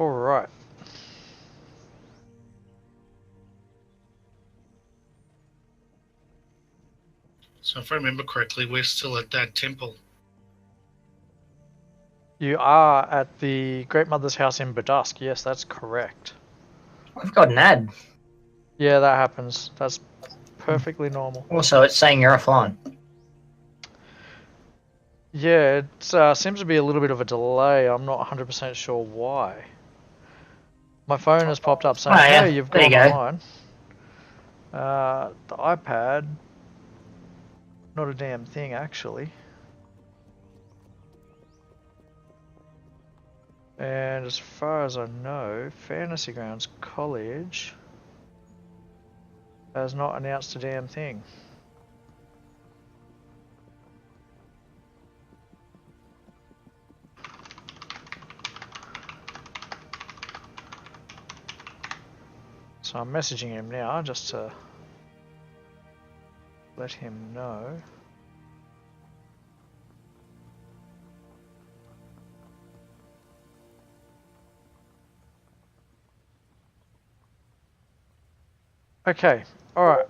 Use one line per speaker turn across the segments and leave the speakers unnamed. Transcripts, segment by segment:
Alright.
So if I remember correctly, we're still at that temple.
You are at the Great Mother's house in Berdusk. Yes, that's correct.
I've got an ad.
Yeah, that happens. That's perfectly normal.
Also, it's saying you're offline.
Yeah, it seems to be a little bit of a delay. I'm not 100% sure why. My phone has popped up saying,
yeah.
hey, you've
There
gone
you go.
online. The iPad, not a damn thing, actually. And as far as I know, Fantasy Grounds College has not announced a damn thing. So I'm messaging him now just to let him know. Okay, alright.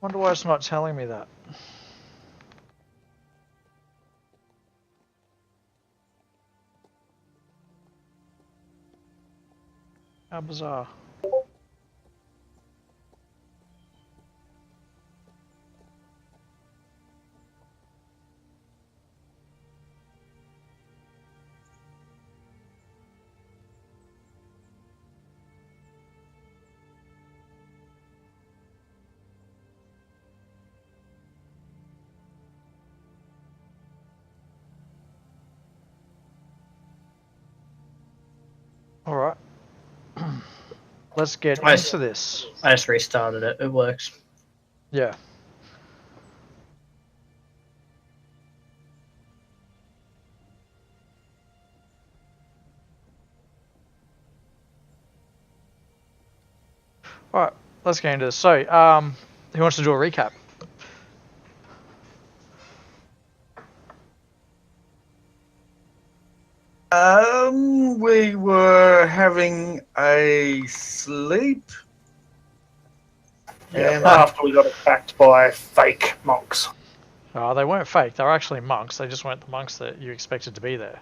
Wonder why it's not telling me that. How bizarre. Alright. Let's get into this.
I just restarted it. It works.
Yeah. Alright, let's get into this. So, who wants to do a recap?
We were having a sleep.
Yeah,
And
after we got attacked by fake monks.
Oh, they weren't fake. They were actually monks. They just weren't the monks that you expected to be there.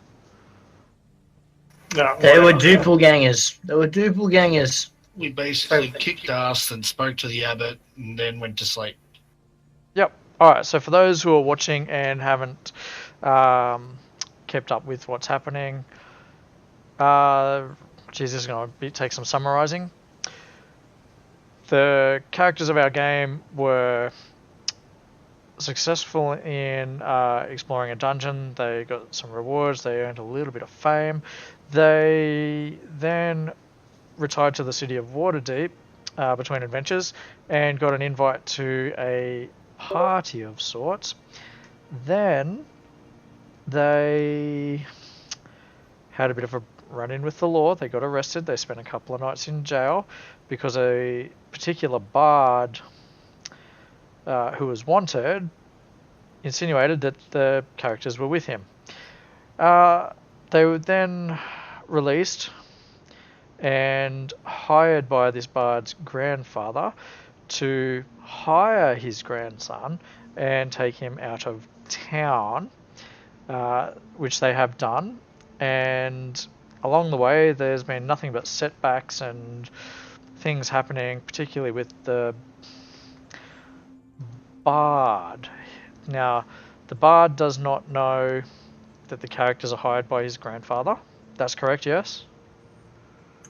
No,
They were
whatever.
doppelgangers.
We basically kicked ass and spoke to the abbot and then went to sleep.
Yep. Alright, so for those who are watching and haven't kept up with what's happening, this is going to take some summarizing. The characters of our game were successful in exploring a dungeon. They got some rewards. They earned a little bit of fame. They then retired to the city of Waterdeep between adventures and got an invite to a party of sorts. Then they had a bit of a run-in with the law. They got arrested. They spent a couple of nights in jail because a particular bard who was wanted insinuated that the characters were with him. They were then released and hired by this bard's grandfather to hire his grandson and take him out of town, which they have done. And along the way, there's been nothing but setbacks and things happening, particularly with the bard. Now, the bard does not know that the characters are hired by his grandfather. That's correct, yes?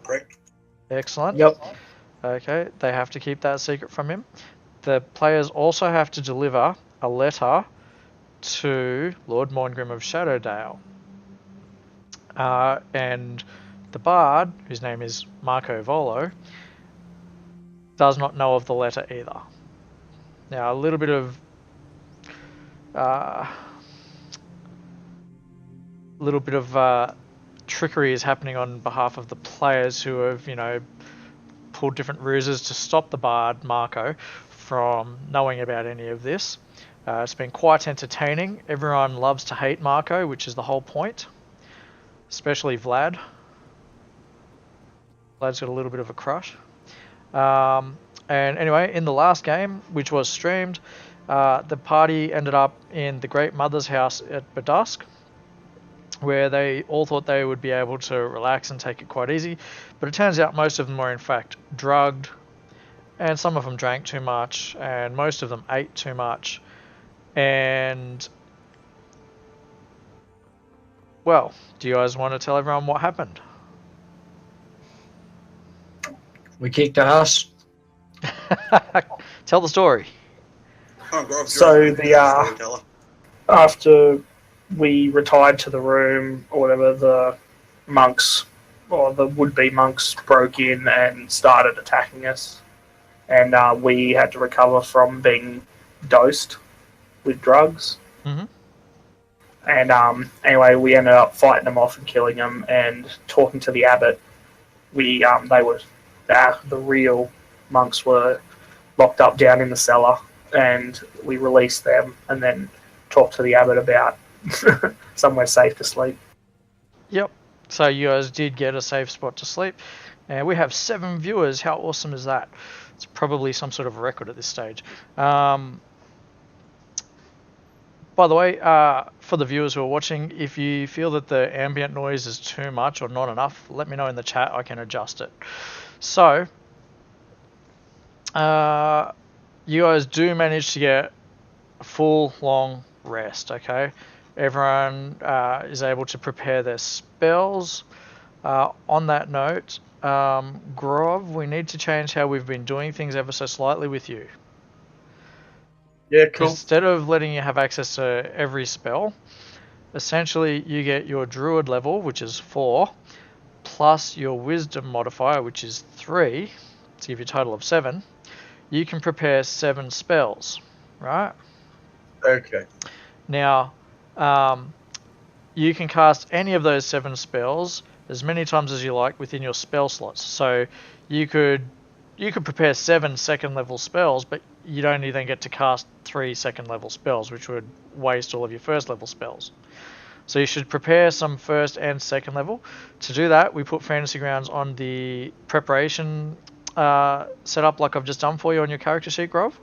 correct.
Excellent.
Yep.
Okay, they have to keep that secret from him. The players also have to deliver a letter to Lord Morngrim of Shadowdale. And the bard, whose name is Marco Volo, does not know of the letter either. Now, a little bit of trickery is happening on behalf of the players who have, pulled different ruses to stop the bard Marco from knowing about any of this. It's been quite entertaining. Everyone loves to hate Marco, which is the whole point. Especially Vlad. Vlad's got a little bit of a crush. And anyway, in the last game, which was streamed, the party ended up in the Great Mother's house at Berdusk, where they all thought they would be able to relax and take it quite easy. But it turns out most of them were in fact drugged, and some of them drank too much, and most of them ate too much. And, well, do you guys want to tell everyone what happened?
We kicked ass.
Tell the story.
So after we retired to the room or whatever, the monks or the would-be monks broke in and started attacking us, and we had to recover from being dosed with drugs.
Mm-hmm.
And anyway, we ended up fighting them off and killing them, and talking to the abbot. The real monks were locked up down in the cellar, and we released them and then talked to the abbot about somewhere safe to sleep.
Yep. So you guys did get a safe spot to sleep. And we have 7 viewers. How awesome is that? It's probably some sort of record at this stage. By the way, for the viewers who are watching, if you feel that the ambient noise is too much or not enough, let me know in the chat. I can adjust it. So, you guys do manage to get a full, long rest, okay? Everyone is able to prepare their spells. On that note, Grov, we need to change how we've been doing things ever so slightly with you.
Yeah, cool.
Instead of letting you have access to every spell, essentially you get your druid level, which is 4, plus your wisdom modifier, which is 3, to give you a total of 7. You can prepare 7 spells, right?
Okay.
Now, you can cast any of those 7 spells as many times as you like within your spell slots. So you could prepare 7 second level spells, but you'd only then get to cast 3 second level spells, which would waste all of your first level spells. So you should prepare some first and second level. To do that, we put Fantasy Grounds on the preparation setup like I've just done for you on your character sheet, Grove.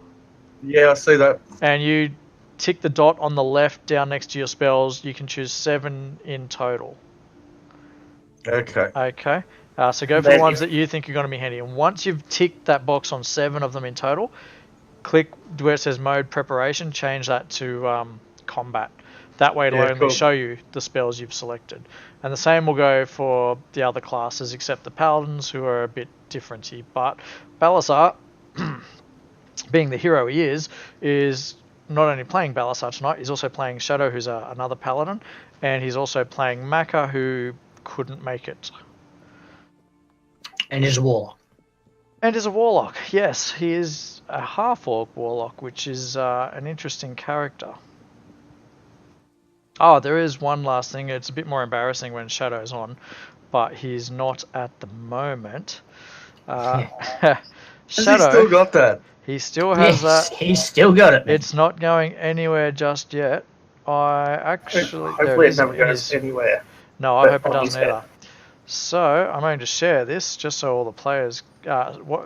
Yeah, I see that.
And you tick the dot on the left down next to your spells. You can choose 7 in total.
Okay.
Okay. So go for the ones that you think are going to be handy. And once you've ticked that box on 7 of them in total, click where it says mode preparation, change that to combat. That way it'll only show you the spells you've selected. And the same will go for the other classes except the paladins, who are a bit differenty. But Balasar, being the hero he is not only playing Balasar tonight, he's also playing Shadow, who's another paladin, and he's also playing Maka, who couldn't make it.
And is a warlock.
And is a warlock, yes. He is a half-orc warlock, which is an interesting character. Oh, there is one last thing. It's a bit more embarrassing when Shadow's on, but he's not at the moment. Shadow,
Has he still got that?
he still has that.
He's still got it.
It's not going anywhere just yet. I actually...
Hopefully it never goes anywhere.
No, I hope it doesn't either. So, I'm going to share this just so all the players,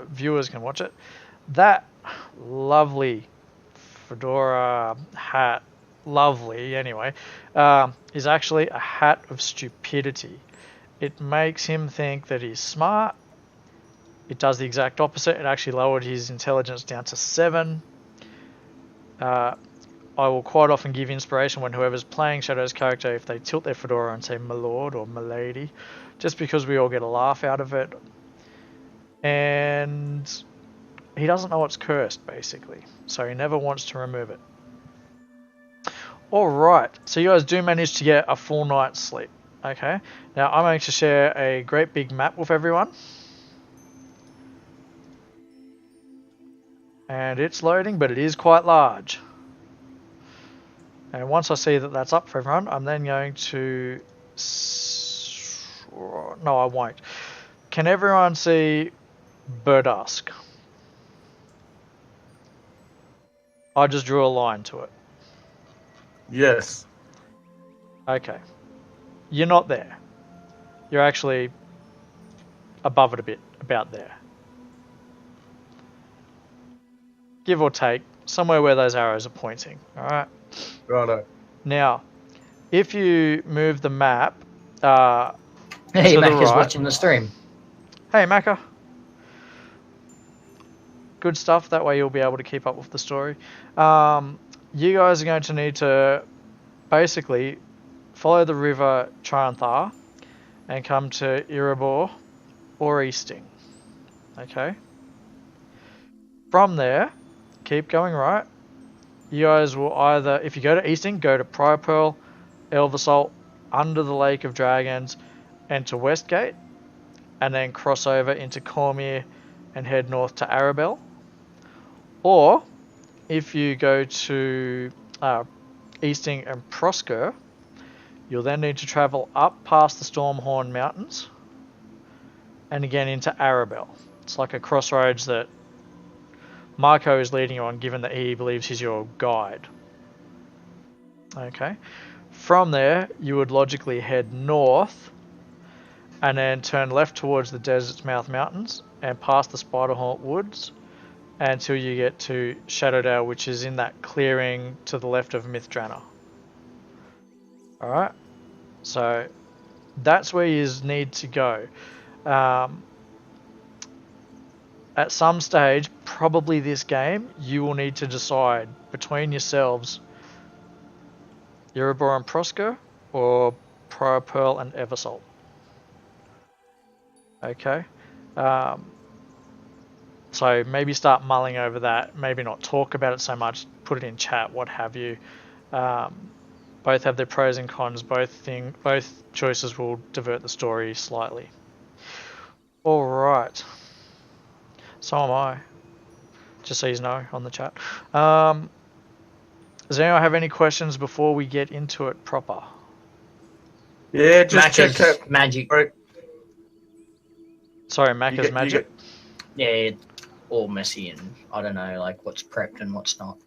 viewers can watch it. That lovely fedora hat, lovely anyway, is actually a hat of stupidity. It makes him think that he's smart. It does the exact opposite. It actually lowered his intelligence down to 7. I will quite often give inspiration when whoever's playing Shadow's character, if they tilt their fedora and say my lord or my lady, just because we all get a laugh out of it. And he doesn't know it's cursed, basically. So he never wants to remove it. Alright, so you guys do manage to get a full night's sleep. Okay, now I'm going to share a great big map with everyone. And it's loading, but it is quite large. And once I see that that's up for everyone, I'm then going to... No, I won't. Can everyone see Berdusk? I just drew a line to it.
Yes.
Okay. You're not there. You're actually above it a bit, about there. Give or take, somewhere where those arrows are pointing. Alright?
Righto.
Now, if you move the map
Hey,
to the
Mac is
right.
watching the stream.
Hey, Macca. Good stuff. That way you'll be able to keep up with the story. You guys are going to need to basically follow the river Trianthar and come to Erebor or Easting. Okay? From there, keep going right. You guys will either, if you go to Easting, go to Prior Pearl, Elversalt, under the Lake of Dragons, enter Westgate, and then cross over into Cormier and head north to Arabelle. Or, if you go to Easting and Prosker, you'll then need to travel up past the Stormhorn Mountains and again into Arabelle. It's like a crossroads that Marco is leading you on, given that he believes he's your guide. Okay. From there, you would logically head north and then turn left towards the Desert's Mouth Mountains and past the Spiderhaunt Woods until you get to Shadowdale, which is in that clearing to the left of Mithdrana. Alright, so that's where you need to go. At some stage, probably this game, you will need to decide between yourselves Erebor and Prosker or Prior Pearl and Eversalt. Okay. So maybe start mulling over that. Maybe not talk about it so much. Put it in chat, what have you. Both have their pros and cons. Both choices will divert the story slightly. All right. So am I. Just so you know on the chat. Does anyone have any questions before we get into it proper?
Yeah, just check
Macca's
out.
magic.
Right.
Sorry, Macca's magic?
Yeah, it's all messy and I don't know, like what's prepped and what's not.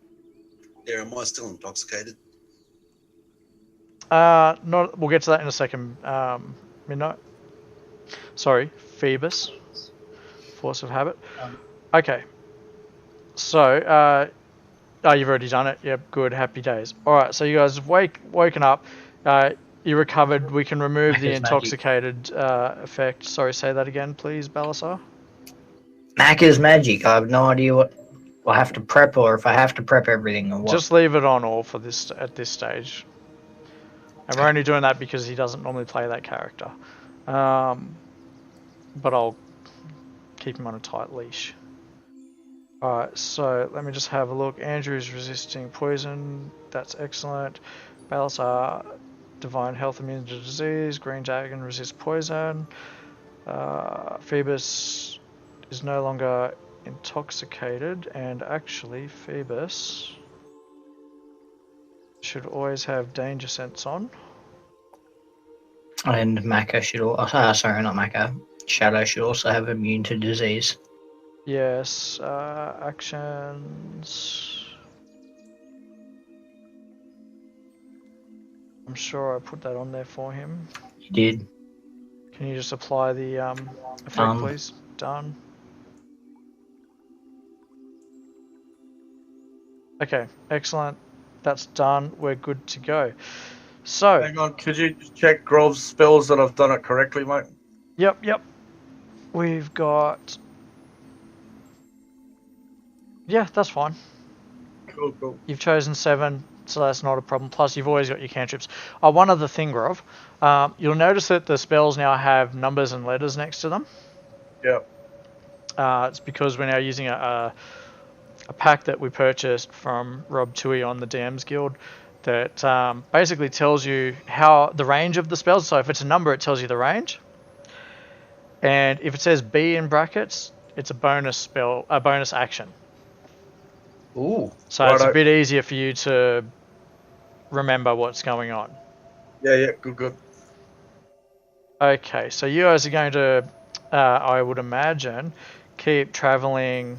Yeah, am I still intoxicated?
Not. We'll get to that in a second. Midnight. Sorry, Phoebus. Force of habit. Okay. So, you've already done it. Yep, good. Happy days. All right. So you guys have woken up. You recovered. We can remove the
Macca's
intoxicated effect. Sorry, say that again, please, Balasar.
Mac is magic. I have no idea what I have to prep or if I have to prep everything or what.
Just leave it on all for this at this stage. And we're only doing that because he doesn't normally play that character. But I'll keep him on a tight leash. Alright, so let me just have a look. Andrew is resisting poison. That's excellent. Balasar, divine health, immune to disease. Green dragon resists poison. Phoebus is no longer intoxicated, and actually Phoebus should always have danger sense on.
And Macca should also, sorry, not Macca. Shadow should also have immune to disease.
Yes, actions. I'm sure I put that on there for him.
You did.
Can you just apply the effect, please? Done. Okay, excellent. That's done. We're good to go. So,
Hang on, could you just check Grove's spells that I've done it correctly, mate?
Yep. We've got... Yeah, that's fine.
Cool.
You've chosen 7, so that's not a problem. Plus, you've always got your cantrips. One other thing, Grov. You'll notice that the spells now have numbers and letters next to them.
Yep.
It's because we're now using a pack that we purchased from Rob Tui on the DMs Guild that basically tells you how the range of the spells. So if it's a number, it tells you the range. And if it says B in brackets, it's a bonus spell, a bonus action.
Ooh.
So it's a bit easier for you to remember what's going on.
Yeah, good.
Okay, so you guys are going to, I would imagine, keep traveling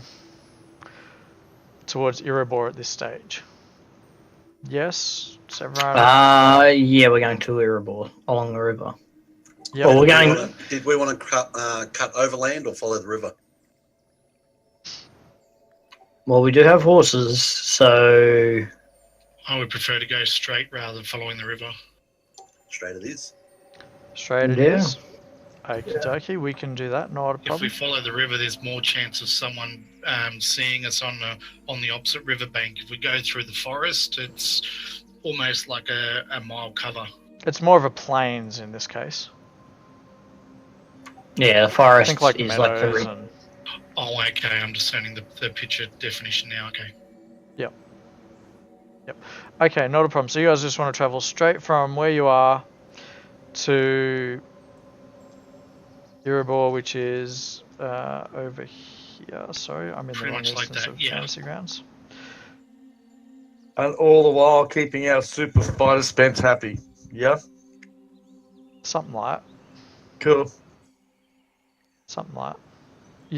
towards Erebor at this stage? Yes? Is everyone...
Yeah, we're going to Erebor along the river.
Yep.
Well, we're going.
Did we want to cut overland or follow the river?
Well, we do have horses, so
I would prefer to go straight rather than following the river.
Straight it is.
Straight it
Yeah.
is. Okie dokie, we can do that, not a
If we
problem.
follow the river, there's more chance of someone seeing us on the opposite riverbank. If we go through the forest, it's almost like a mile cover.
It's more of a plains in this case.
yeah, the
I
forest
think like
is like the
meadows
river.
and...
Oh, okay. I'm discerning the picture definition now. Okay.
Okay, not a problem. So you guys just want to travel straight from where you are to Erebor, which is over here. Sorry, I'm in
Pretty
the wrong
much like
instance
that,
of
yeah.
Fantasy Grounds.
And all the while keeping our super spider spence happy. Yeah?
Something like that.
Cool.
Something like that.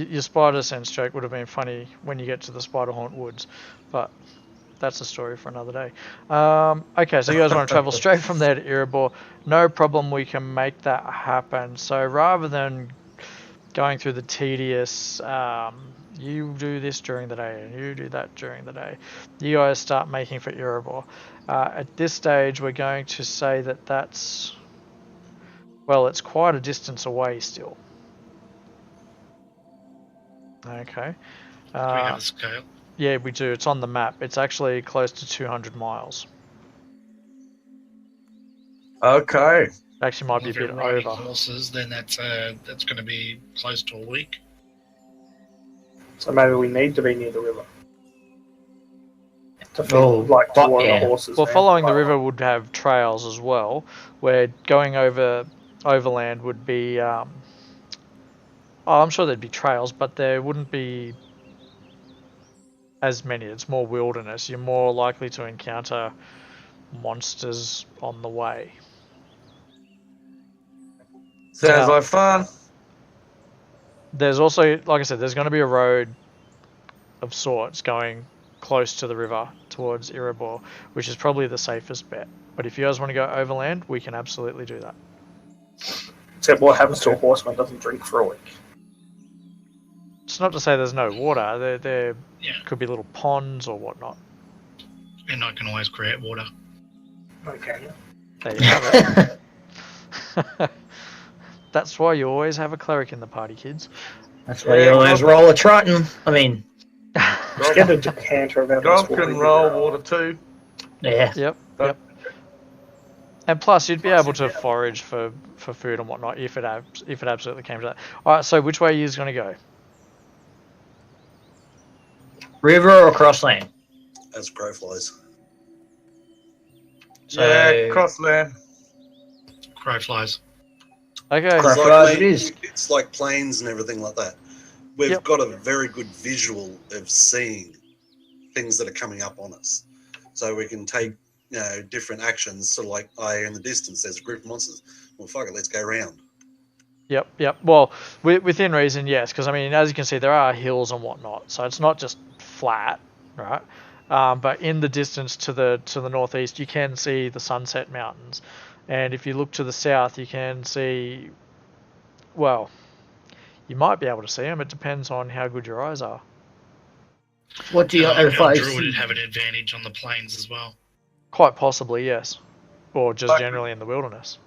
Your spider sense joke would have been funny when you get to the Spider Haunt Woods, but that's a story for another day. Okay, so you guys want to travel straight from there to Erebor. No problem, we can make that happen. So rather than going through the tedious, you do this during the day and you do that during the day, you guys start making for Erebor. At this stage, we're going to say that that's, well, it's quite a distance away still. Okay.
Do we have a scale?
Yeah, we do. It's on the map. It's actually close to 200 miles.
Okay.
Actually, might be a
If you're
bit
riding
over.
horses, then that's going to be close to a week.
So maybe we need to be near the river. To
Oh,
like
but-
water
yeah.
the horses.
Well,
man.
following the
Like,
river would have trails as well, where going overland would be. I'm sure there'd be trails, but there wouldn't be as many. It's more wilderness. You're more likely to encounter monsters on the way.
Sounds
Now-
like fun.
There's also, like I said, there's going to be a road of sorts going close to the river towards Erebor, which is probably the safest bet. But if you guys want to go overland, we can absolutely do that.
Except what happens to a horseman doesn't drink for a week.
It's not to say there's no water. There
Yeah.
could be little ponds or whatnot.
And I can always create water.
Okay.
There you have it. That's why you always have a cleric in the party, kids.
That's why you always roll a Triton. I mean,
Just get a decanter of
Grove can roll water too.
yeah.
Yep. And plus, you'd be able to forage for food and whatnot if it absolutely came to that. All right. So which way are you going to go?
River or crossland?
As crow flies.
So,
Yeah, crossland.
Crow flies.
Okay.
Crow
It's
flies
like,
it is.
it's like planes and everything like that. We've
Yep.
got a very good visual of seeing things that are coming up on us. So we can take, different actions. Sort of like, in the distance, there's a group of monsters. Well, fuck it, let's go round.
Yep. Well, within reason, yes. Because I mean, as you can see, there are hills and whatnot, so it's not just flat, right? But in the distance to the northeast, you can see the Sunset Mountains, and if you look to the south, you can see. Well, you might be able to see them. It depends on how good your eyes are.
What do you
Our
advise?
druid would have an advantage on the plains as well.
Quite possibly, yes, or just
But-
generally in the wilderness.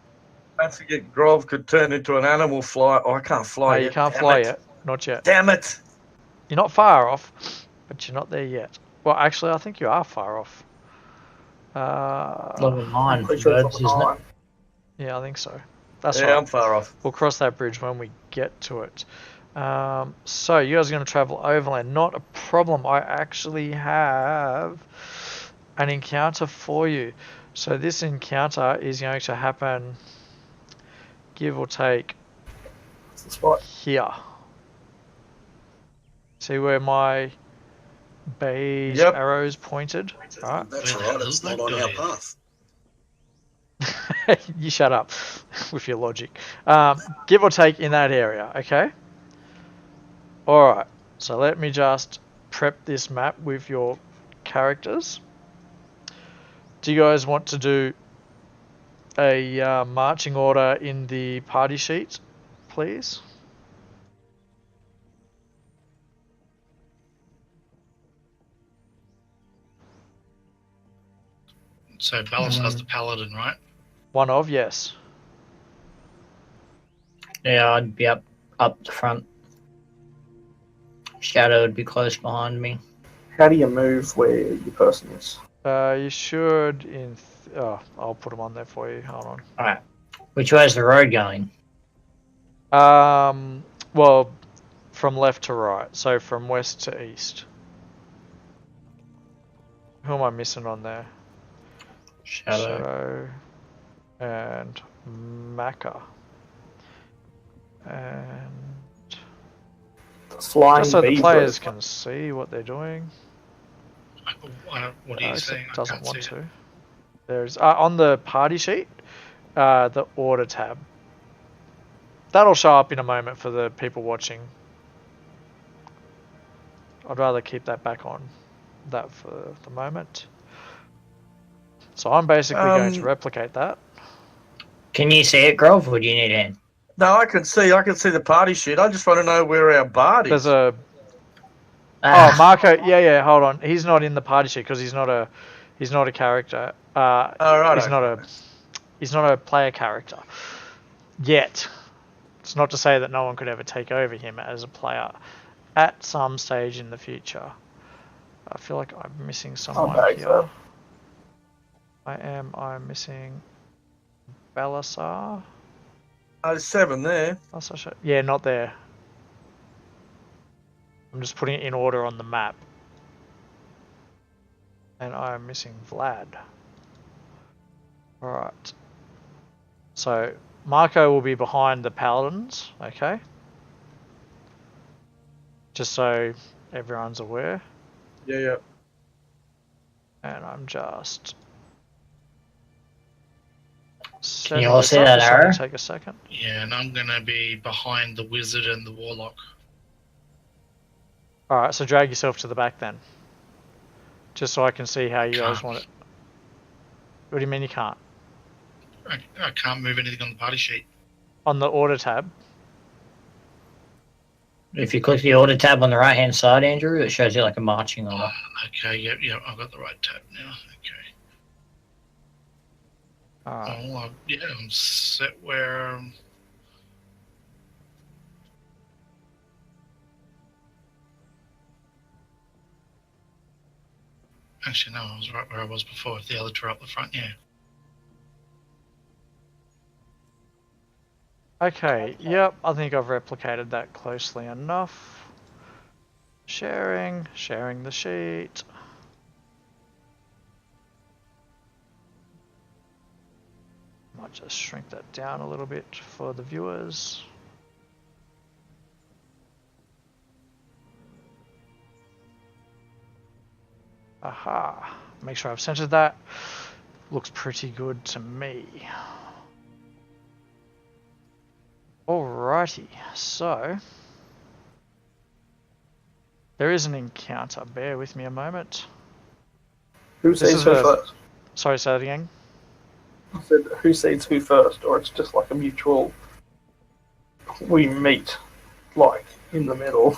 Don't forget, Grove could turn into an animal fly. Oh, I can't fly
No,
yet.
you can't
Damn
fly
it.
yet. Not yet.
Damn it.
You're not far off, but you're not there yet. Well, actually, I think you are far off.
Level 9 for
Pretty sure
birds,
it's
isn't it?
on.
Yeah, I think so. That's
Yeah,
right.
I'm far off.
We'll cross that bridge when we get to it. So you guys are going to travel overland. Not a problem. I actually have an encounter for you. So this encounter is going to happen, give or take,
That's the spot.
here. See where my beige
Yep.
arrows pointed? Right.
That's
Where the
right,
hell's
it's
that
not on
guy?
our path.
You shut up with your logic. Give or take in that area, okay? Alright, so let me just prep this map with your characters. Do you guys want to do a marching order in the party sheet, please?
So Balasar's the paladin, right?
One of, yes.
Yeah, I'd be up the front. Shadow would be close behind me.
How do you move where your person is?
You should I'll put them on there for you. Hold on.
Alright. Which way is the road going?
Well, from left to right, so from west to east. Who am I missing on there? Shadow and Maka. And
Flying
just so the
bees
players
were-
can see what they're doing.
What are you
Except
saying?
it
I
doesn't
can't
want
see it.
to. There's on the party sheet, the order tab. That'll show up in a moment for the people watching. I'd rather keep that back on that for the moment. So I'm basically going to replicate that.
Can you see it, Grove, or do you need a hand?
No, I can see the party sheet. I just want to know where our bard is.
There's a
Ah,
Marco. Yeah. Hold on. He's not in the party sheet because he's not a character.
Right.
He's not a player character yet. It's not to say that no one could ever take over him as a player at some stage in the future. I feel like I'm missing someone
back
here.
up.
I'm missing Balasar.
There's 7 there.
Yeah, not there. I'm just putting it in order on the map. And I'm missing Vlad. Alright. So, Marco will be behind the paladins, okay? Just so everyone's aware.
Yeah.
And I'm just...
Can you all see that arrow?
Take a second.
Yeah, and I'm gonna be behind the wizard and the warlock.
Alright, so drag yourself to the back then. Just so I can see how you guys want it. What do you mean you can't?
I can't move anything on the party sheet.
On the order tab.
if you click the order tab on the right hand side, Andrew, it shows you like a marching order.
Okay, yep, I've got the right tab now. Okay.
Alright.
I'm set where. Actually, no, I was right where I was before. If the other two are up the front, yeah.
Okay, yep, I think I've replicated that closely enough. Sharing the sheet. Might just shrink that down a little bit for the viewers. Aha, make sure I've centered that. Looks pretty good to me. Alrighty, so there is an encounter. Bear with me a moment.
Who
This
sees
is
who
a-
first?
Sorry, say that again.
I said, who sees who first, or it's just like a mutual. We meet, like in the middle.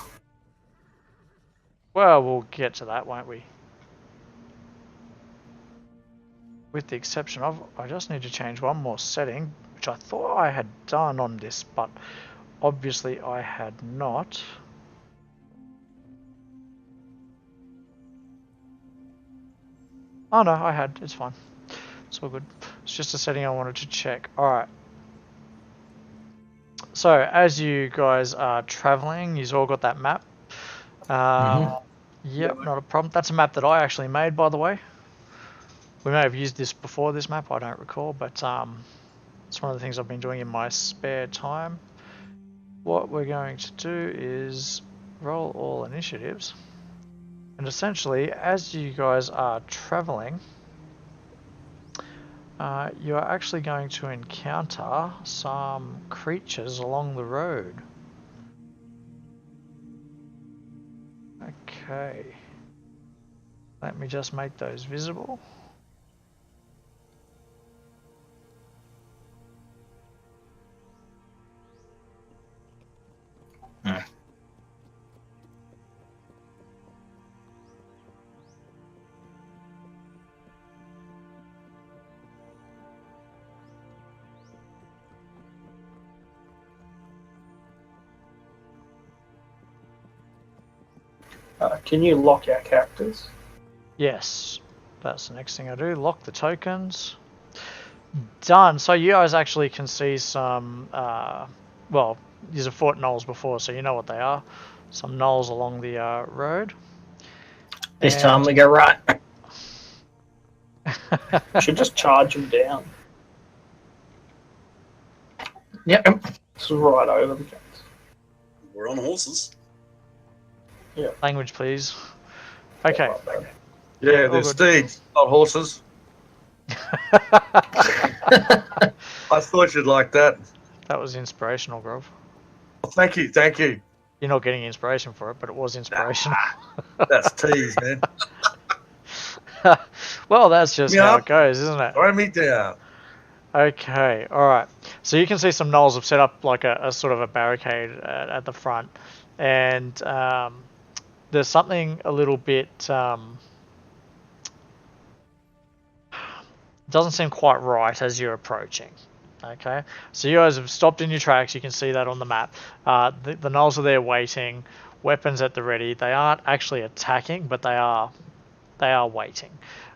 Well, we'll get to that, won't we? With the exception of, I just need to change one more setting, which I thought I had done on this, but obviously I had not. Oh no, I had. It's fine. It's all good. It's just a setting I wanted to check. Alright. So, as you guys are traveling, you've all got that map. Yep, not a problem. That's a map that I actually made, by the way. We may have used this before, this map, I don't recall, but it's one of the things I've been doing in my spare time. What we're going to do is roll all initiatives. And essentially, as you guys are traveling, you are actually going to encounter some creatures along the road. Okay. Let me just make those visible.
Can you lock our characters?
Yes, that's the next thing I do. Lock the tokens. Done. So you guys actually can see some, well, you've fought gnolls before, so you know what they are. Some gnolls along the road.
This time we go right.
We should just charge them down.
Yep.
It's right over the fence.
We're on horses.
Language, please. Okay.
Yeah,
all
they're
good.
steeds, not horses. I thought you'd like that.
That was inspirational, Grove.
Thank you, thank you.
You're not getting inspiration for it, but it was inspirational.
That's tease, man.
Well, that's just
Yeah.
how it goes, isn't it?
Throw me down.
Okay, alright. So you can see some gnolls have set up like a sort of a barricade at the front. And there's something a little bit... doesn't seem quite right as you're approaching. Okay, so you guys have stopped in your tracks. You can see that on the map. The gnolls are there waiting, weapons at the ready. They aren't actually attacking, but they are waiting.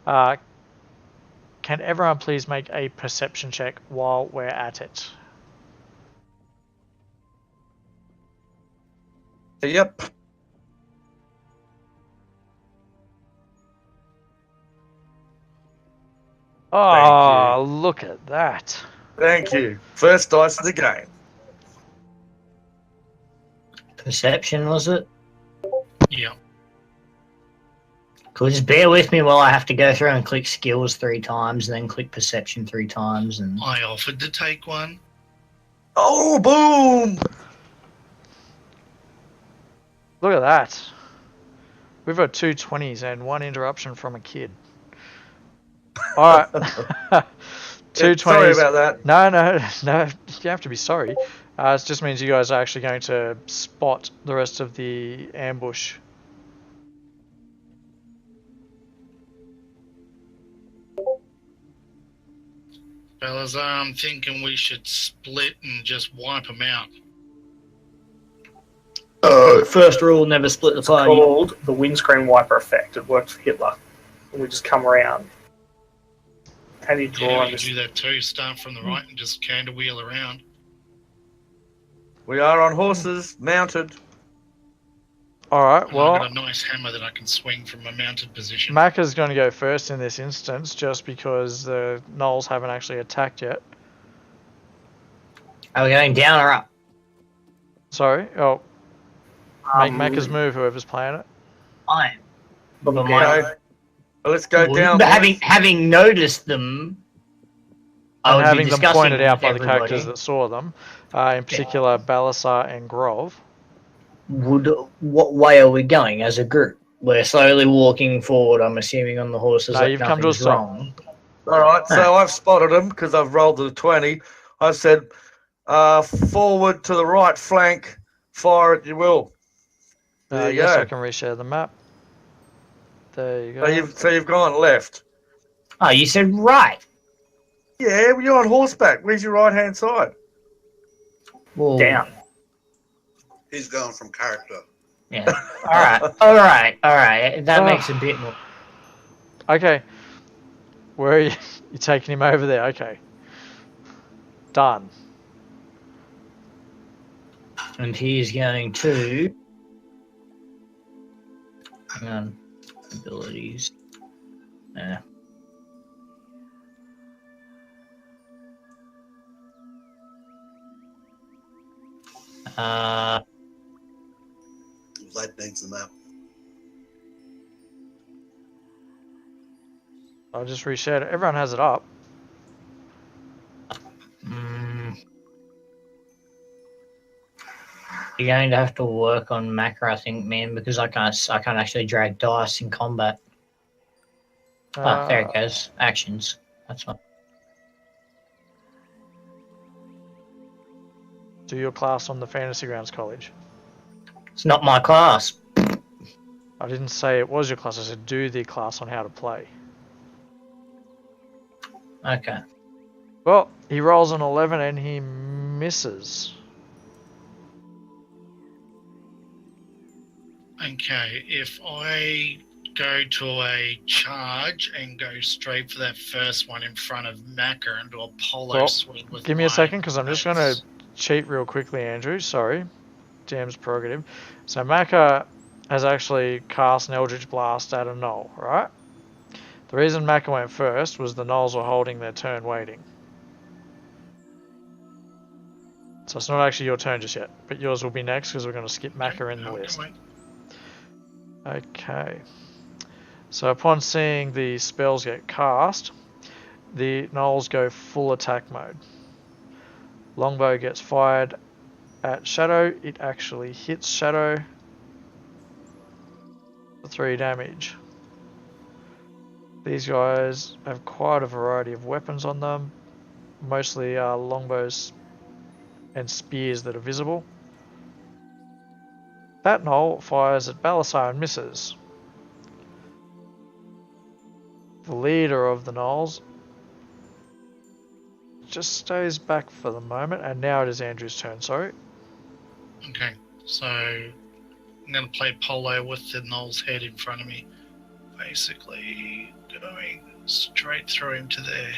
Can everyone please make a perception check while we're at it?
Yep.
Oh, look at that.
Thank you. First dice of the game.
Perception, was it?
Yeah.
Cool, just bear with me while I have to go through and click skills 3 times and then click perception 3 times. And
I offered to take one.
Oh, boom!
Look at that. We've got 2 20s and 1 interruption from a kid. Alright. 2 20s.
Sorry about that.
No, you have to be sorry. It just means you guys are actually going to spot the rest of the ambush.
Fellas, I'm thinking we should split and just wipe them out.
first rule, never split the
It's
party.
called the windscreen wiper effect. It worked for Hitler. And we just come around. How do you draw
Yeah,
on
you
this?
do that too. Start from the right and just canter wheel around.
We are on horses, mounted.
Alright,
And
well,
I've got a nice hammer that I can swing from a mounted position.
Macca's going to go first in this instance just because the gnolls haven't actually attacked yet.
Are we going down or up?
Sorry. Oh, make
Um,
Macca's move, whoever's playing it.
Fine. But
Okay.
Okay. Well, let's go down.
But
boys.
having noticed them, I
And
would
having
be
them
discussing
pointed out
with
by the
everybody.
characters that saw them, in particular Balasar and Grove.
What way are we going as a group? We're slowly walking forward, I'm assuming, on the horses.
No,
like
you've come to a
nothing's
stop.
wrong.
All right, so I've spotted them because I've rolled the 20. I've said, forward to the right flank, fire at your will. There you
Yes,
go.
I can reshare the map. There you go.
So you've gone left.
Oh, you said right.
Yeah, well, you're on horseback. Where's your right hand side?
Well,
Down.
He's going from character.
Yeah. All right. That makes a bit more.
Okay. Where are you? You're taking him over there. Okay. Done.
And he's going to. Hang on. Abilities. Yeah.
Lad needs the map.
I just reshared it. Everyone has it up.
You're going to have to work on macro, I think, man, because I can't actually drag dice in combat. There it goes. Actions. That's fine.
Do your class on the Fantasy Grounds College.
It's not my class.
I didn't say it was your class, I said do the class on how to play.
Okay.
Well, he rolls an 11 and he misses.
Okay, if I go to a charge and go straight for that first one in front of Macca and do a polo
Well,
swing with
give me a
my
second because I'm just going to
mace.
cheat real quickly, Andrew. Sorry. DM's prerogative. So Macca has actually cast an Eldritch Blast at a Gnoll, right? The reason Macca went first was the Gnolls were holding their turn waiting. So it's not actually your turn just yet, but yours will be next because we're going to skip Macca in the list. Okay. So upon seeing the spells get cast, the Gnolls go full attack mode. Longbow gets fired at Shadow. It actually hits Shadow for 3 damage. These guys have quite a variety of weapons on them. Mostly longbows and spears that are visible. That Gnoll fires at Balasar and misses. The leader of the Gnolls just stays back for the moment, and now it is Andrew's turn, sorry.
Okay, so I'm going to play polo with the Gnoll's head in front of me. Basically going straight through him to there.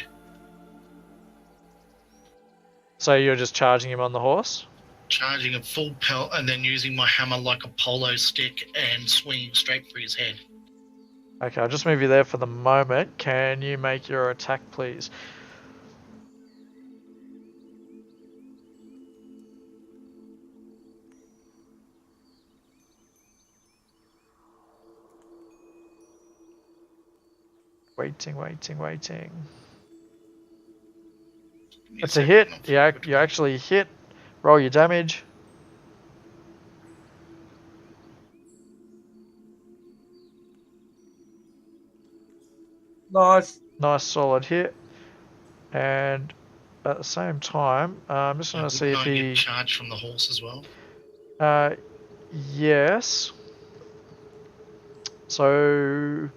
So you're just charging him on the horse?
Charging a full pelt and then using my hammer like a polo stick and swinging straight for his head.
Okay, I'll just move you there for the moment. Can you make your attack, please? Waiting. It's a hit. You actually hit. Roll your damage.
Nice.
Nice solid hit. And at the same time, I'm just going to see if
I get
he...
charged from the horse as well?
Yes. So,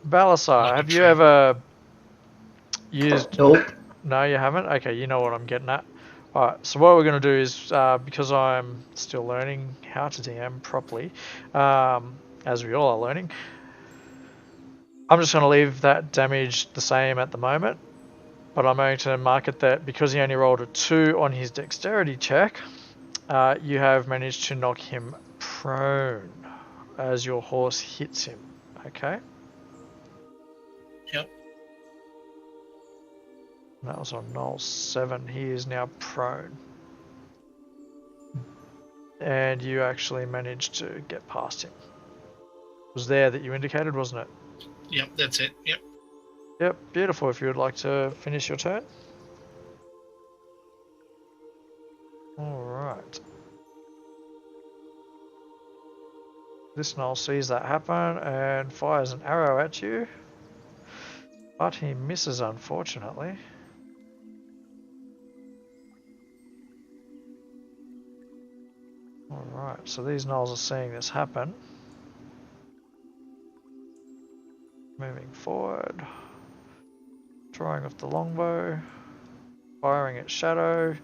Balasar,
Like a
have you
tree.
ever used...
Nope.
No, you haven't? Okay, you know what I'm getting at. Alright, so what we're going to do is, because I'm still learning how to DM properly, as we all are learning, I'm just going to leave that damage the same at the moment, but I'm going to mark it that because he only rolled a 2 on his dexterity check, you have managed to knock him prone as your horse hits him, okay?
Yep.
That was on Knoll 7. He is now prone. And you actually managed to get past him. It was there that you indicated, wasn't it?
Yep, that's it. Yep.
Yep, beautiful. If you would like to finish your turn. Alright. This Knoll sees that happen and fires an arrow at you. But he misses, unfortunately. Alright, so these Knolls are seeing this happen. Moving forward. Drawing off the longbow. Firing at Shadow.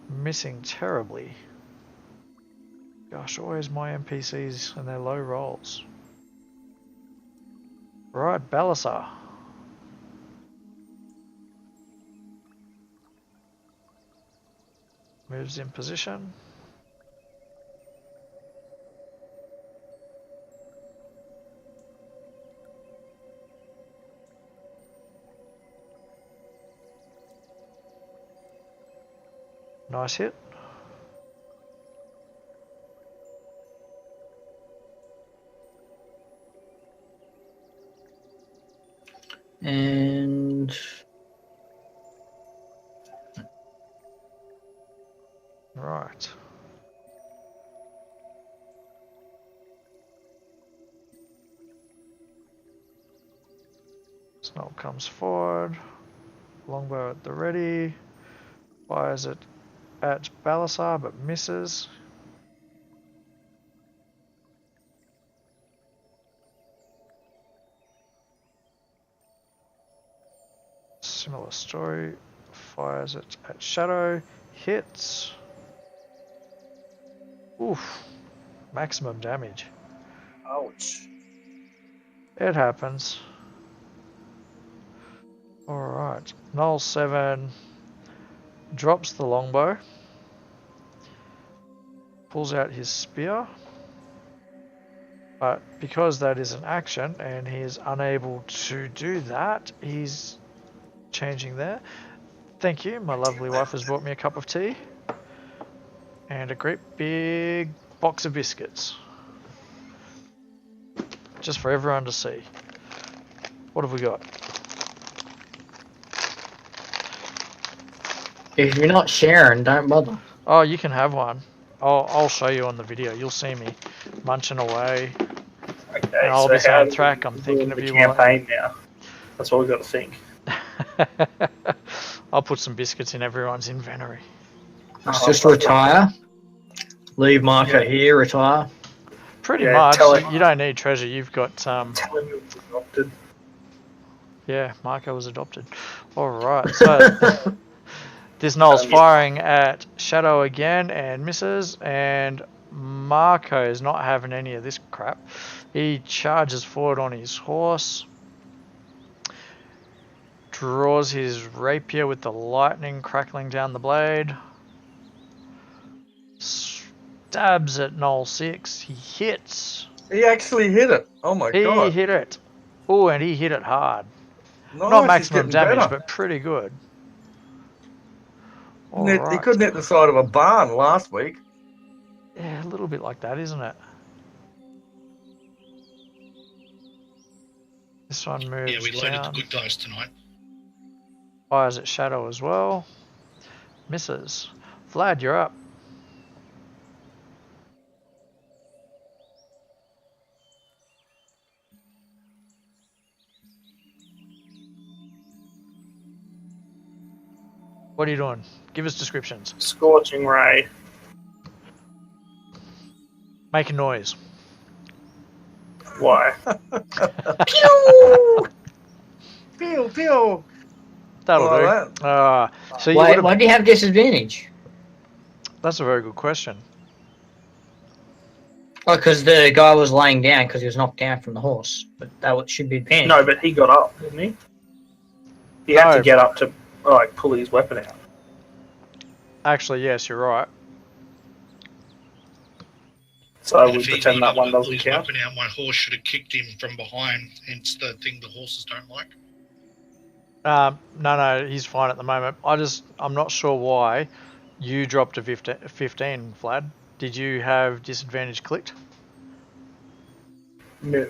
Missing terribly. Gosh, always my NPCs and their low rolls. Right, Balasar. Moves in position. Nice hit.
And
Right. Snow comes forward. Longbow at the ready. Fires it at Balasar but misses. Similar story. Fires it at Shadow. Hits. Oof. Maximum damage.
Ouch.
It happens. Alright. Null 7 drops the longbow. Pulls out his spear. But because that is an action and he is unable to do that, he's changing there. Thank you. My lovely wife has brought me a cup of tea. And a great big box of biscuits. Just for everyone to see. What have we got?
If you're not sharing, don't bother.
Oh, you can have one. I'll show you on the video. You'll see me munching away.
Okay,
And I'll
so
be
how
saying,
do
Thrak,
we
I'm thinking
do
of
the
you.
campaign now. That's what we've got to think.
I'll put some biscuits in everyone's inventory.
Let's just retire. Leave Marco
Yeah.
here, retire.
Pretty
Yeah,
much.
tell him.
You don't need treasure. You've got
Tell him you was adopted.
Yeah, Marco was adopted. Alright, so this Null's firing at Shadow again and misses, and Marco is not having any of this crap. He charges forward on his horse, draws his rapier with the lightning crackling down the blade, stabs at Null 6, he hits.
He actually hit it. Oh my
He
god.
hit it. Oh, and he hit it hard.
Nice,
Not
he's
maximum
getting
damage,
better.
but pretty good.
He
Alright.
couldn't hit the side of a barn last week.
Yeah, a little bit like that, isn't it? This one moves
Yeah, we loaded
down.
the good dice tonight.
Fires at Shadow as well. Misses. Vlad, you're up. What are you doing? Give us descriptions.
Scorching ray.
Make a noise.
Why?
Pew! Pew, pew.
That'll
Like
do. So you
Why,
would have...
why do you have disadvantage?
That's a very good question.
Oh, because the guy was laying down because he was knocked down from the horse. But that should be advantage.
No, but he got up, didn't he? He had
No.
to get up to like pull his weapon out.
Actually, yes, you're right.
So
And
we
if he
pretend
got
that one
up and
doesn't
pulled his
count.
weapon out, my horse should have kicked him from behind. Hence the thing the horses don't like.
No, he's fine at the moment. I'm not sure why you dropped a 15, Vlad. Did you have disadvantage clicked?
No.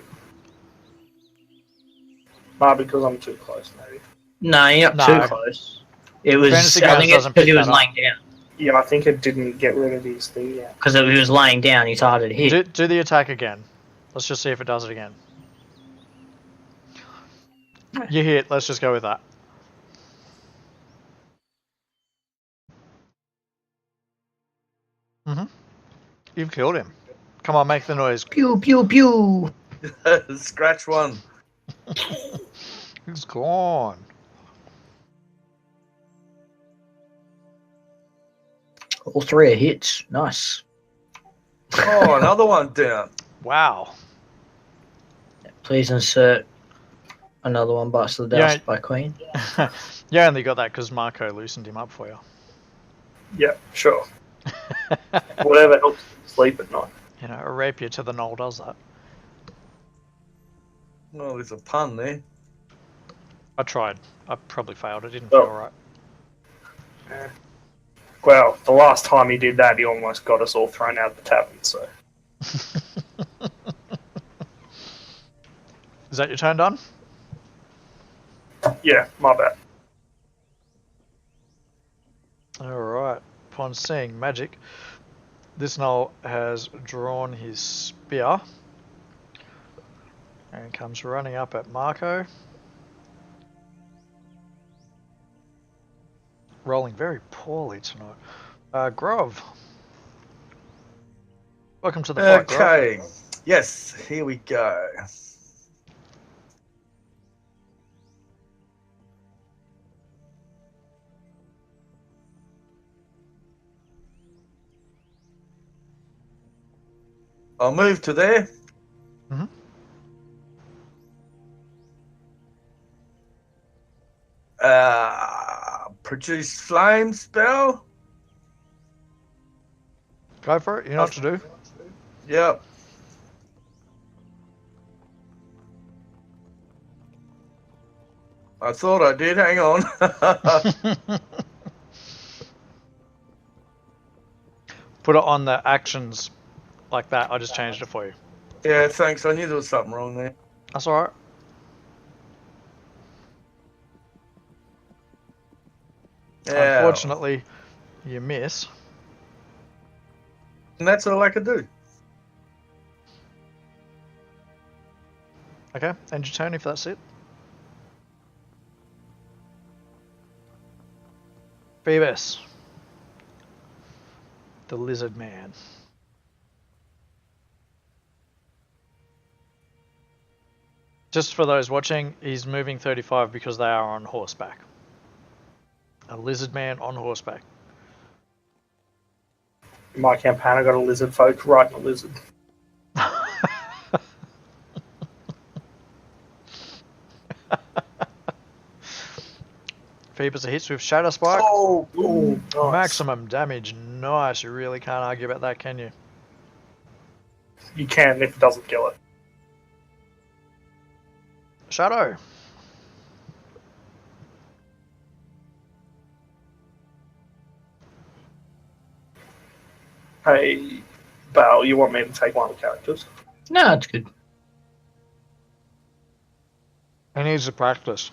Because I'm too close, maybe.
No, you're not
No.
too close. It was,
Fantasy
I
Grounds
think it's
doesn't
because he
pick
was
that up.
laying down.
Yeah, I think it didn't get rid of his thing yet.
Because he was laying down, he's harder to hit.
Do the attack again. Let's just see if it does it again. You hit. Let's just go with that. You've killed him. Come on, make the noise.
Pew, pew, pew.
Scratch one.
He's gone.
All three are hits. Nice.
Oh, another one down.
Wow.
Please insert another one, Bust of the Dust
Yeah.
by Queen.
You only got that because Marco loosened him up for you.
Yeah, sure. Whatever helps him sleep at night.
You know, a rapier to the knoll does that.
Oh, there's a pun there.
I tried. I probably failed. It didn't
Oh.
feel right.
Well, the last time he did that, he almost got us all thrown out of the tavern, so.
Is that your turn done?
Yeah, my bad.
Alright. Upon seeing magic, this knoll has drawn his spear and comes running up at Marco. rolling very poorly tonight. Grov. Welcome to the fight, Grov.
Okay. Yes, here we go. I'll move to there.
Mhm.
Produce flame spell.
Go for it. You know what to do.
Yep. I thought I did. Hang on.
Put it on the actions like that. I just changed it for you.
Yeah, thanks. I knew there was something wrong there.
That's alright.
Yeah.
Unfortunately, you miss.
And that's all I could do.
Okay, end your turn if that's it. Phoebus. The lizard man. Just for those watching, he's moving 35 because they are on horseback. A lizard man on horseback.
In my campaign, I got a lizard folk riding a lizard.
Phoebus hits with Shadow Spike.
Oh,
Ooh, nice.
Maximum damage. Nice. You really can't argue about that, can you?
You can if it doesn't kill it.
Shadow.
Hey, Bal, you want me to take one of the characters?
No, it's good.
He needs to practice.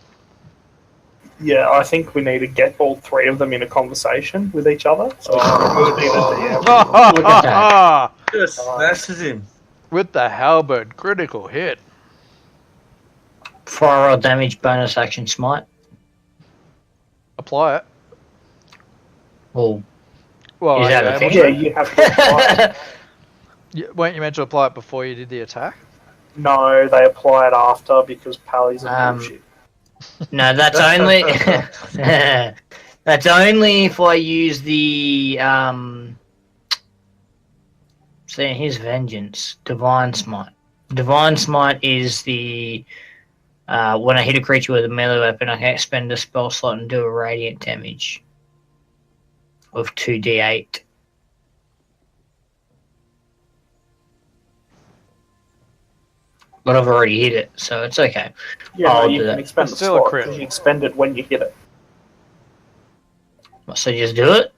Yeah, I think we need to get all three of them in a conversation with each other. So
Oh,
being a DM.
Look at that.
just smashes him.
With the halberd, critical hit.
Fire roll damage bonus action smite.
Apply it.
Well,
Well,
Is
are
that
you
a
able
thing?
to?
Yeah, you have to apply it.
Weren't you meant to apply it before you did the attack?
No, they apply it after because Pally's a bullshit.
no, that's only that's only if I use the see here's vengeance, divine smite. Divine smite is the when I hit a creature with a melee weapon, I can expend a spell slot and do a radiant damage of 2d8. But I've already hit it, so it's okay.
Yeah, no,
I'll
you
do
can
that.
expend
It's
the
still a
slot
crit.
because you expend it when you hit it.
So just do it?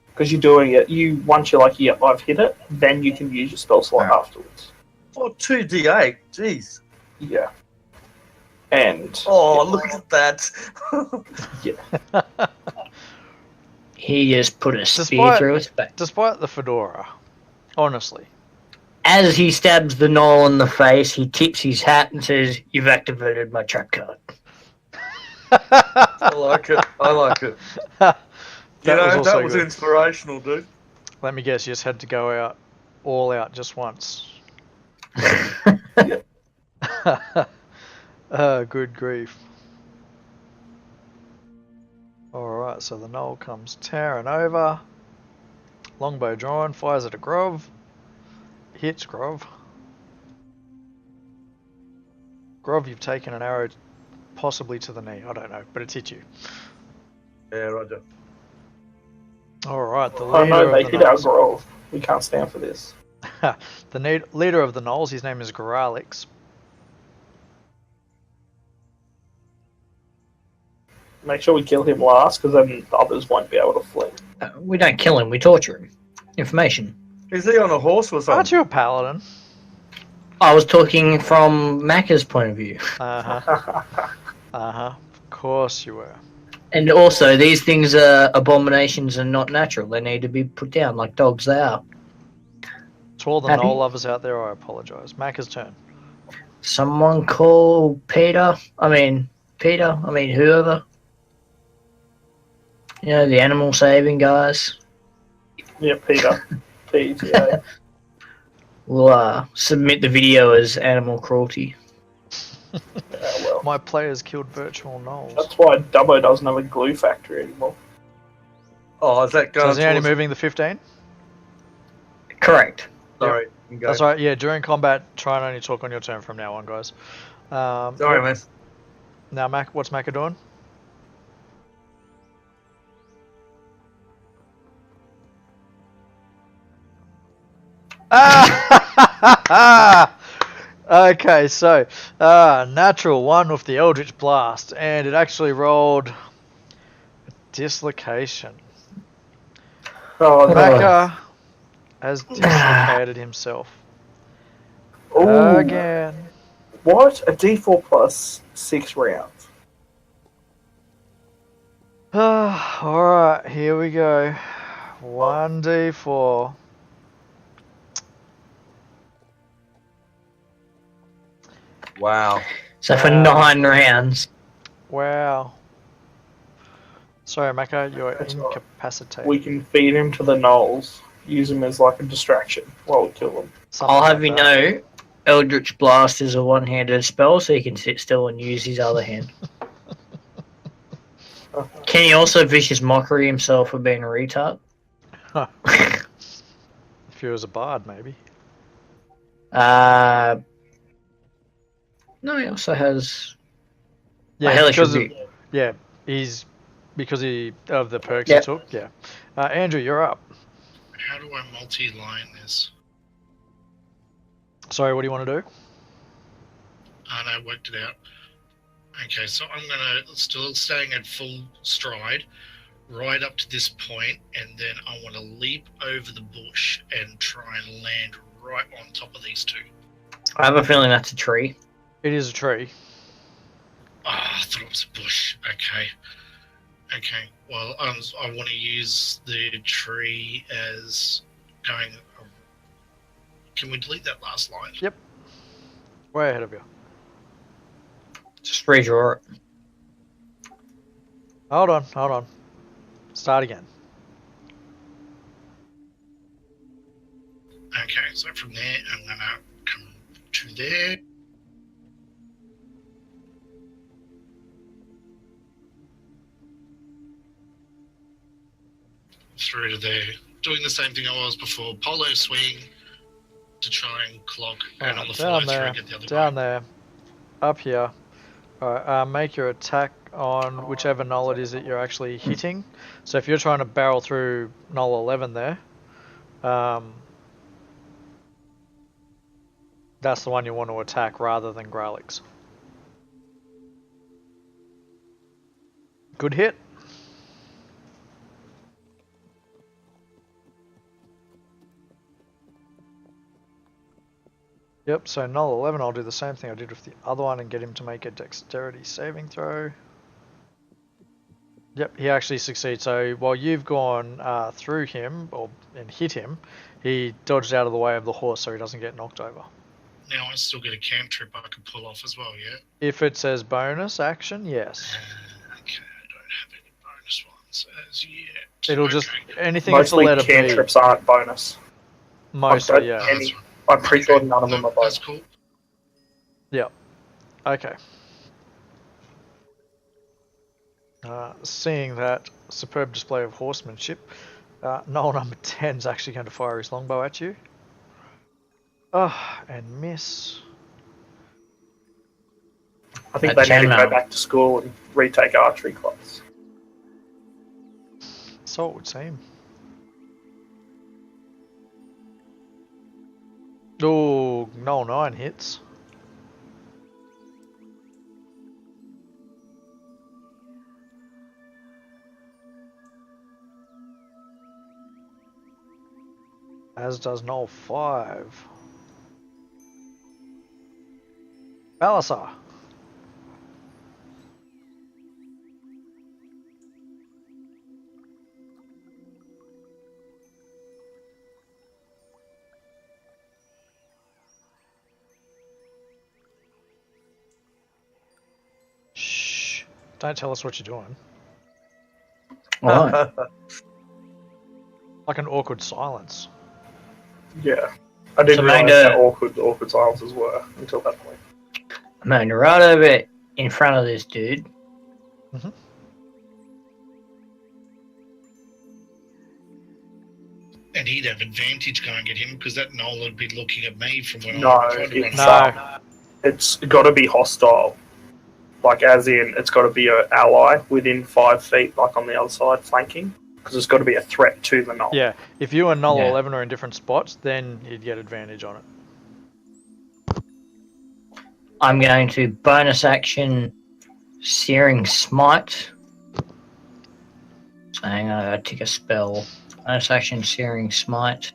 Because you're doing it. Once you're like, yep, I've hit it, then you can use your spell slot
Alright.
afterwards.
Oh, 2d8. Jeez.
Yeah. And
Oh, look at that.
He just put a spear
Despite-
through his back.
Despite the fedora, honestly.
As he stabs the gnoll in the face, he tips his hat and says, "You've activated my trap card."
I like it. I like it.
That
You know,
was also
that was
good.
inspirational, dude.
Let me guess, you just had to go out, all out just once. Good grief. Alright, so the gnoll comes tearing over. Longbow drawn, fires at a Grov. Hits Grov. Grov, you've taken an arrow possibly to the knee. I don't know, but it's hit you.
Yeah, Roger.
Alright, the
I
leader
know they
of the
hit our
gnolls.
grove. We can't stand for this.
The leader of the gnolls, his name is Goralix.
Make sure we kill him last, because then the others won't be able to flee.
We don't kill him, we torture him. Information.
Is he on a horse or
Aren't
something?
you a paladin?
I was talking from Macca's point of view.
Uh-huh. Of course you were.
And also, these things are abominations and not natural. They need to be put down like dogs they are.
To all the
Happy?
gnoll lovers out there, I apologise. Macca's turn.
Someone call Peter. I mean, whoever. You know, the animal saving guys.
Yeah, Peter. PTA.
We'll submit the video as animal cruelty.
Well,
My players killed virtual gnolls.
that's why Dubbo doesn't have a glue factory anymore.
Oh, is that
So
going
is he only
towards...
moving the 15?
Correct.
Sorry. you go.
That's right. Yeah, during combat, try and only talk on your turn from now on, guys.
Sorry,
yep.
man.
Now, Mac, what's Macca doing? Ah! Okay, so natural one with the Eldritch Blast, and it actually rolled a dislocation.
Oh, no.
Macca has dislocated himself
Ooh.
again.
What? A D4 plus 6 rounds.
Alright, here we go. 1d4.
Wow.
So for 9 rounds.
Wow. Sorry, Macca, you're
That's all right.
incapacitated.
We can feed him to the gnolls. Use him as like a distraction while we kill them.
Something
I'll have
like
you
that.
know, Eldritch Blast is a one-handed spell, so he can sit still and use his other hand. Can he also vicious mockery himself for being a retard?
Huh. If he was a bard, maybe.
No, he also has a
Yeah,
hellish
because of,
rebuke.
yeah, he's because of the perks
Yep.
he took. Yeah, Andrew, you're up.
How do I multi-line this?
Sorry, what do you want to do?
And I worked it out. Okay, so I'm gonna still staying at full stride, right up to this point, and then I want to leap over the bush and try and land right on top of these two.
I have a feeling that's a tree.
It is a tree.
Oh, I thought it was a bush. Okay. Okay. Well, I want to use the tree as going. Can we delete that last line?
Yep. Way ahead of you.
Just redraw it.
Hold on. Start again.
Okay, so from there, I'm gonna come to there. Through to there. Doing the same thing I was before. Polo swing to try and clog, and on the follow
Down
through
there.
get the other
Down
way.
there. Up here. Alright, make your attack on whichever null it is that you're actually hitting. So if you're trying to barrel through null 11 there, that's the one you want to attack rather than Gralix. Good hit. Yep, so null 11, I'll do the same thing I did with the other one and get him to make a dexterity saving throw. Yep, he actually succeeds. So while you've gone through him and hit him, he dodged out of the way of the horse so he doesn't get knocked over.
Now I still get a cantrip I can pull off as well, yeah?
If it says bonus action, yes.
Okay, I don't have any bonus ones as yet.
It'll just,
Okay.
anything with the
Mostly
letter B.
cantrips aren't bonus.
Mostly, yeah.
Any- I'm pretty sure none of them are
That's
bonus.
cool.
Yep. Okay. Seeing that superb display of horsemanship, Noel number 10 is actually going to fire his longbow at you. Oh, and miss.
I think
That
they need to go
can,
back to school and retake archery class.
So it would seem. Oh, Noel 9 hits. As does Noel 5. Balasar. Shh. Don't tell us what you're doing.
Right.
Like an awkward silence.
Yeah. I didn't
So
realise
Magda-
how awkward silences were until that point.
I'm going right over in front of this dude.
And he'd have advantage going at him because that Noel would be looking at me from when
No,
I tried to run.
it's,
No.
It's got to be hostile. Like, as in, it's got to be an ally within 5 feet, like on the other side, flanking. Because it's got to be a threat to the Noel.
Yeah, if you and Null
Yeah.
11 are in different spots, then you'd get advantage on it.
I'm going to bonus action Searing Smite. So hang on, I take a spell. Bonus action Searing Smite.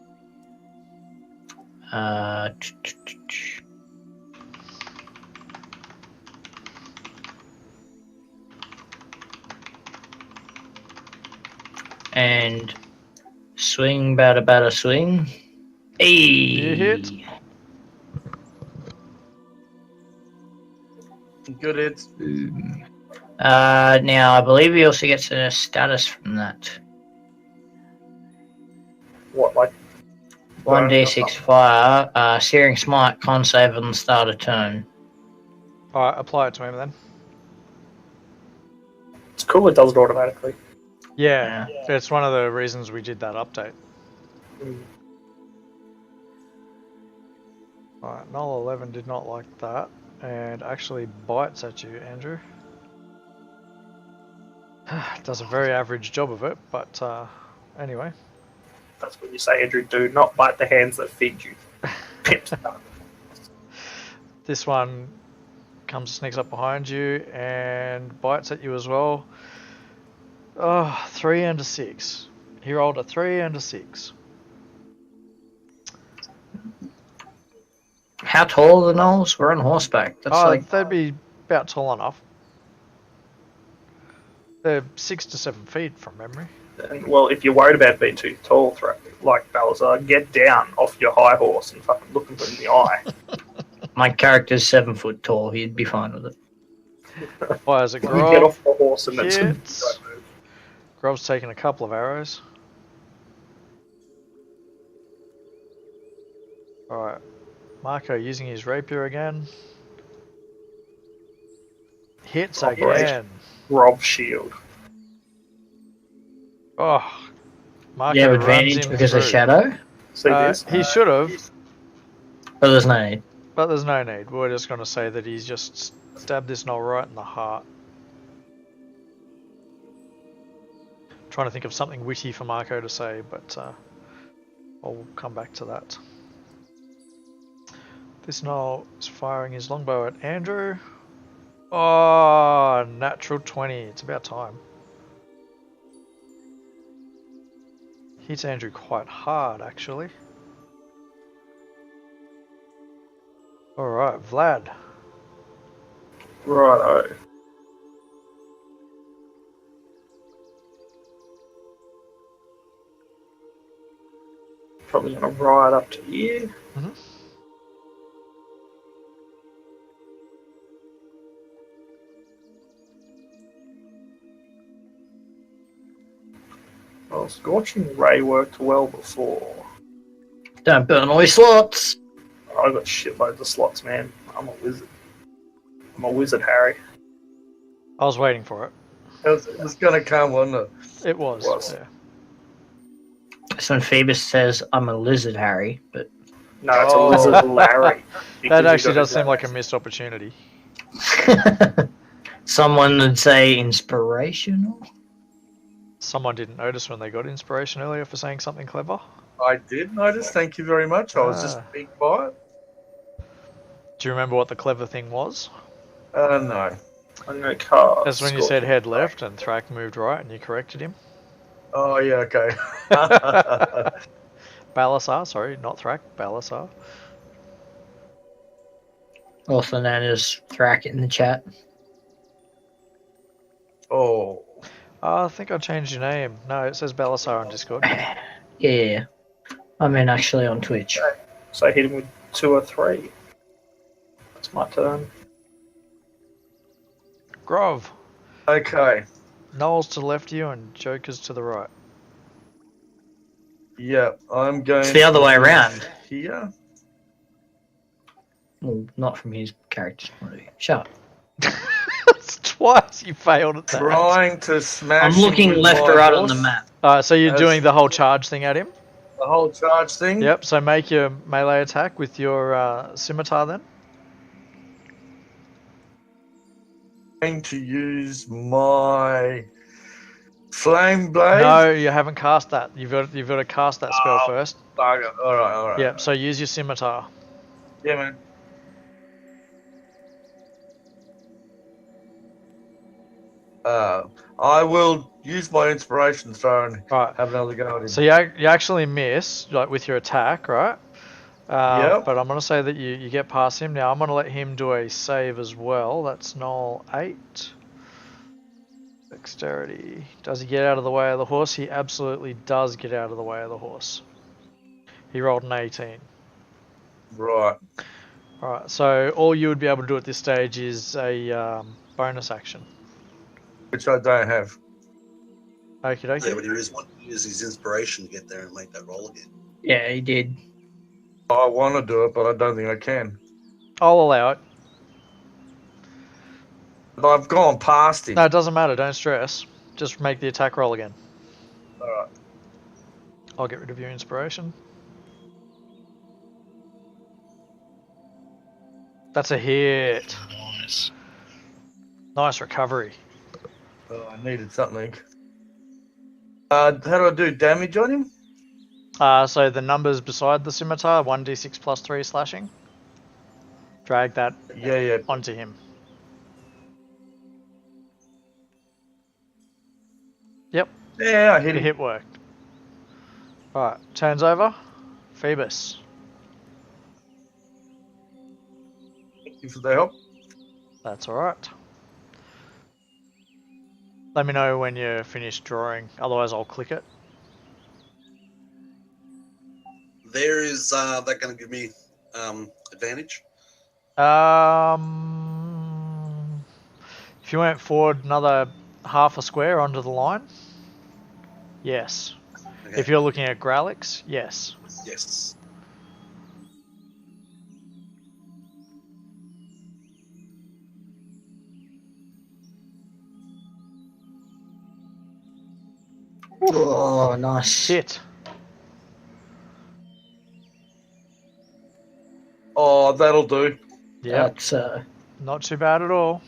And swing, batter, swing. Hey!
You hit.
Good hits.
Boom. Now, I believe he also gets a status from that.
What, like?
1d6 fire, Searing Smite, con save on the start of turn.
Alright, apply it to him then.
It's cool it does it automatically.
Yeah, it's one of the reasons we did that update.
Mm.
Alright, Null 11 did not like that, and actually bites at you, Andrew. Does a very average job of it, but anyway.
That's what you say, Andrew. Do not bite the hands that feed you. Pips.
This one sneaks up behind you and bites at you as well. Oh, 3 and a 6. He rolled a 3 and a 6.
How tall are the gnolls? We're on horseback. That's
They'd be about tall enough. They're 6 to 7 feet from memory.
And, well, if you're worried about being too tall, like Balazar, get down off your high horse and fucking look him in the eye.
My character's 7 foot tall. He'd be fine with it.
Why is it
You
Grov?
get off the horse and
Hits.
that's don't move.
Grov's taken a couple of arrows. Alright. Marco using his rapier again. Hits again.
Rob shield.
Oh. Marco
You have
runs
advantage
him
because of
through.
shadow,
See this?
He should have,
but there's no need.
but there's no need. We're just going to say that he's just stabbed this gnoll right in the heart. Trying to think of something witty for Marco to say, but I'll come back to that. This gnoll is firing his longbow at Andrew. Oh, natural 20. It's about time. Hits Andrew quite hard, actually. Alright, Vlad.
Righto. Probably gonna ride up to here.
Mhm.
Well, Scorching Ray worked well before.
Don't burn all your slots.
I got shitloads of slots, man. I'm a wizard. I'm a wizard, Harry.
I was waiting for it.
It's going to come, wasn't it?
It was.
Was.
Yeah.
That's when Phoebus says, I'm a lizard, Harry, but
No, it's
Oh.
a wizard, Larry.
That actually does seem like a missed opportunity.
someone would say inspirational.
Someone didn't notice when they got inspiration earlier for saying something clever.
I did notice. Thank you very much. I was just being quiet.
Do you remember what the clever thing was?
No.
I'm gonna cast.
That's when you said head left and Thrak moved right and you corrected him.
Oh, yeah, okay.
Balasar, sorry, not Thrak, Balasar.
Also known as Thrak in the chat.
Oh.
I think I changed your name. No, it says Balasar on Discord.
Yeah. I mean, actually on Twitch.
So I hit him with 2 or 3. That's my turn.
Grov.
Okay.
Noel's to the left of you and Joker's to the right.
Yeah, I'm going.
It's the other way
to
around.
Here.
Well, not from his character's point of view. Shut up.
It's twice you failed at that.
Trying to smash.
I'm
him
looking
with
left
my
or right on
horse.
the map.
Alright, so you're
As-
doing the whole charge thing at him?
The whole charge thing.
Yep, so make your melee attack with your scimitar then.
Going to use my flame blade.
No, you haven't cast that. You've got to cast that spell first.
Bugger. All right.
Yep, so use your scimitar.
Yeah, man. I will use my inspiration throw and
Right.
have another go at him.
So you actually miss like with your attack, right?
Yep.
But I'm going to say that you get past him. Now I'm going to let him do a save as well. That's null 8. Dexterity. Does he get out of the way of the horse? He absolutely does get out of the way of the horse. He rolled an 18.
Right.
Alright, so all you would be able to do at this stage is a bonus action.
Which I don't have.
Okie
Yeah,
dokie.
but he use his inspiration to get there and make that roll again.
Yeah, he did.
I want to do it, but I don't think I can.
I'll allow it.
But I've gone past him.
No, it doesn't matter. Don't stress. Just make the attack roll again.
Alright.
I'll get rid of your inspiration. That's a hit.
Nice.
Nice recovery.
Oh, I needed something. How do I do damage on him?
So the numbers beside the scimitar, 1d6 plus 3 slashing. Drag that
Yeah.
onto him. Yep,
Yeah, I hit
the
him.
hit worked. Alright, turns over. Phoebus.
Thank you for the help.
That's alright. Let me know when you're finished drawing, otherwise I'll click it.
There is that going to give me advantage?
If you went forward another half a square onto the line, yes.
Okay.
If you're looking at Growlix, yes.
Yes.
Oh, nice.
Hit.
Oh, that'll do.
Yep,
That's
not too bad at all.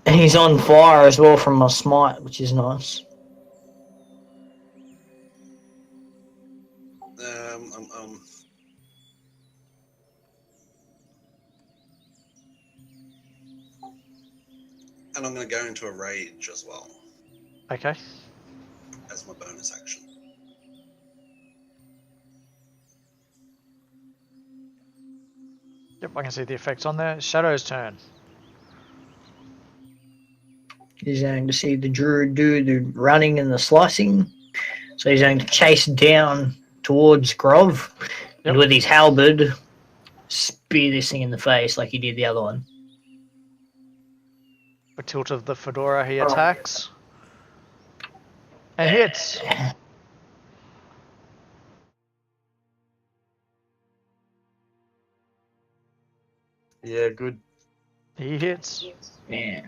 he's on fire as well from my smite, which is nice.
And I'm going to go into a rage as well
Okay.
as my bonus action.
Yep, I can see the effects on there. Shadow's turn.
He's going to see the druid do the running and the slicing. So he's going to chase down towards Grov and
Yep.
with his halberd spear this thing in the face like he did the other one.
A tilt of the fedora, he
Oh.
attacks. And hits.
Yeah, good.
He hits.
Yeah.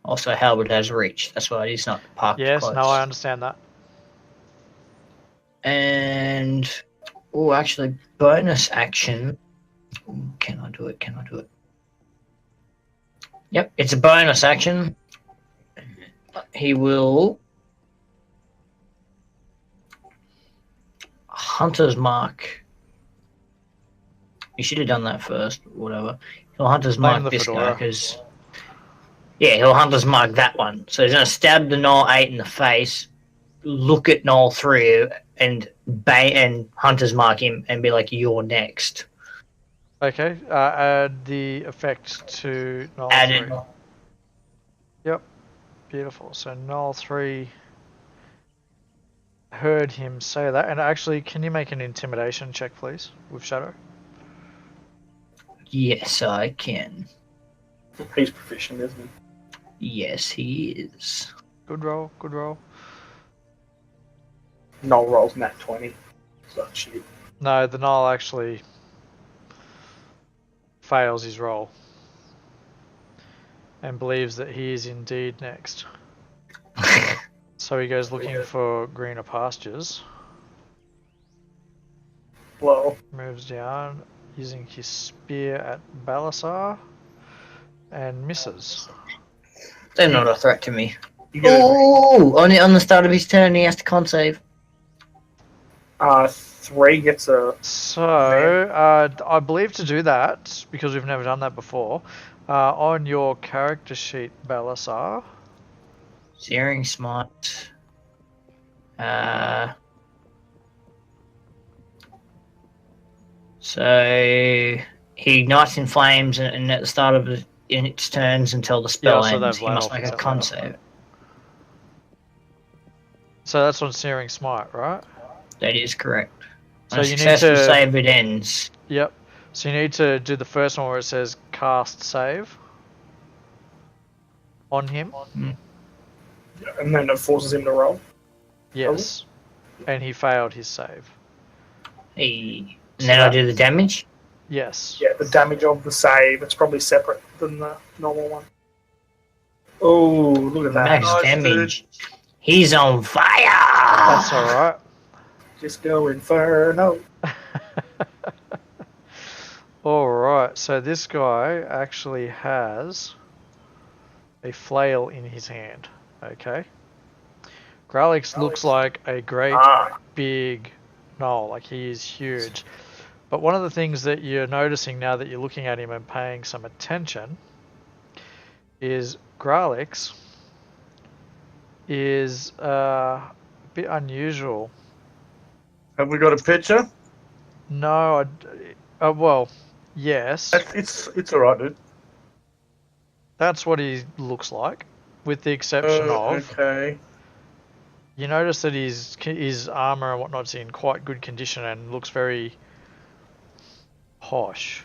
Also, halberd has reach. That's why he's not parked
Yes,
close.
no, I understand that.
And oh, actually, bonus action. Can I do it? Can I do it? Yep, it's a bonus action. He will Hunter's Mark. You should have done that first. Whatever. He'll Hunter's
Blame
Mark
the
this
fedora.
guy because yeah, he'll Hunter's Mark that one. So he's gonna stab the Knoll 8 in the face, look at Knoll 3, and Hunter's Mark him and be like, "You're next."
Okay, add the effect to Null
Added.
3. Yep, beautiful. So Null 3 heard him say that. And actually, can you make an intimidation check, please, with Shadow?
Yes, I can.
He's proficient, isn't
Yes, he is.
Good roll, good roll.
Null rolls nat 20. So shit.
No, the Null actually fails his roll and believes that he is indeed next. So he goes looking for greener pastures.
Well,
Moves down using his spear at Balasar and misses.
They're not a threat to me.
you get
Oh, on the start of his turn, he has to con save.
3 gets a.
So, I believe to do that, because we've never done that before, on your character sheet, Balasar,
Searing Smite. So he ignites in flames, and at the start of its turns until the spell
so
ends,
they've
he
let
must
off
make a
except
con
let off.
save.
So that's on Searing Smite, right?
That is correct.
So
On a
you need
successful
to.
save, it ends.
Yep. So you need to do the first one where it says cast save on him.
And then it forces him to roll.
Yes. And he failed his save.
And
So
then I
that-
do the damage.
Yes.
Yeah, the damage of the save, it's probably separate than the normal one. Oh, look at that.
Max
Nice,
damage. He's on fire!
That's alright.
Just go Inferno.
Alright, so this guy actually has a flail in his hand. Okay. Gralix looks like a great big gnoll, like he is huge. But one of the things that you're noticing now that you're looking at him and paying some attention is Gralix is a bit unusual.
Have we got a picture?
No, well, yes.
It's all right, dude.
That's what he looks like, with the exception of
Okay.
you notice that his armor and whatnot's in quite good condition and looks very posh.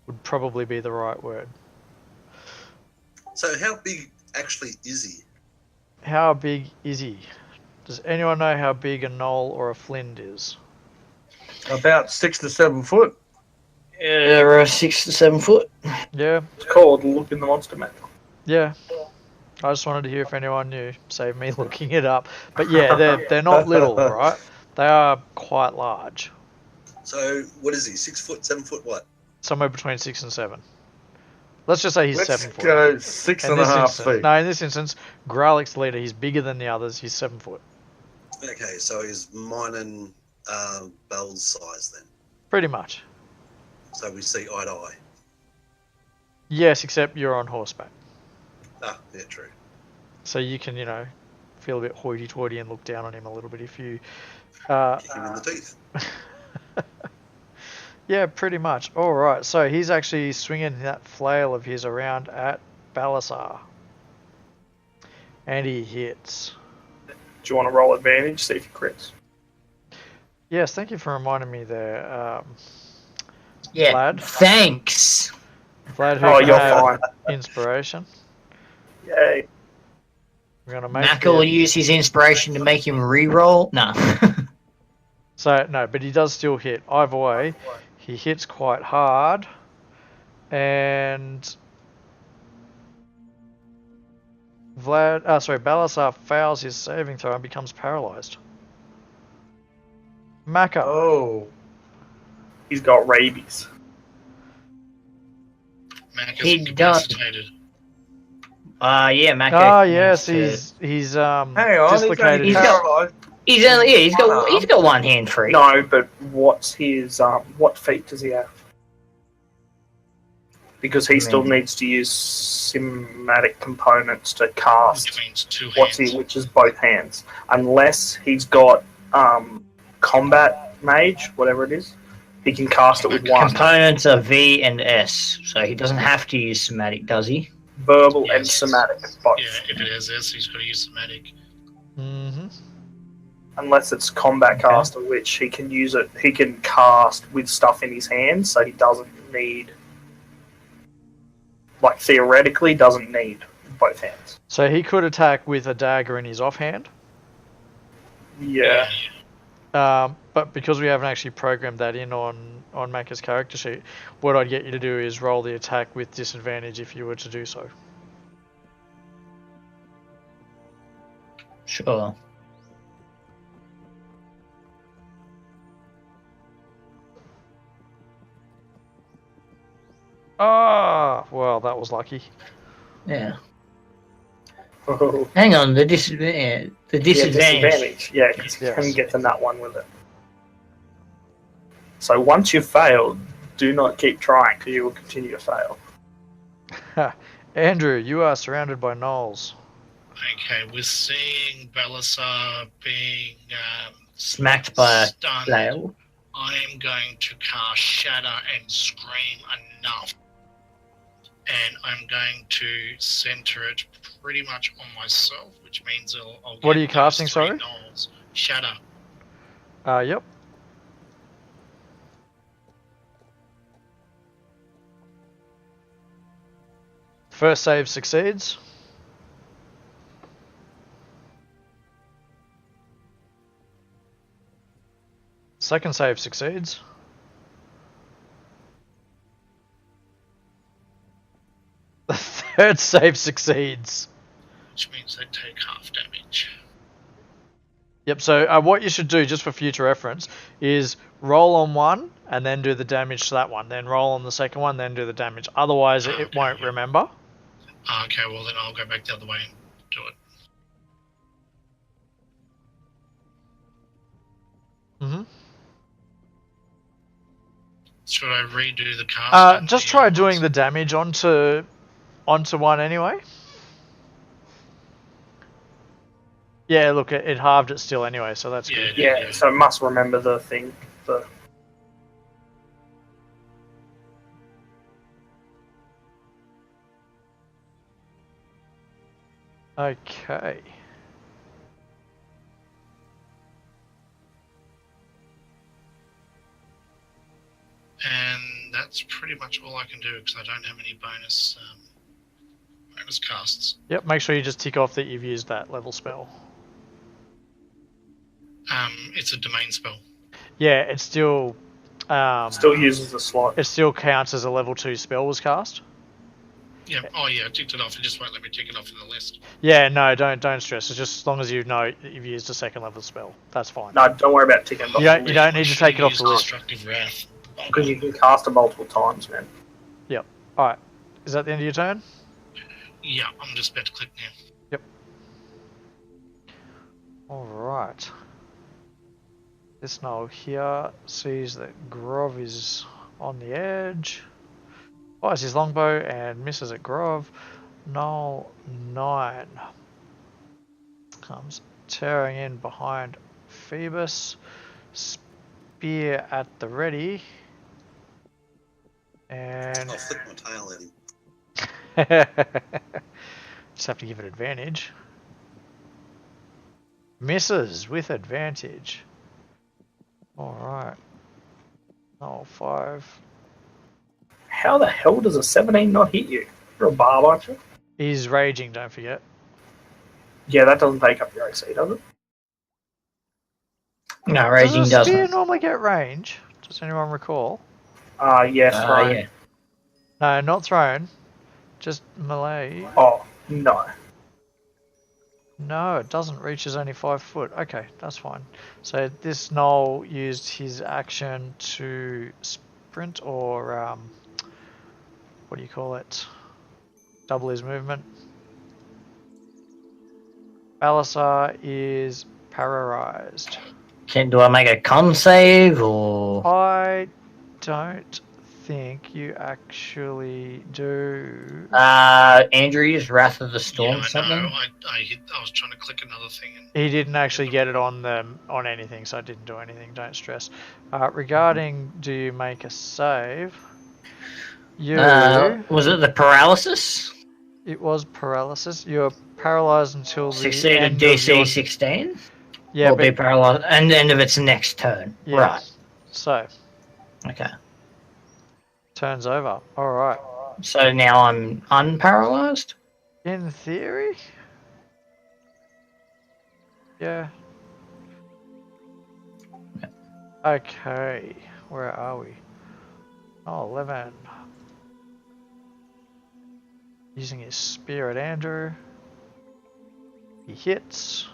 Would probably be the right word.
So how big actually is he?
How big is he? Does anyone know how big a knoll or a flind is?
About 6 to 7 foot.
They're 6 to 7 foot.
Yeah,
It's called Look in the Monster Manual.
yeah. I just wanted to hear if anyone knew. Save me looking it up. But yeah, they're not little, right? They are quite large.
So what is he? 6 foot, 7 foot, what?
Somewhere between 6 and 7. Let's just say he's
Let's
7 foot.
go 6.5 feet.
No, in this instance, Gralix leader, he's bigger than the others. He's 7 foot.
Okay, so he's mine and Bell's size then.
Pretty much.
So we see eye to eye.
Yes, except you're on horseback.
Ah, yeah, true.
So you can, feel a bit hoity-toity and look down on him a little bit if you...
Kick him in the teeth.
Yeah, pretty much. Alright, so he's actually swinging that flail of his around at Balasar. And he hits.
Do you want to roll advantage, see if he crits?
Yes, thank you for reminding me there.
Yeah.
Vlad?
Thanks.
Vlad, who
Oh,
can
you're
have
fine.
inspiration.
Yay.
We're gonna make
Mac will use his inspiration to make him re-roll. No.
So, no, but he does still hit. Either way, he hits quite hard. And... Balasar fails his saving throw and becomes paralyzed. Maka.
Oh.
He's got rabies.
Mac
He
is
does.
incapacitated.
Yeah, Mac.
Ah, yes, he's
Hang on,
dislocated.
He's
his-
got- He's got one hand free.
No, but what's his what feat does he have? Because he still needs to use somatic components to cast
Which means two hands.
which is both hands. Unless he's got combat mage, whatever it is, he can cast it with one.
Components are V and S, so he doesn't have to use somatic, does he?
Verbal and
Yes.
somatic, both.
Yeah, if it has S, he's got to use somatic.
Mm-hmm.
Unless it's combat caster, which he can use it. He can cast with stuff in his hands, so he doesn't need. like theoretically doesn't need both hands.
So he could attack with a dagger in his offhand.
Yeah.
But because we haven't actually programmed that in on Macca's character sheet, what I'd get you to do is roll the attack with disadvantage if you were to do so.
Sure.
Ah, well, that was lucky.
Yeah.
Oh.
Hang on, the disadvantage. The disadvantage.
Yeah, because you
Yes.
can get the nut one with it. So once you've failed, do not keep trying because you will continue to fail.
Andrew, you are surrounded by gnolls.
Okay, we're seeing Belisar being
Smacked by a
stunned.
flail.
I am going to cast Shatter and Scream enough. And I'm going to center it pretty much on myself, which means I'll get
What are you
those
casting,
3
sorry?
gnolls. Shatter.
Yep. First save succeeds. Second save succeeds. The third save succeeds.
Which means they take half damage.
Yep, so what you should do, just for future reference, is roll on one and then do the damage to that one. Then roll on the second one, then do the damage. Otherwise, it
Okay.
won't remember.
Okay, well then I'll go back the other way and do it.
Mm-hmm.
Should I redo the cast?
Just try doing the damage onto one anyway. Yeah, look, it halved it still anyway, so that's good.
Yeah, so it must remember the thing. The
Okay.
And that's pretty much all I can do because I don't have any bonus casts.
Yep, make sure you just tick off that you've used that level spell.
It's a domain spell.
Yeah, it still
still uses the slot.
it still counts as a level 2 spell was cast.
Yeah. Oh yeah, I ticked it off. It just won't let me tick it off in the list.
Yeah, no, don't stress. It's just as long as you know that you've used a second level spell. That's fine.
No, don't worry about ticking it off.
You don't need to take it off the list.
Destructive Wrath.
Because you can cast it multiple times, man.
Alright. Is that the end of your turn?
Yeah, I'm just about to click now.
Alright. This gnoll here sees that Grov is on the edge. Fires his longbow and misses at Grov. Gnoll 9 comes tearing in behind Phoebus. Spear at the ready. And
I'll flick my tail at him.
just have to give it advantage. Misses with advantage. Alright. Oh, 5.
How the hell does a 17 not hit you? You're a barb, aren't you?
He's raging, don't forget.
Yeah, that doesn't take up your AC, does it?
No, raging
Does a spear
doesn't.
normally get range? Does anyone recall?
Yes, right.
Yeah.
No, not thrown. Just melee.
Oh, no.
No, it doesn't reach as only 5 foot. Okay, that's fine. So this gnoll used his action to sprint or what do you call it? Double his movement. Belisar is paralyzed.
Do I make a con save or?
I don't think you actually do.
Andrew's Wrath of the Storm
Yeah, I
something?
know. I was trying to click another thing and
He didn't actually get it on anything, so I didn't do anything. Don't stress. Regarding, do you make a save? You.
Was it the paralysis?
It was paralysis. You're paralyzed until the
Succeeded
end of
DC
your...
16?
Yeah,
Or be
but
paralyzed and the end of its next turn.
yes.
Right.
So
Okay.
turns over. All right.
So now I'm unparalyzed?
In theory? Yeah. Okay, where are we? Oh, 11. Using his spear at Andrew. He hits.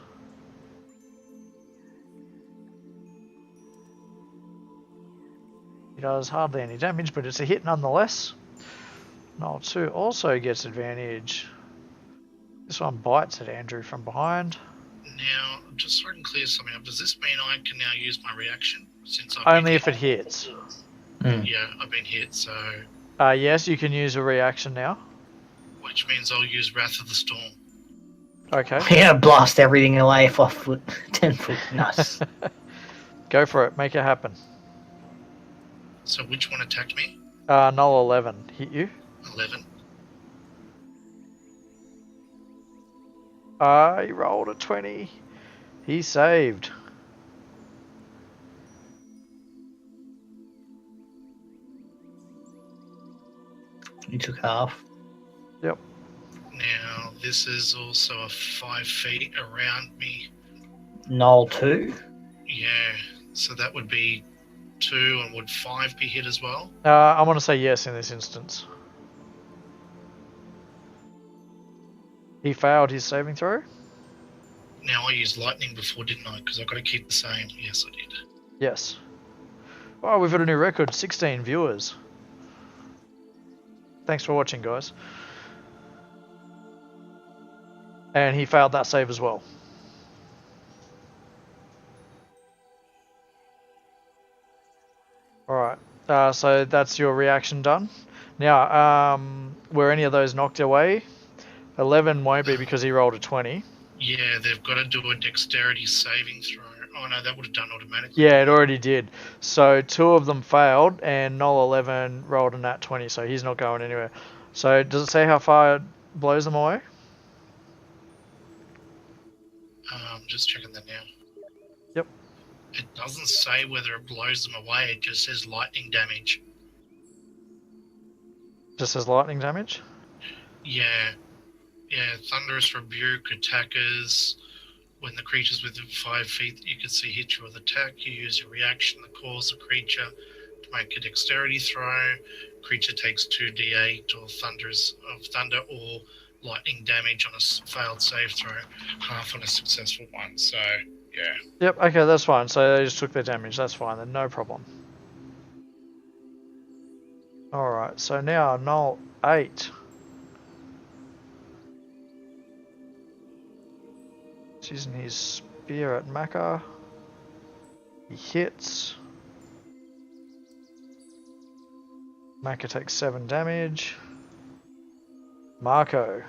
He does hardly any damage, but it's a hit nonetheless. Null 2 also gets advantage. This one bites at Andrew from behind.
Now, just so I can clear something up, does this mean I can now use my reaction since I've
Only
been
if it hits.
Yeah, I've been hit, so
Yes, you can use a reaction now.
which means I'll use Wrath of the Storm.
Okay.
Yeah, blast everything away 5 foot, 10 foot. Nice.
Go for it. Make it happen.
So which one attacked me?
Null 11 hit you.
11.
He rolled a 20. He saved.
You took half.
Yep.
Now, this is also a 5 feet around me.
Null 2.
Yeah, so that would be 2, and would 5 be hit as well?
I want to say yes in this instance. He failed his saving throw.
Now I used lightning before, didn't I? Because I've got to keep the same. Yes, I did.
Yes. Oh, we've got a new record. 16 viewers. Thanks for watching, guys. And he failed that save as well. Alright. So that's your reaction done. Now, were any of those knocked away? 11 won't be because he rolled a 20.
Yeah, they've got to do a dexterity saving throw. Oh no, that would have done automatically.
Yeah, it already did. So 2 of them failed, and Null 11 rolled a nat 20, so he's not going anywhere. So does it say how far it blows them away?
Just checking that now.
Yep.
It doesn't say whether it blows them away, it just says lightning damage.
Just says lightning damage?
Yeah. Yeah, Thunderous Rebuke attackers. When the creature's within 5 feet that you can see hit you with attack, you use your reaction to cause the creature to make a dexterity throw. Creature takes 2d8 or thunder or lightning damage on a failed save throw, half on a successful one. So, yeah.
Yep, okay, that's fine. So they just took their damage. That's fine then, no problem. Alright, so now Null 8. He's using his spear at Maka. He hits. Maka takes 7 damage. Marco.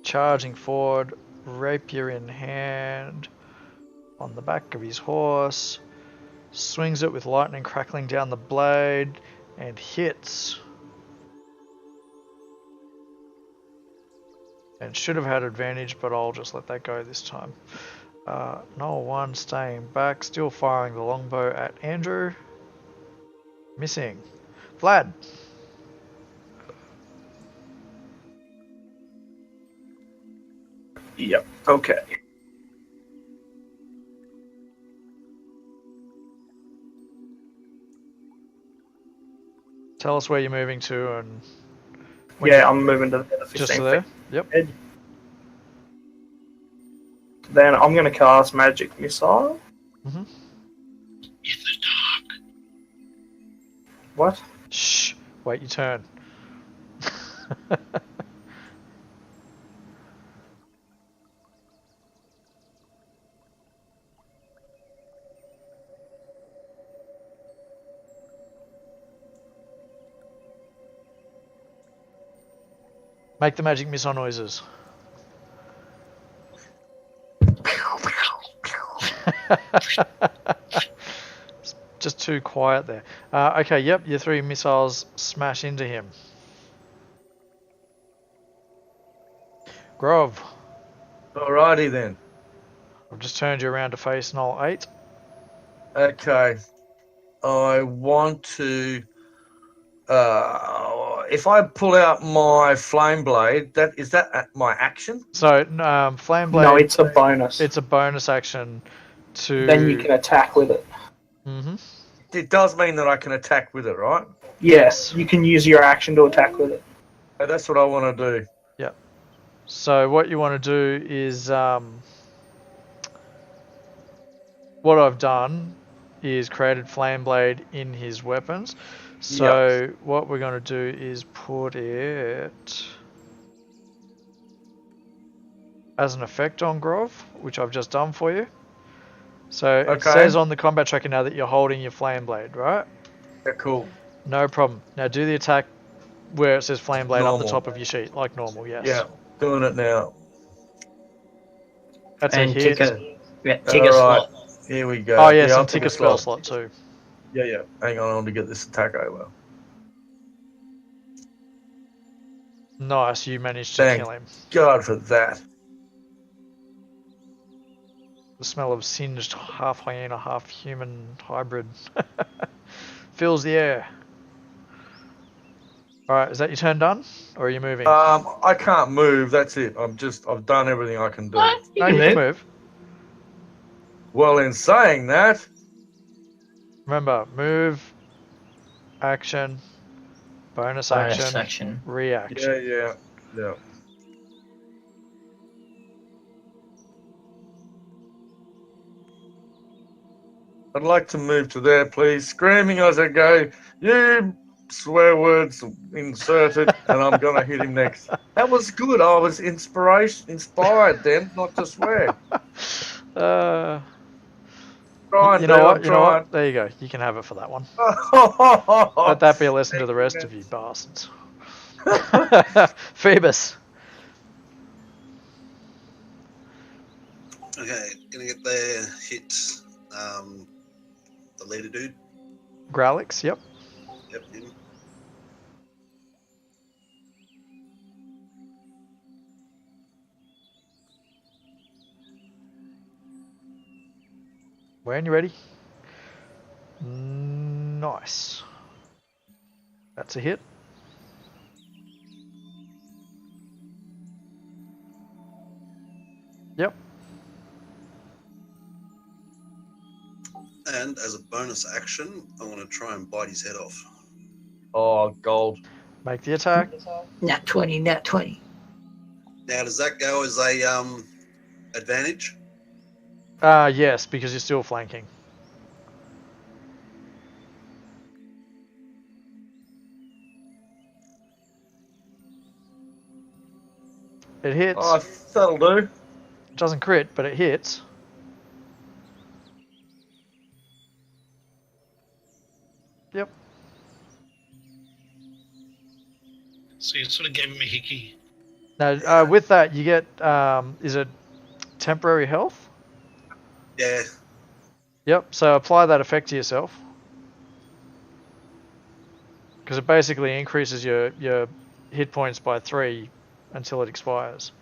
Charging forward, rapier in hand, on the back of his horse. Swings it with lightning crackling down the blade, and hits. And should have had advantage, but I'll just let that go this time. Null 1 staying back, still firing the longbow at Andrew. Missing. Vlad.
Yep. Okay.
Tell us where you're moving to and...
Yeah, I'm moving to the 15
Just to
feet.
there? Yep.
Edge. Then I'm going to cast Magic Missile.
Mm-hmm.
In the dark.
What?
Shh. Wait your turn. Make the magic missile noises. It's just too quiet there. Okay, yep, your 3 missiles smash into him. Grov,
Alrighty then.
I've just turned you around to face Null 8.
Okay. I want to If I pull out my flame blade, is that my action?
So flame blade.
No, it's a bonus.
It's a bonus action to.
Then you can attack with it.
Mm-hmm.
It does mean that I can attack with it, right?
Yes, you can use your action to attack with it.
That's what I want to do.
Yep. So what you want to do is what I've done is created flame blade in his weapons. So what we're going to do is put it as an effect on Grov, which I've just done for you. So it says on the combat tracker now that you're holding your flame blade, right?
Yeah, cool.
No problem. Now do the attack where it says flame blade
Normal.
up the top of your sheet, like normal, yes.
Yeah, doing it now.
That's
And
a hit.
tick a slot.
Here we go.
Oh yes,
I'll
and tick a spell slot too.
Yeah. Hang on, I want to get this attack over.
Nice, you managed to kill him.
God for that.
The smell of singed half hyena, half human hybrid fills the air. Alright, is that your turn done? Or are you moving?
I can't move, that's it. I've done everything I can do.
What?
No, you can move.
Well, in saying that,
Remember, move, action, bonus action, reaction.
yeah. I'd like to move to there, please. Screaming as I go, you swear words inserted, and I'm going to hit him next. That was good. I was inspired then, not to swear.
You know what? There you go. You can have it for that one. Let that be a lesson to the rest of you bastards. Phoebus.
Okay, gonna get there, hit the leader dude.
Growlix, yep.
Yep, him.
When you ready? Nice. That's a hit. Yep.
And as a bonus action, I'm going to try and bite his head off.
Oh, gold.
Make the attack.
Nat 20, nat 20.
Now, does that go as a advantage?
Yes, because you're still flanking. It hits.
Oh, that'll do.
It doesn't crit, but it hits. Yep.
So you sort of gave him a hickey.
Now, with that, you get, is it temporary health?
Yeah.
Yep, so apply that effect to yourself. Because it basically increases your hit points by 3 until it expires.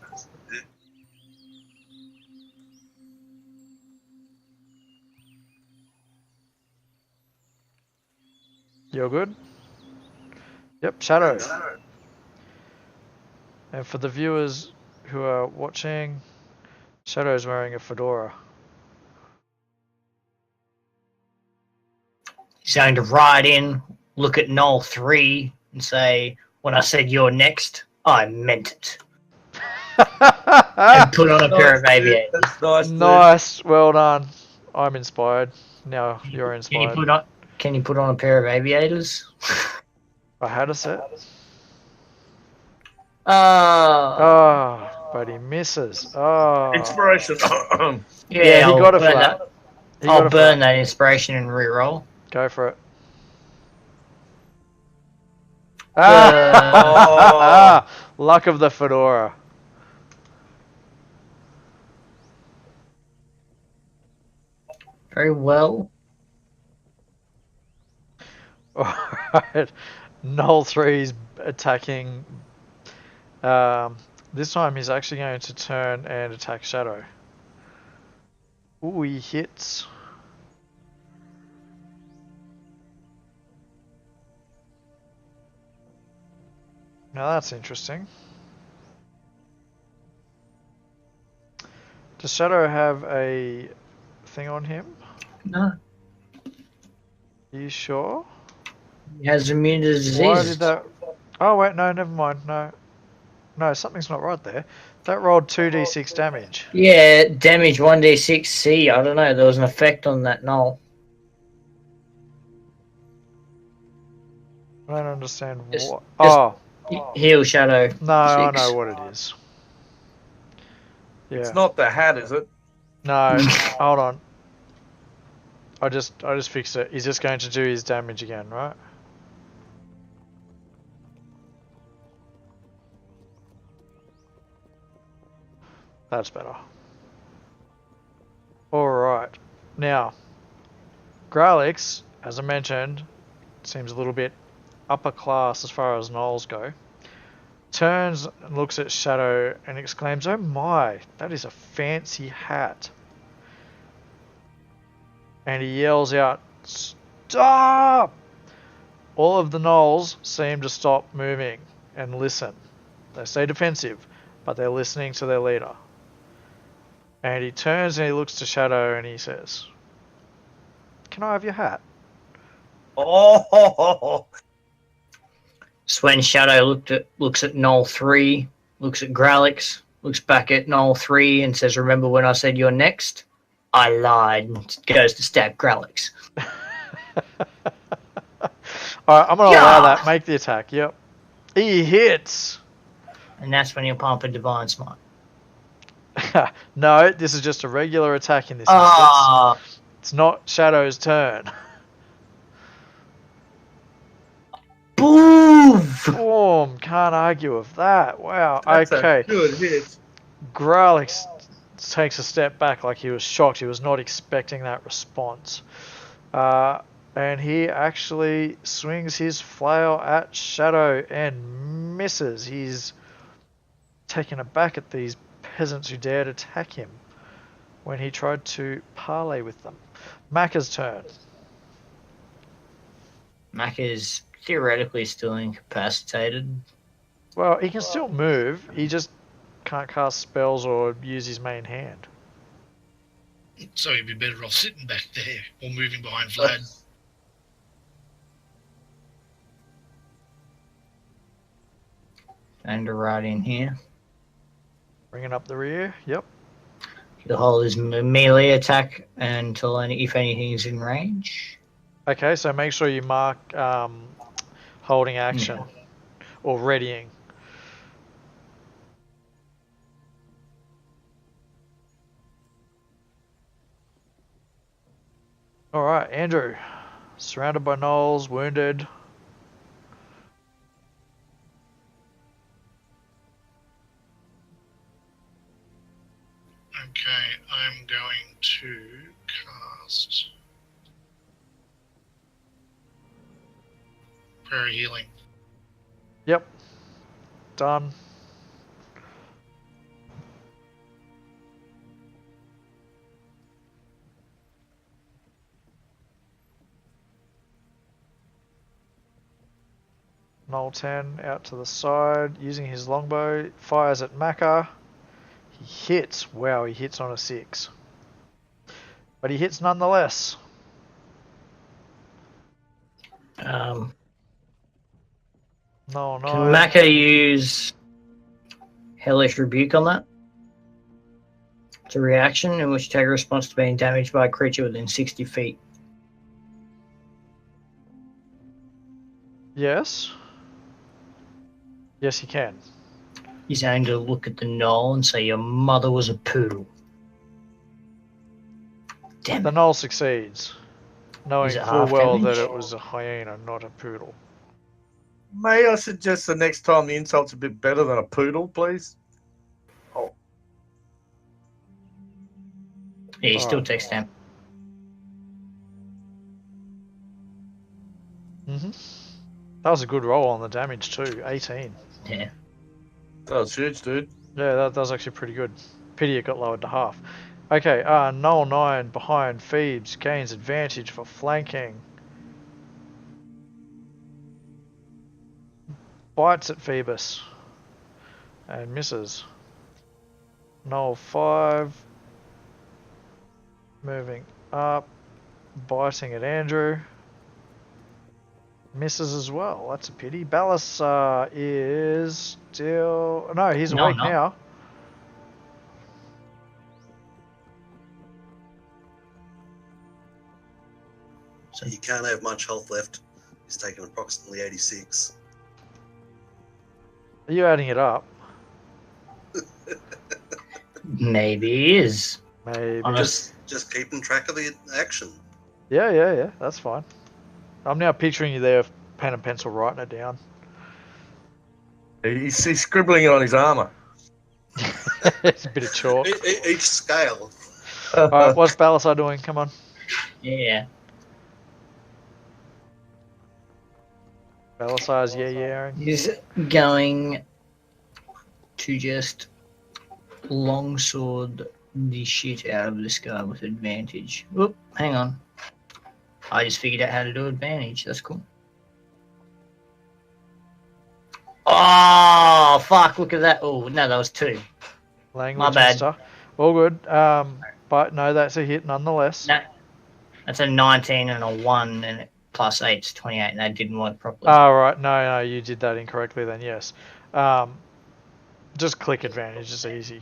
You're good? Yep, Shadow. And for the viewers who are watching, Shadow's wearing a fedora.
He's going to ride in, look at Null 3, and say, when I said you're next, I meant it. And put on a pair of aviators.
That's nice.
Nice, well done. I'm inspired. Now you're inspired.
Can you put on a pair of aviators?
I had a set.
Oh,
But he misses. Oh.
Inspiration.
Yeah, he got it for that.
I'll burn that inspiration and reroll.
Go for it. Luck of the fedora.
Very well.
Alright. Null 3's attacking. This time he's actually going to turn and attack Shadow. Ooh, he hits. Now that's interesting. Does Shadow have a thing on him?
No.
Are you sure?
He has immunity to disease.
Why did that... Oh wait, no, never mind. No, something's not right there. That rolled 2d6 damage.
Yeah, damage 1d6C. I don't know. There was an effect on that null.
I don't understand
Just-
what...
just-
Oh,
Heal Shadow.
no, I
6.
know what it is. Yeah.
It's not the hat, is it?
No, hold on. I just fixed it. He's just going to do his damage again, right? That's better. Alright. Now, Gralix, as I mentioned, seems a little bit upper class as far as gnolls go. Turns and looks at Shadow and exclaims, "Oh my, that is a fancy hat." And he yells out, "Stop!" All of the gnolls seem to stop moving and listen. They stay defensive, but they're listening to their leader. And he turns and he looks to Shadow and he says, "Can I have your hat?"
Oh,
So when Shadow looks at Null 3, looks at Gralix, looks back at Null 3 and says, "Remember when I said you're next? I lied," and goes to stab Gralix.
Alright, I'm going to allow
Yeah.
that. Make the attack. Yep. He hits.
And that's when you pump a Divine Smite.
No, this is just a regular attack in this instance.
Ah,
It's not Shadow's turn.
boom!
Boom. Can't argue with that. Wow.
that's
Okay.
a good hit.
Gralix takes a step back like he was shocked. He was not expecting that response. And he actually swings his flail at Shadow and misses. He's taken aback at these peasants who dared attack him when he tried to parley with them. Macca's turn.
Mac is theoretically still incapacitated.
Well, he can still move. He just can't cast spells or use his main hand.
So you'd be better off sitting back there or moving behind Vlad.
And right in here.
Bringing up the rear. Yep.
He'll hold his melee attack until if anything's in range.
Okay, so make sure you mark holding action or readying. Alright, Andrew. Surrounded by gnolls, wounded.
Okay, I'm going to cast Prayer Healing.
Yep. Done. Knoll 10 out to the side, using his longbow, fires at Macca. He hits. Wow, he hits on a 6. But he hits nonetheless.
Can
No.
Maka use Hellish Rebuke on that? It's a reaction in which you take a response to being damaged by a creature within 60 feet.
Yes. Yes, he can.
He's going to look at the knoll and say, "Your mother was a poodle." Damn
The
it.
Knoll succeeds, knowing
Is it
full
half
well that
damage?
it was a hyena, not a poodle.
May I suggest the next time the insult's a bit better than a poodle, please?
Yeah, he still
Alright.
takes damage.
That was a good roll on the damage too, 18.
Yeah.
That was huge, dude.
Yeah, that was actually pretty good. Pity it got lowered to half. Okay, Knoll 9 behind Phoebes gains advantage for flanking. bites at Phoebus and misses. Null 5. Moving up, biting at Andrew. Misses as well. That's a pity. Balasar is still... No, he's awake now.
So he can't have much health left. He's taken approximately 86.
Are you adding it up?
Maybe he is.
Maybe.
Just keeping track of the action.
Yeah. That's fine. I'm now picturing you there, pen and pencil, writing it down.
He's scribbling it on his armour.
It's a bit of chalk.
Each scale.
Alright, what's Balasar doing? Come on.
Yeah.
Balasar's yeah-yeah-ing.
He's going to just longsword the shit out of this guy with advantage. Oop, hang on. I just figured out how to do advantage. That's cool. Oh, fuck, look at that. Oh, no, that was 2.
Language
My bad.
and stuff. All good. But no, that's a hit nonetheless.
No, that's a 19 and a 1, and plus 8 is 28, and that didn't work properly.
Oh, right. No, you did that incorrectly then, yes. Just click advantage. It's easy.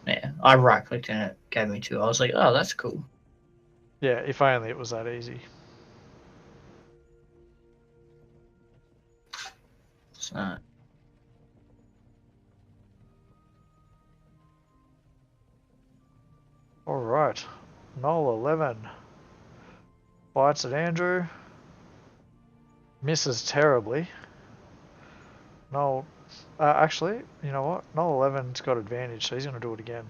Yeah, I right-clicked and it gave me 2. I was like, oh, that's cool.
Yeah, if only it was that easy.
So,
Alright. Null 11. Bites at Andrew. Misses terribly. Null... actually, you know what? Null 11's got advantage, so he's going to do it again.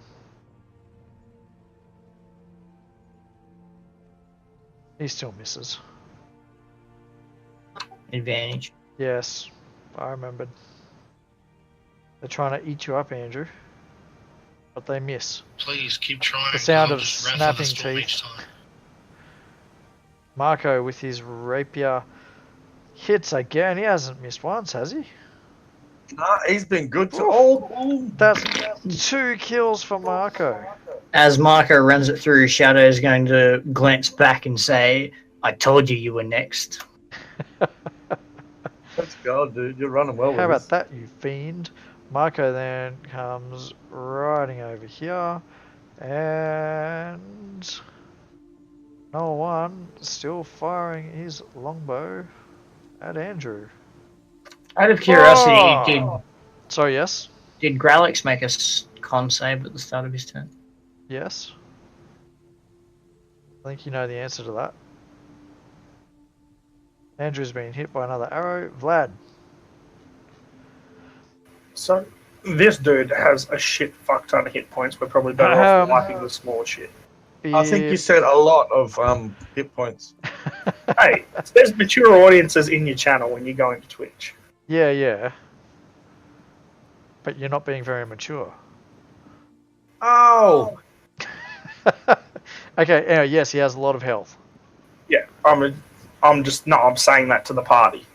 He still misses.
advantage.
Yes, I remembered. They're trying to eat you up, Andrew. But they miss.
Please keep trying.
The sound
I'll
of
just rattle
snapping
the storm
teeth.
each time.
Marco with his rapier hits again. He hasn't missed once, has he?
Nah, he's been good to all.
That's 2 kills for Marco.
As Marco runs it through, Shadow is going to glance back and say, I told you were next.
Let's go, dude. You're running well with
How about
this.
that, you fiend? Marco then comes riding over here, and no one still firing his longbow at Andrew.
Out of curiosity,
Oh! So yes,
did Gralix make a con save at the start of his turn?
yes. I think you know the answer to that. Andrew's been hit by another arrow. Vlad.
So this dude has a shit fuck ton of hit points. We're probably better off wiping the small shit.
I think you said a lot of hit points.
Hey, there's mature audiences in your channel when you go into Twitch.
Yeah. But you're not being very mature.
Oh!
Okay, anyway, yes, he has a lot of health.
Yeah, I'm saying that to the party.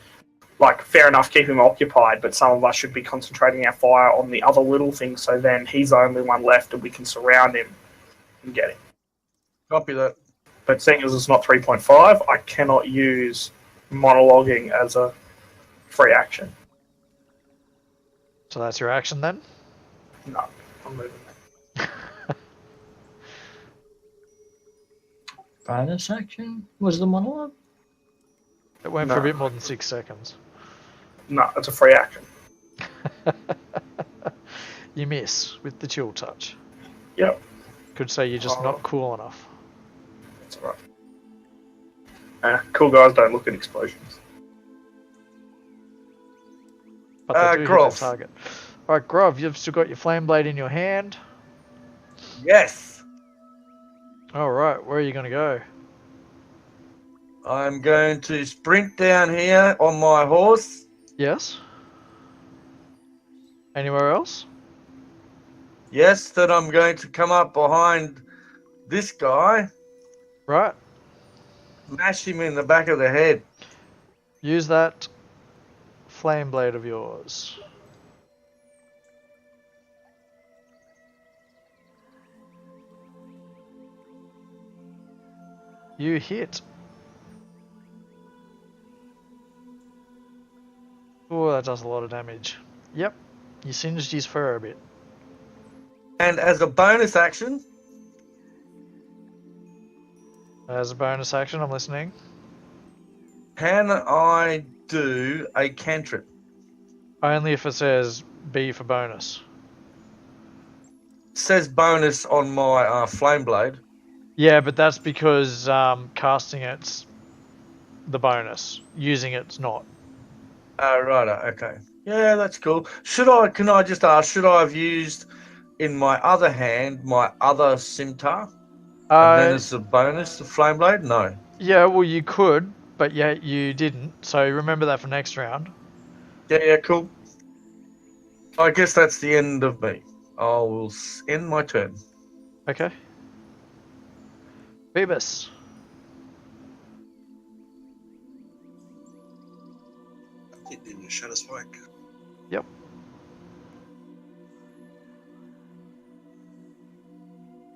Like, fair enough, keep him occupied, but some of us should be concentrating our fire on the other little things, so then he's the only one left and we can surround him and get him.
Copy that.
But seeing as it's not 3.5, I cannot use monologuing as a free action.
So that's your action then?
No, I'm moving.
Bonus action? Was the monologue?
It went for a bit more than 6 seconds.
No, it's a free action.
You miss with the chill touch.
Yep,
Could say you're just not cool enough.
that's right. Cool guys don't look at explosions.
But they do hit
Grov.
the target. Alright, Grov, you've still got your flame blade in your hand.
Yes!
Alright, where are you going to go?
I'm going to sprint down here on my horse.
Yes? Anywhere else?
Yes, then I'm going to come up behind this guy,
Right.
mash him in the back of the head.
Use that flame blade of yours. You hit. Oh, that does a lot of damage. Yep, you singed his fur a bit.
And as a bonus action,
As a bonus action, I'm listening.
can I do a cantrip?
Only if it says B for bonus.
It says bonus on my flame blade.
Yeah, but that's because casting it's the bonus. Using it's not.
Oh, right. Okay. Yeah, that's cool. Can I just ask, should I have used in my other hand my other scimitar? And then it's a bonus, the flame blade? No.
Yeah, well, you could, but yeah, you didn't. So remember that for next round.
Yeah, cool. I guess that's the end of me. I will end my turn.
Okay. Phoebus.
Hit in a shadow spike.
Yep.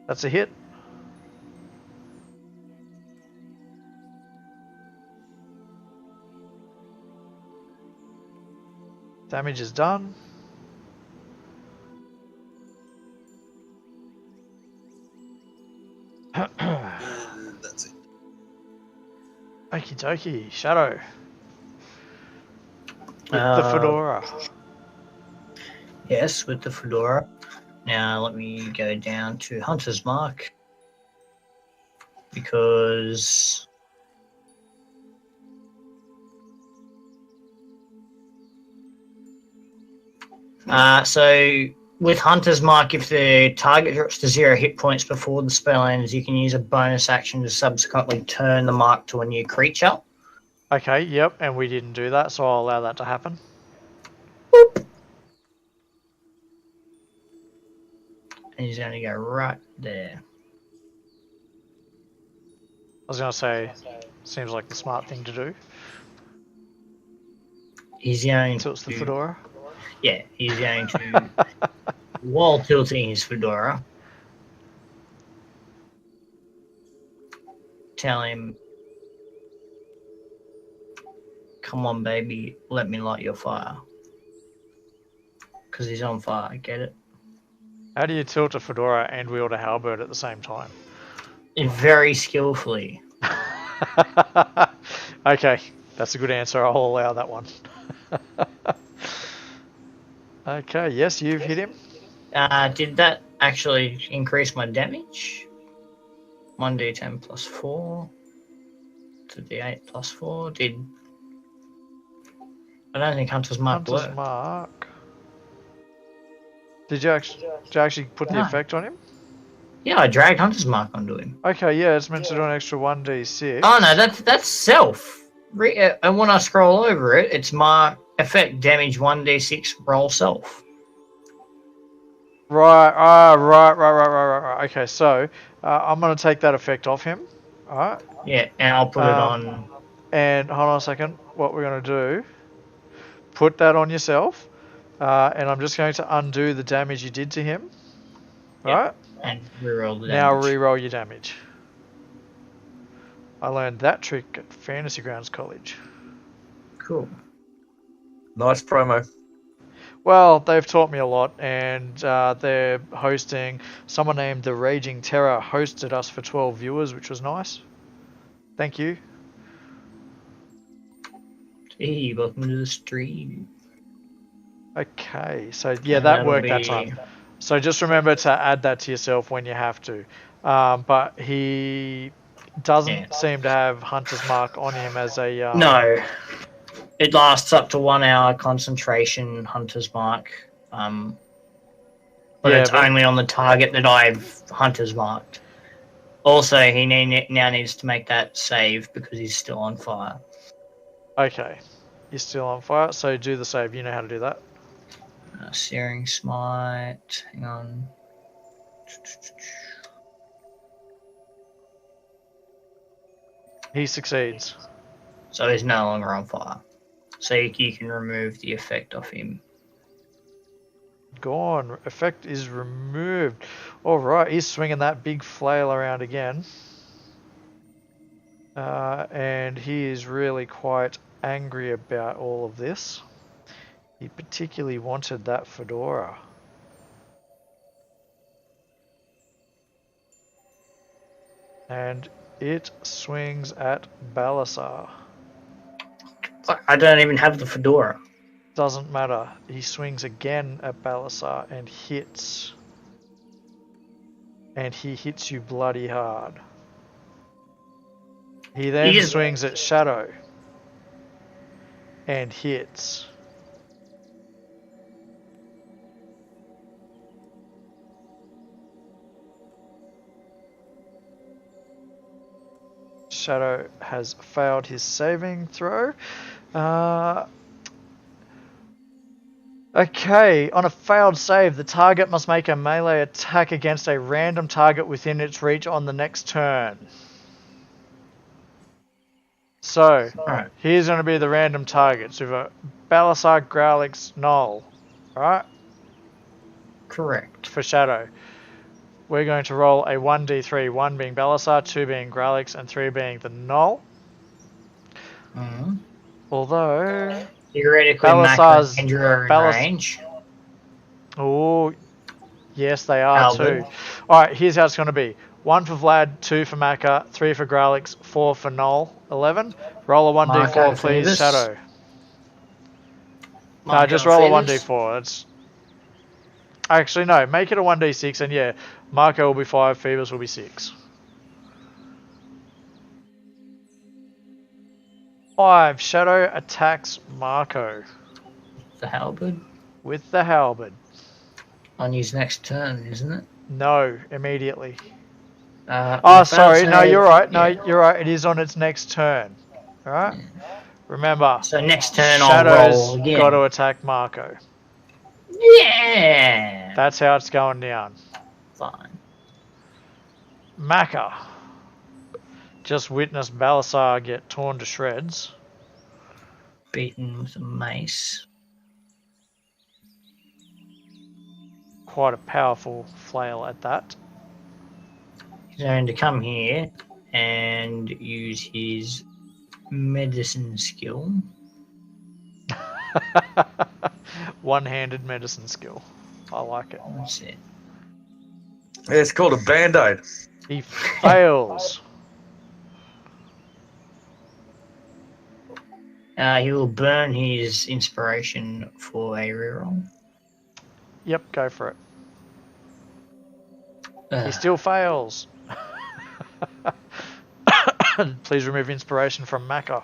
That's a hit. Damage is done.
And that's it.
Okie dokie. Shadow. With the fedora.
Yes, with the fedora. Now let me go down to Hunter's Mark. Because so with Hunter's Mark, if the target drops to 0 hit points before the spell ends, you can use a bonus action to subsequently turn the mark to a new creature.
Okay, yep, and we didn't do that, so I'll allow that to happen.
And he's going to go right there.
I was going to say, seems like the smart thing to do.
He's going
Tilts the
to,
fedora.
yeah, he's going to, while tilting his fedora, tell him, come on, baby, let me light your fire. Because he's on fire, get it?
How do you tilt a fedora and wield a halberd at the same time?
Very skillfully.
Okay, that's a good answer. I'll allow that one. Okay, yes, you've hit him.
Did that actually increase my damage? 1d10 plus 4 to d8 plus 4. I don't think Hunter's Mark
Hunter's
worked.
Mark. Did you actually put the
No.
effect on him?
Yeah, I dragged Hunter's Mark onto him.
Okay, yeah, it's meant to do an extra 1d6.
Oh no, that's self. And when I scroll over it, it's mark effect damage 1d6 roll self.
Right. Okay, so I'm going to take that effect off him. Alright.
Yeah, and I'll put it on.
And hold on a second. What we're going to do, put that on yourself. And I'm just going to undo the damage you did to him. Right?
And reroll the damage.
Now reroll your damage. I learned that trick at Fantasy Grounds College.
Cool.
Nice promo.
Well, they've taught me a lot, and they're hosting. Someone named The Raging Terror hosted us for 12 viewers, which was nice. Thank you.
Hey, welcome to the stream.
Okay, so yeah,
And
that
that'll
worked that
be-
time. So just remember to add that to yourself when you have to. But he doesn't seem to have Hunter's Mark on him as a...
No. It lasts up to 1 hour concentration, Hunter's Mark. But
Yeah,
it's only on the target that I've Hunter's Marked. Also, he now needs to make that save because he's still on fire.
Okay, you're still on fire, so do the save. You know how to do that.
Searing Smite. Hang on.
He succeeds.
So he's no longer on fire. so you can remove the effect off him.
Gone. Effect is removed. Alright, he's swinging that big flail around again. And he is really quite angry about all of this. He particularly wanted that fedora. And it swings at Balasar.
I don't even have the fedora.
Doesn't matter. He swings again at Balasar and hits. And he hits you bloody hard. He then swings at Shadow. And hits. Shadow has failed his saving throw. Okay, on a failed save, the target must make a melee attack against a random target within its reach on the next turn. So,
Alright.
here's going to be the random targets. We've got Balasar, Growlix, Null. Alright?
Correct.
For Shadow. We're going to roll a 1d3, 1 being Balasar, 2 being Growlix, and 3 being the Null.
Mm-hmm.
Although...
Theoretically,
Balasar's...
Andrew are in range.
Oh, yes, they are
Albert.
too. Alright, here's how it's going to be. 1 for Vlad, 2 for Maka, 3 for Growlix, 4 for Null, 11. Roll a 1d4,
Marco
please,
Phoebus.
Shadow. No,
Marco
just roll a
Phoebus.
1d4. It's... Actually, no, make it a 1d6, and yeah, Marco will be 5, Phoebus will be 6. 5, Shadow attacks Marco
The halberd.
with the halberd.
On his next turn, isn't it?
No, immediately.
Oh,
sorry, no, you're right. No, you're right. It is on its next turn. Alright?
Yeah.
Remember,
So next turn
Shadow's
I'll roll again.
got to attack Marco.
Yeah.
That's how it's going down.
Fine.
Maka just witnessed Balasar get torn to shreds.
Beaten with a mace.
Quite a powerful flail at that.
He's going to come here and use his medicine skill.
One-handed medicine skill. I like it.
That's it.
Yeah, it's called a band-aid.
He fails.
He will burn his inspiration for a reroll.
Yep, go for it. He still fails. Please remove inspiration from Maka.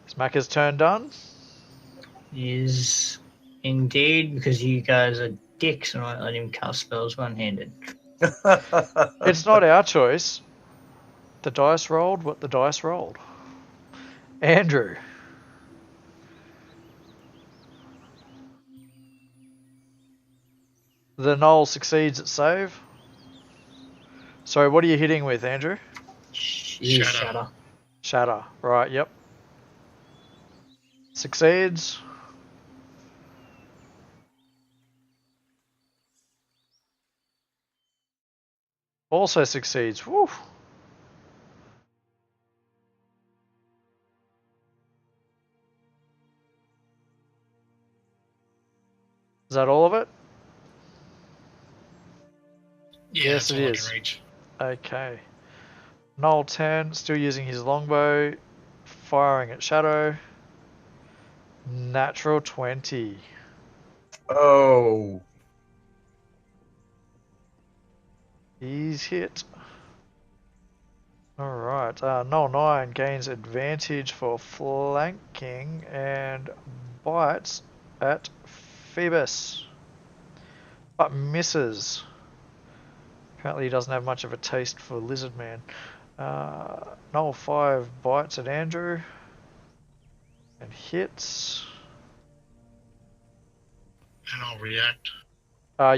Is Maka's turn done?
Is indeed, because you guys are dicks and I won't let him cast spells one-handed.
It's not our choice. The dice rolled what the dice rolled. Andrew. The Knoll succeeds at save. Sorry, what are you hitting with, Andrew?
Shatter.
Shatter. Right, yep. Succeeds. Also succeeds. Woo. Is that all of it?
Yeah,
Yes,
that's
it
all I
is.
can reach.
Okay. Noel 10, still using his longbow, firing at Shadow. Natural 20.
Oh.
He's hit. Alright, Noel 9 gains advantage for flanking and bites at Phoebus. But misses. Apparently he doesn't have much of a taste for Lizard Man. Noel 5 bites at Andrew. And hits.
And I'll react.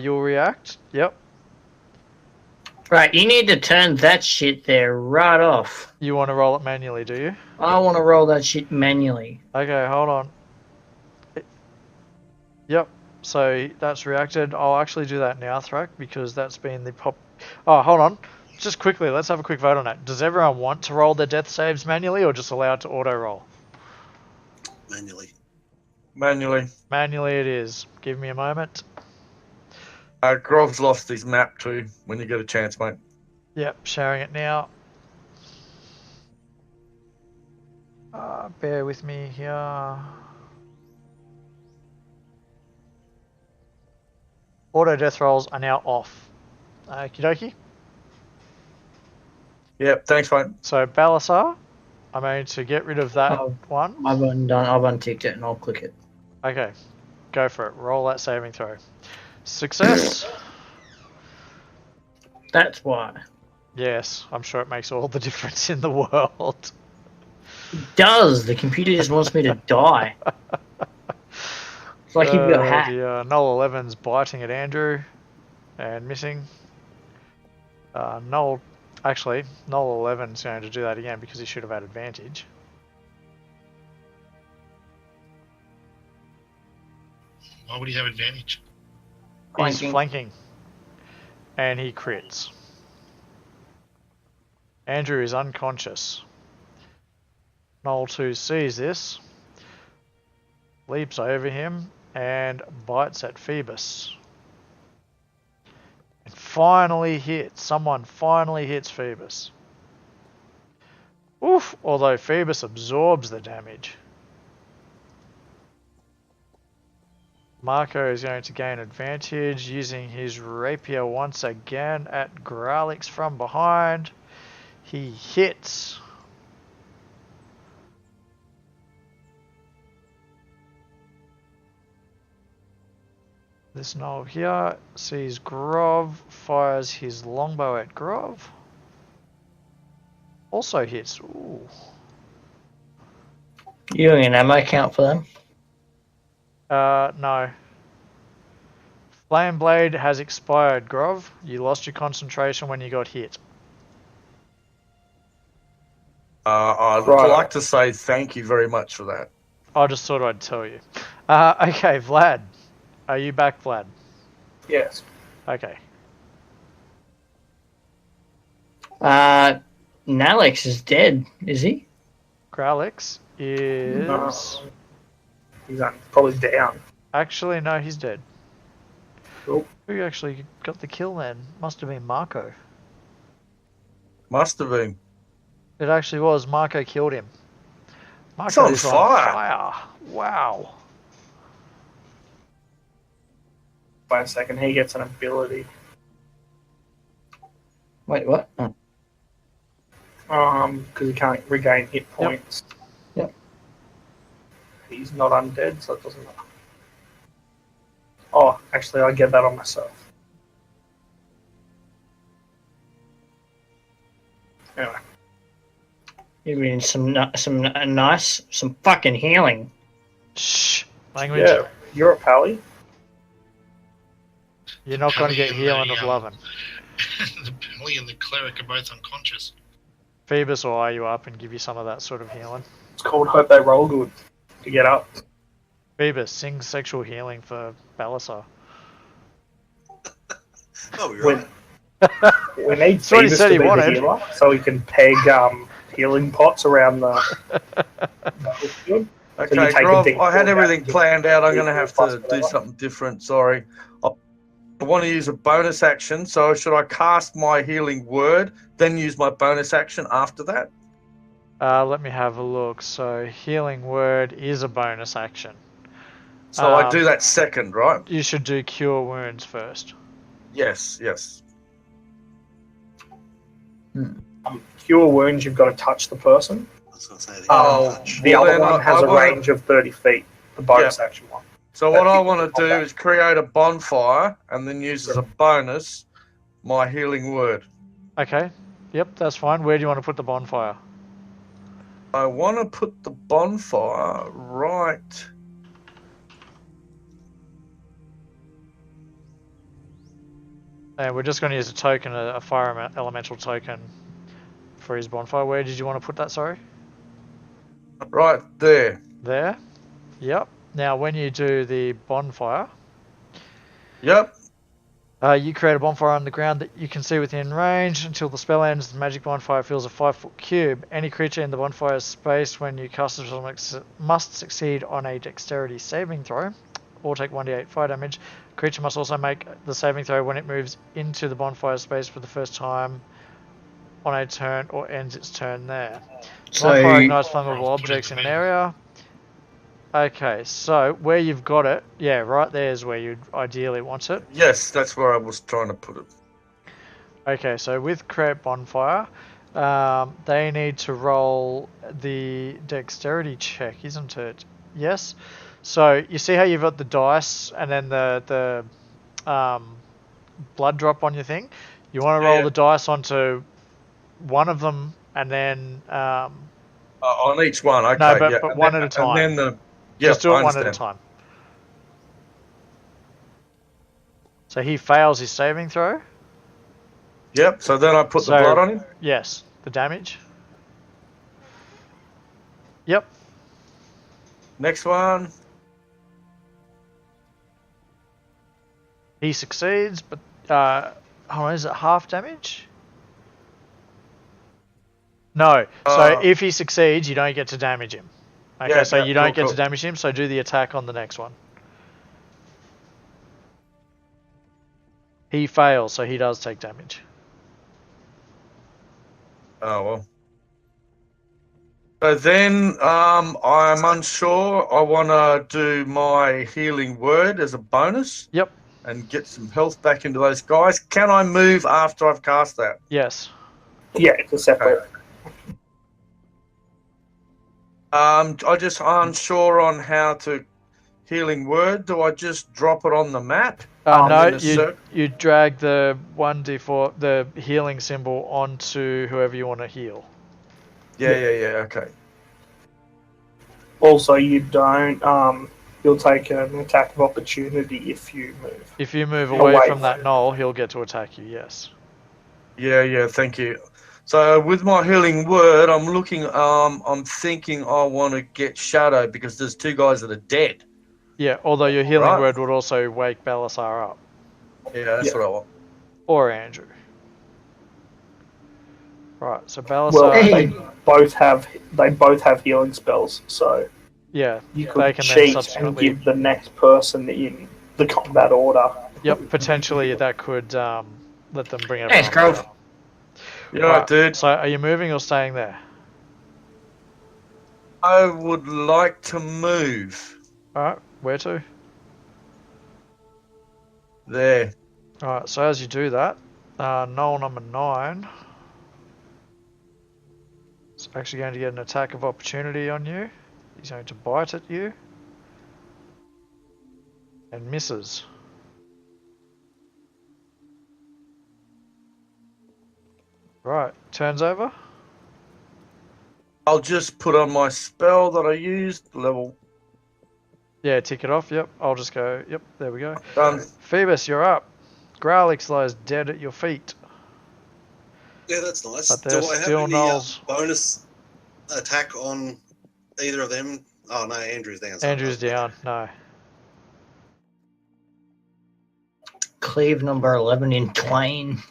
You'll react? Yep.
Right, you need to turn that shit there right off.
You want to roll it manually, do you?
I want to roll that shit manually.
Okay, hold on. Yep. So that's reacted. I'll actually do that now, Thrak, because that's been the pop. Oh, hold on. Just quickly, let's have a quick vote on that. Does everyone want to roll their death saves manually, or just allow it to auto roll?
Manually.
Manually.
Manually, it is. Give me a moment.
Grov's lost his map too. When you get a chance, mate.
Yep, sharing it now. Bear with me here. Auto death rolls are now off. Okie dokie.
Yep. Thanks, mate.
So Balasar, I'm going to get rid of that
Oh.
one.
I've undone. I've unticked it, and I'll click it.
Okay, go for it. Roll that saving throw. Success.
That's why.
Yes, I'm sure it makes all the difference in the world.
It does. The computer just wants me to die. It's like you've got hacked.
Dear. Null 11's biting at Andrew and missing. Null 11's going to do that again because he should have had advantage.
Why would he have advantage?
He's
Flanking.
flanking. And he crits. Andrew is unconscious. Null 2 sees this, leaps over him, and bites at Phoebus. And finally hits. Someone finally hits Phoebus. Oof! Although Phoebus absorbs the damage. Marco is going to gain advantage using his rapier once again at Gralix from behind. He hits. This knoll here sees Grov, fires his longbow at Grov. Also hits. Ooh.
You doing an ammo count for them?
No. Flame Blade has expired, Grov. You lost your concentration when you got hit.
I'd
Right.
like to say thank you very much for that.
I just thought I'd tell you. Okay, Vlad. Are you back, Vlad?
Yes.
Okay.
Nalex is dead, is he?
Gralix is...
No. He's probably down.
Actually, no, he's dead.
Cool.
Who actually got the kill then? Must have been Marco.
Must have been.
It actually was. Marco killed him.
He's
Marco
on
is
fire.
Wow.
Wait a second. He gets an ability.
Wait, what? Oh.
Because he can't regain hit points.
Yep.
He's not undead, so it doesn't matter. Oh, actually, I get that on myself. Anyway.
You mean some fucking healing?
Shh. Language.
Yeah, you're a pally.
You're not going to get healing of loving.
The Pally and the cleric are both unconscious.
Phoebus will eye you up and give you some of that sort of healing.
It's called Hope They Roll Good to get up.
Phoebus, sing sexual healing for Balasar.
Oh, you're right.
We need
That's what he
Phoebus
said
to
he
be the
wanted.
healer, so he can peg healing pots around the. So
Okay,
you take a
Grov,
deep
I had
breath
everything
out,
planned out. I'm going to
deep
have
breath,
to do
whatever.
something different. Sorry. I want to use a bonus action. So should I cast my healing word, then use my bonus action after that?
Let me have a look. So, healing word is a bonus action.
So I do that second, right?
You should do cure wounds first.
Yes, yes.
Cure wounds, you've got to touch the person.
I was going to say the
Oh,
touch.
The
Well,
other
then
one
I
has a
wanna-
range of 30 feet. The bonus action one.
So what I
That's
want to do is create a bonfire and then use as a bonus my healing word.
Okay. Yep, that's fine. Where do you want to put the bonfire?
I want to put the bonfire right.
And we're just going to use a token, a fire elemental token for his bonfire. Where did you want to put that, sorry?
Right there.
There? Yep. Now, when you do the bonfire,
Yep.
you create a bonfire on the ground that you can see within range. Until the spell ends, the magic bonfire fills a 5-foot cube. Any creature in the bonfire's space when you cast the spell must succeed on a dexterity saving throw or take 1d8 fire damage. The creature must also make the saving throw when it moves into the bonfire space for the first time on a turn or ends its turn there.
So
Bonfire ignites flammable objects in an area. Okay, so where you've got it, yeah, right there is where you'd ideally want it.
Yes, that's where I was trying to put it.
Okay, so with create bonfire, they need to roll the dexterity check, isn't it? Yes. So you see how you've got the dice and then the blood drop on your thing. You want to roll the dice onto one of them and then
on each one. Okay.
no, but,
yeah.
but one at a time.
And then
just do
I
it one at a
understand.
time. So he fails his saving throw.
Yep. So then I put the blood on him.
Yes, the damage. Yep.
Next one.
He succeeds, but hold on, is it half damage? No. So if he succeeds, you don't get to damage him. Okay,
Yeah,
so
yeah,
you don't
cool,
get to damage him. So do the attack on the next one. He fails, so he does take damage.
Oh well. So then I'm unsure. I want to do my healing word as a bonus.
Yep.
And get some health back into those guys. Can I move after I've cast that?
Yes.
Yeah, it's a separate.
I'm just unsure on how to healing word. Do I just drop it on the map?
No, you drag the 1d4, the healing symbol onto whoever you want to heal.
Yeah, okay.
Also, you don't. You'll take an attack of opportunity if you move.
If you move away from that knoll, he'll get to attack you. Yes.
Yeah. Thank you. So with my healing word, I'm thinking I want to get Shadow because there's two guys that are dead.
Yeah, although your healing word would also wake Balasar up.
Yeah, that's what I want.
Or Andrew. Right, so Balasar.
Well, they both have healing spells, so
yeah,
you could cheat and give the next person in the combat order.
Yep, potentially that could let them bring it.
Thanks, Grove.
Yeah, right, dude.
So are you moving or staying there?
I would like to move.
Alright, where to?
There.
Alright, so as you do that, knoll number 9 is actually going to get an attack of opportunity on you. He's going to bite at you. And misses. Right, turns over.
I'll just put on my spell that I used, level.
Yeah, tick it off, yep. I'll just go, yep, there we go.
Done.
Phoebus, you're up. Growlix lies dead at your feet.
Yeah, that's nice.
But
Do
there's
I have
still
any
gnolls.
bonus attack on either of them? Oh, no, Andrew's down. So
Andrew's down, no.
Cleave number 11 in twain.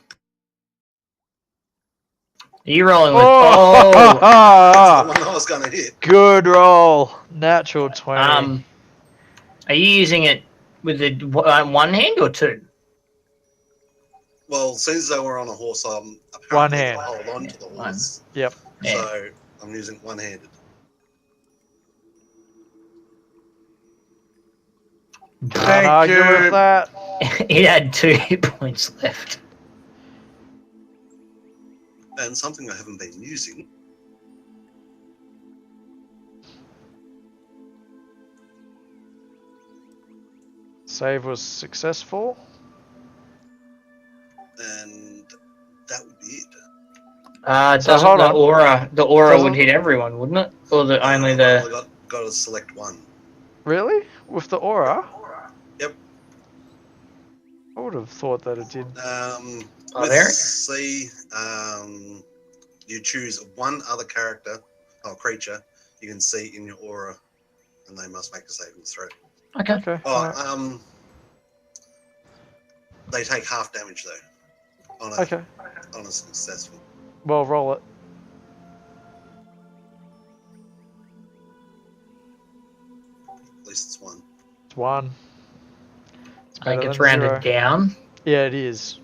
Are you rolling with...
That's the one I was going to hit.
Good roll. Natural 20.
Are you using it with the one hand or two?
Well, since they were on a horse, I'm
one hand.
Hold on to the horse.
Yep.
So I'm using one-handed.
Can't argue with that.
It had 2 hit points left.
And something I haven't been using.
Save was successful.
And that would be it.
Doesn't the aura? The aura would hit everyone, wouldn't it? Or only the?
I got to select one.
Really? With the aura?
Yep.
I would have thought that it did.
With
there?
C, you choose one other character or creature you can see in your aura, and they must make a saving throw.
Okay.
Okay.
Oh,
alright.
they take half damage though
Okay.
on a successful.
Well, roll it.
At least it's one.
It's 1. It's
I think
better
it's
than
rounded
0.
down.
Yeah, it is.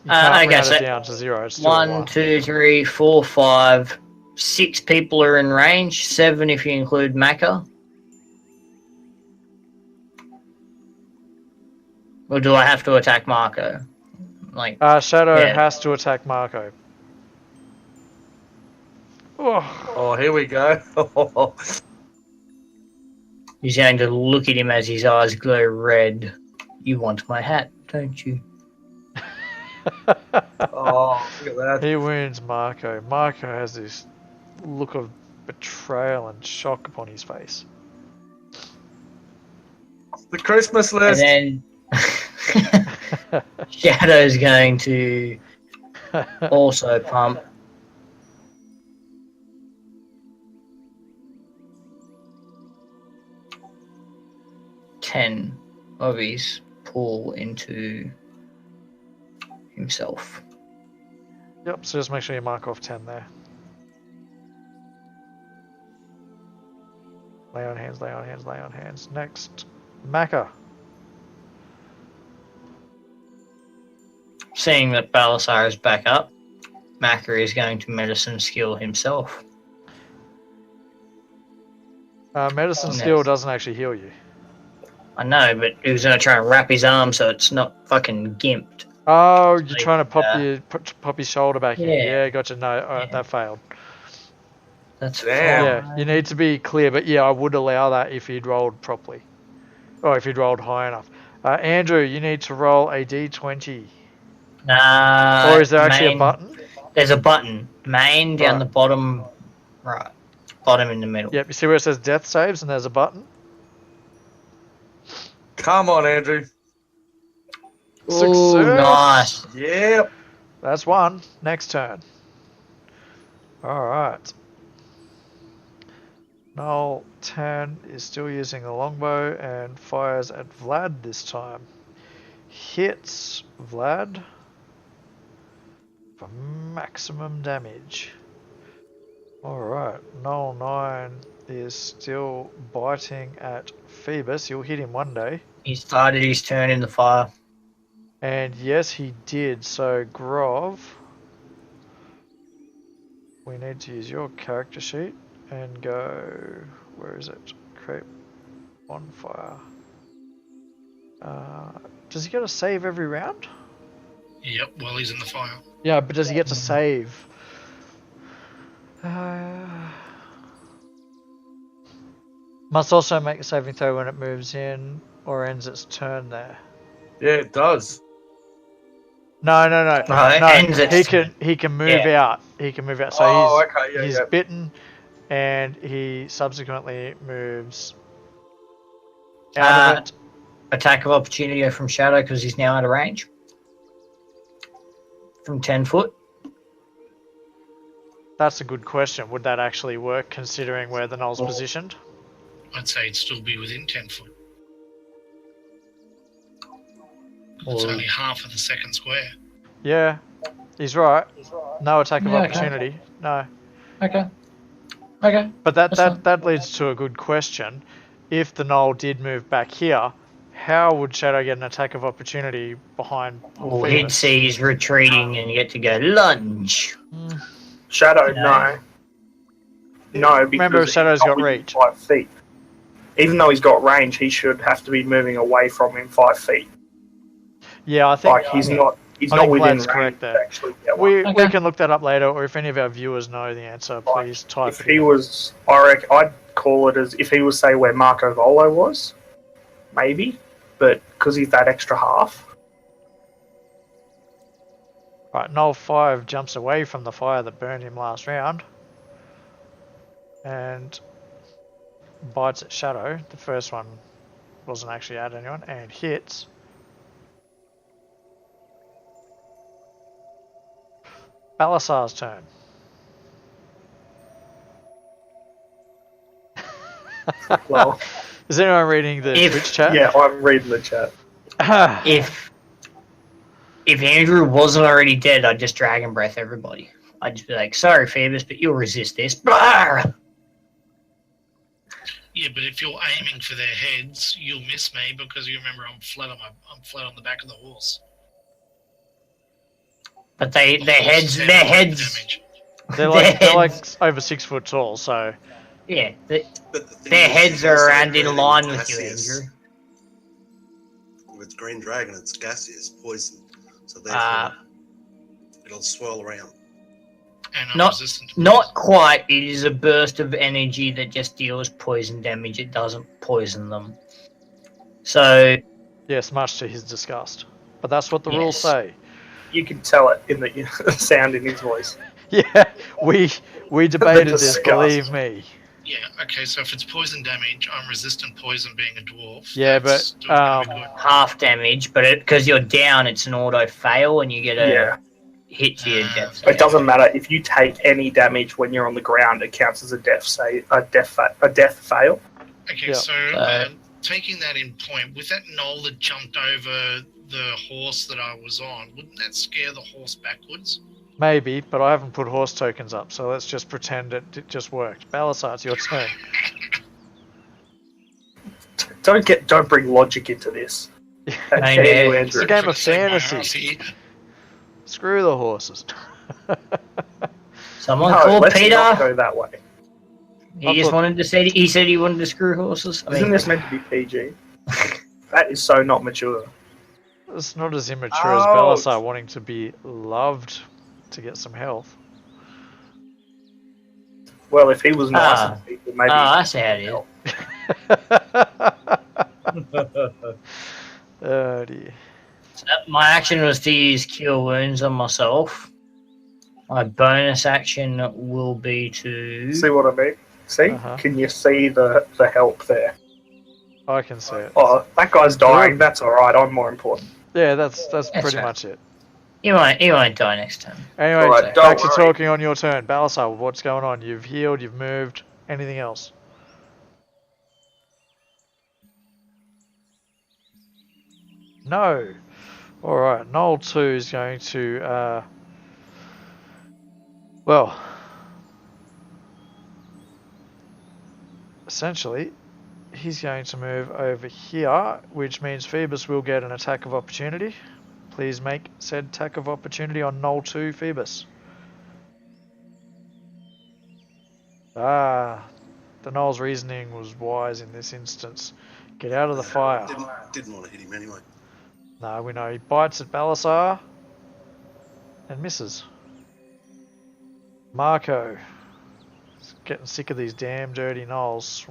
You
I
can't
guess
round it
it-
down to 0. It's still
1,
1.
2, 3, 4, 5, 6 people are in range. 7 if you include Macca. Or do I have to attack Marco? Like,
Shadow
Yeah.
has to attack Marco. Oh,
Oh, here we go.
he's going to look at him as his eyes glow red. You want my hat, don't you?
Oh, look at that.
he wounds Marco. Marco has this look of betrayal and shock upon his face.
The Christmas
And
list.
then Shadow's going to also pump. Ten of his pull into himself.
Yep, so just make sure you mark off 10 there. Lay on hands, lay on hands, lay on hands. Next, Macca.
Seeing that Balasar is back up, Macca is going to medicine skill himself.
Medicine
Next.
skill doesn't actually heal you.
I know, but he was going to try and wrap his arm so it's not fucking gimped.
Oh, you're
Like,
trying to pop his shoulder back in.
Yeah.
Yeah, gotcha. No,
Yeah.
that failed.
That's
Damn.
Yeah, you need to be clear, but yeah, I would allow that if he'd rolled properly. Or if he'd rolled high enough. Andrew, you need to roll a d20. Or is there actually a
main-
button?
There's a button. Main down
Right.
the bottom right. Bottom in the middle.
Yep, you see where it says death saves and there's a button?
Come on, Andrew.
Ooh,
Success.
nice.
Yep.
That's 1. Next turn. Alright. Noel 10 is still using the longbow and fires at Vlad this time. Hits Vlad for maximum damage. Alright, Noel 9 is still biting at Phoebus. You'll hit him one day.
He started his turn in the fire.
And yes, he did. So, Grov, we need to use your character sheet and go. Where is it? Create bonfire. Does he get a save every round?
Yep, while he's in the fire.
Yeah, but does he get to save? Must also make a saving throw when it moves in or ends its turn there.
Yeah, it does.
No.
No, it ends its
He can move out. He can move out. So
Oh,
he's
okay, yeah,
he's
yeah.
bitten, and he subsequently moves out of it.
Attack of opportunity from Shadow because he's now out of range. From 10 foot.
That's a good question. Would that actually work considering where the null's positioned?
I'd say it'd still be within 10 foot. It's
Or-
only half of the second square.
Yeah, he's right. No attack of
Yeah, okay.
opportunity. No.
Okay. Okay.
But that,
That's fine.
that leads to a good question. If the null did move back here, how would Shadow get an attack of opportunity behind
Well, he'd
Phoebus?
see he's retreating and get to go lunge.
Shadow,
No.
no. No, because
Remember, Shadow's
he's
got
not within
reach.
5 feet. Even though he's got range, he should have to be moving away from him 5 feet.
Yeah, I think
Like he's not. He's
I
not
think
within
Vlad's
range
correct
to
there.
actually get one.
we
Okay.
can look that up later, or if any of our viewers know the answer, please type
If
it
he
in.
was, I reckon, I'd call it as if he was, say, where Marco Volo was, maybe, but because he's that extra half.
Right, Null 5 jumps away from the fire that burned him last round and bites at Shadow. The first one wasn't actually at anyone, and hits Balasar's turn.
Well,
Is anyone reading the
If-
Twitch chat?
yeah, I'm reading the chat.
If Andrew wasn't already dead, I'd just dragon breath everybody. I'd just be like, sorry, Phoebus, but you'll resist this. Blah!
Yeah, but if you're aiming for their heads, you'll miss me because you remember I'm flat on the back of the horse.
But
The
their
horse
heads,
is
their
10
heads,
damage.
they're
their
like
heads-
over 6 foot tall, so
yeah,
But the thing
their
is,
heads
you're also
are around in
breathing
line with you,
gaseous.
Andrew.
With Green Dragon, it's gaseous, poison. So therefore,
Uh,
it'll swirl around.
And I'm
Not-
resistant to
Not
poison.
quite. It is a burst of energy that just deals poison damage. It doesn't poison them. So,
yes, much to his disgust. But that's what the rules
Yes.
say.
You can tell it in the sound in his voice.
Yeah, we debated this,
disgust.
believe me.
Yeah, okay, so if it's poison damage, I'm resistant poison being a dwarf.
Yeah,
That's
but,
still gonna be good.
half damage, but because you're down, it's an auto fail and you get a
Yeah.
hit to your death.
It doesn't matter if you take any damage when you're on the ground. It counts as a death fail.
Okay,
Yeah.
so
So-
taking that in point, with that knoll that jumped over the horse that I was on, wouldn't that scare the horse backwards?
Maybe, but I haven't put horse tokens up, so let's just pretend it just worked. Balasar, it's your turn.
Don't bring logic into this. How
I
dare
know.
you,
It's a
Andrew?
game of
Take my
fantasy.
house here.
Screw the horses.
Someone
No,
called
let's not
Peter.
go that way.
He just wanted to say. He said he wanted to screw horses. I
Isn't
mean,
this meant to be PG? That is so not mature.
It's not as immature as
Ouch.
Balasar wanting to be loved to get some health.
Well, if he was nice
Ah.
to people, maybe.
I see how it is.
Oh dear.
So my action was to use Cure Wounds on myself. My bonus action will be to.
See what I mean? See?
Uh-huh.
Can you see the help there?
I can see it.
Oh, that guy's dying. That's all right. I'm more important.
Yeah, that's
That's
pretty
right.
much it.
He won't die next time.
Anyway,
Alright,
back
don't
to
worry.
talking on your turn. Balasar, what's going on? You've healed, you've moved. Anything else? No. Alright, Knoll 2 is going to, well, essentially, he's going to move over here, which means Phoebus will get an attack of opportunity. Please make said attack of opportunity on Knoll 2, Phoebus. Ah, the Knoll's reasoning was wise in this instance. Get out of the fire.
Didn't want to hit him anyway.
No, we know he bites at Balasar and misses. Marco, he's getting sick of these damn dirty Knolls.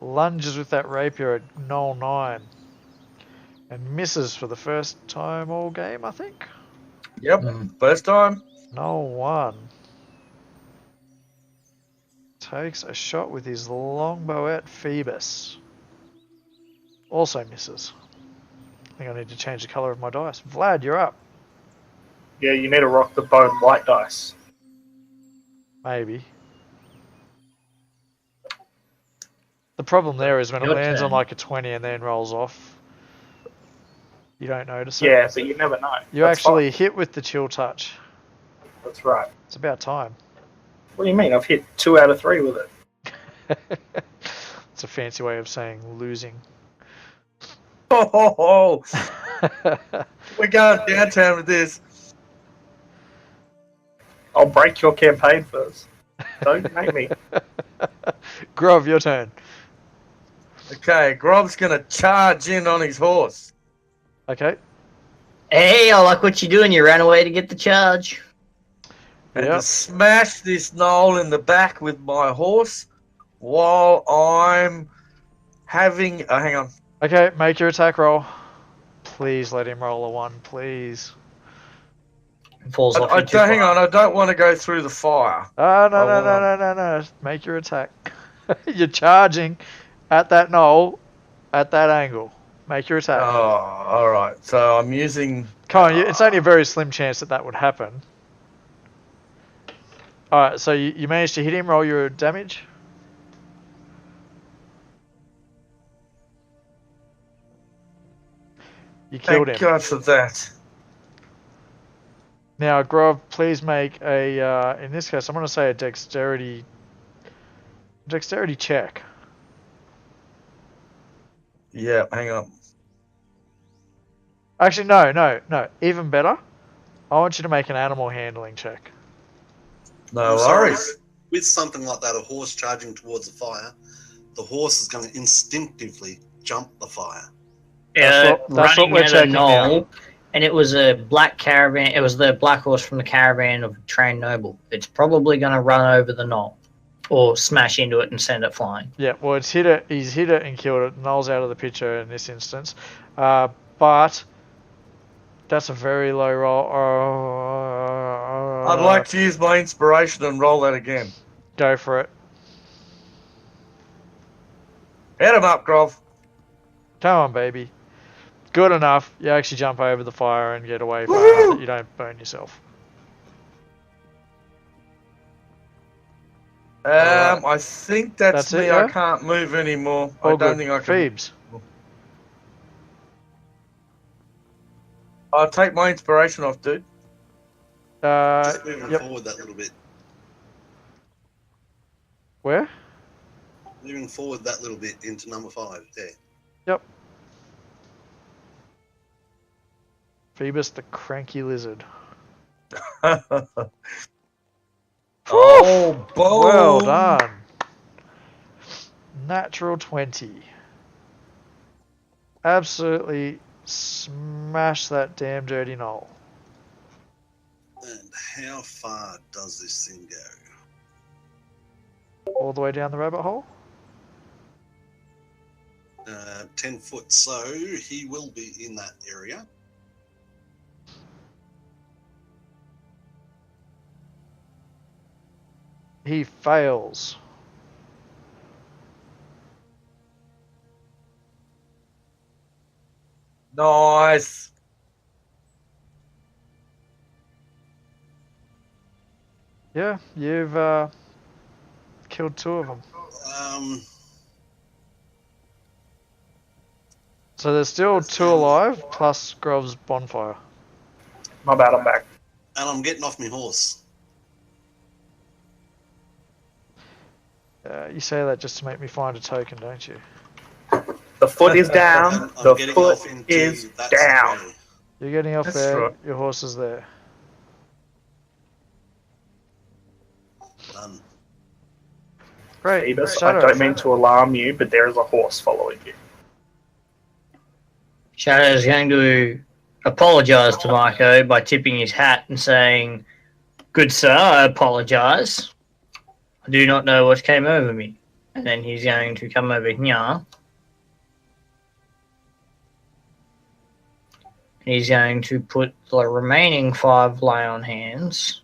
Lunges with that rapier at Knoll 9 and misses for the first time all game, I think.
Yep,
Mm.
first time.
Knoll 1 takes a shot with his longbow at Phoebus. Also misses. I think I need to change the colour of my dice. Vlad, you're up.
Yeah, you need to rock the bone white dice.
Maybe. The problem there is when it
Your
lands on
turn.
like a 20 and then rolls off, you don't notice it.
Yeah, but you never know.
You
That's
actually hit with the chill touch.
fine. That's right.
It's about time.
What do you mean? I've hit 2 out of 3 with it.
It's a fancy way of saying losing.
Oh, we're going downtown with this.
I'll break your campaign first. Don't make me.
Grov, your turn.
Okay, Grob's gonna charge in on his horse.
Okay.
Hey, I like what you're doing. You ran away to get the charge.
And
Yep.
to smash this knoll in the back with my horse while I'm having. Oh, hang on.
Okay, make your attack roll. Please let him roll a 1, please.
It falls off.
I
into
don't, hang
fire.
on, I don't want to go through the fire.
Oh, no,
I
no, no,
wanna-
no, no, no. Make your attack. You're charging at that knoll at that angle. Make your attack.
Oh, alright. So I'm using.
Come on, it's only a very slim chance that that would happen. Alright, so you managed to hit him, roll your damage. You killed
Thank
him.
God for that.
Now, Grov, please make a, in this case, I'm going to say a dexterity check.
Yeah, hang on.
Actually, no. Even better. I want you to make an animal handling check.
No
Sorry.
worries.
With something like that, a horse charging towards the fire, the horse is going to instinctively jump the fire.
That's what
running
we're
at a
checking now.
knoll, and it was a black caravan. It was the black horse from the caravan of trained noble. It's probably going to run over the knoll, or smash into it and send it flying.
Yeah, well, it's hit it. He's hit it and killed it. Null's out of the picture in this instance, but that's a very low roll.
I'd like to use my inspiration and roll that again.
Go for it.
Hit him up, Grov.
Come on, baby. Good enough. You actually jump over the fire and get away far enough that you don't burn yourself. Alright.
I think that's
That's it,
me.
yeah?
I can't move anymore. I
All
don't
good.
think I can.
Phoebes.
I'll take my inspiration off, dude.
Just moving
Yep.
forward that little bit.
Where?
Moving forward that little bit into number 5. There.
Yep. Phoebus the cranky lizard.
Oh, boom.
Well done. Natural 20. Absolutely smash that damn dirty knoll.
And how far does this thing go?
All the way down the rabbit hole?
10 foot, so he will be in that area.
He fails.
Nice.
Yeah, you've killed 2 of them. So there's still 2 alive, plus Grov's bonfire.
My bad, I'm back.
And I'm getting off my horse.
You say that just to make me find a token, don't you?
The foot is down.
I'm
The
getting
foot
off into
is
that
down.
square.
You're getting off
That's
there,
right.
your horse is there.
Done.
Great.
Phoebus,
Shadow.
I don't mean to alarm you, but there is a horse following you.
Shadow is going to apologise to Marco by tipping his hat and saying, "Good sir, I apologise. I do not know what came over me." And then he's going to come over here. He's going to put the remaining 5 lay on hands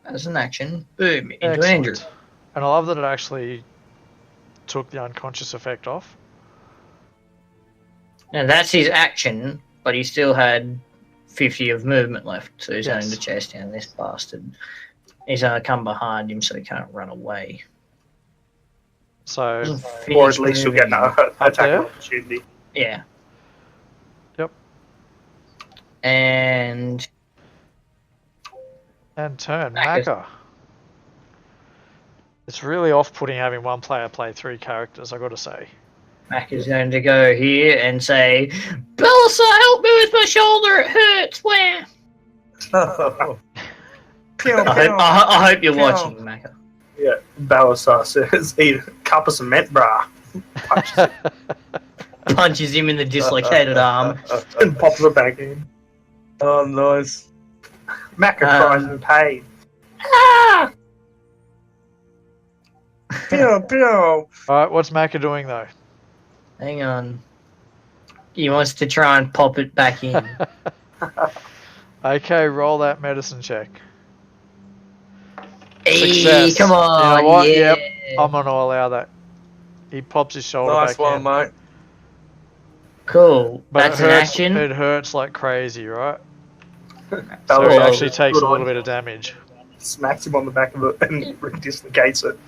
as an action. Boom, into an
Excellent.
injury.
And I love that it actually took the unconscious effect off.
Now that's his action, but he still had 50 of movement left, so he's
Yes.
going to chase down this bastard. He's going to come behind him so he can't run away.
So,
Or at least you'll get an attack
there?
opportunity.
Yeah.
Yep.
And
turn,
Mac is-
Macca. It's really off-putting having one player play 3 characters, I gotta say.
Mac is going to go here and say, "Belisar, help me with my shoulder, it hurts, where?"
Pew,
I hope you're
Pew.
watching, Macca.
Yeah, Belisar says, "Eat a cup of cement, brah."
Punches him in the dislocated arm.
And pops it back in.
Oh, nice.
Macca cries in pain.
Ah!
Pew, pew.
Alright, what's Macca doing though?
Hang on. He wants to try and pop it back in.
Okay, roll that medicine check.
Hey,
Success.
come on,
You know what?
yeah.
Yep. I'm gonna allow that. He pops his shoulder
Nice
back
one,
in.
mate.
Cool.
But
That's
it
an
hurts,
action.
It hurts like crazy, right? So he
Belisar
actually
says,
takes
"Good
a little
on
bit
you."
of damage.
Smacks him on the back of it and dislocates it.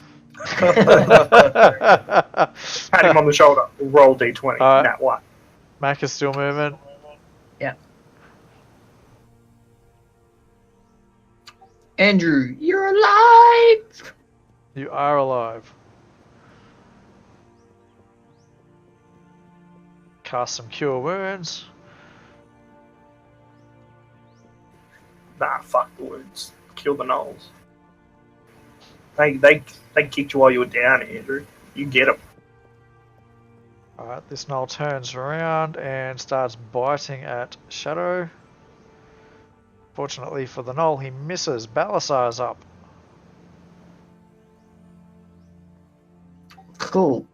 Pat him on the shoulder. Roll d20. Nat 1.
Mac is still moving.
Andrew, you're alive!
You are alive. Cast some cure wounds.
Nah, fuck the wounds. Kill the gnolls. They kicked you while you were down, Andrew. You get them.
Alright, this gnoll turns around and starts biting at Shadow. Fortunately for the gnoll, he misses. Belisar's up.
Cool.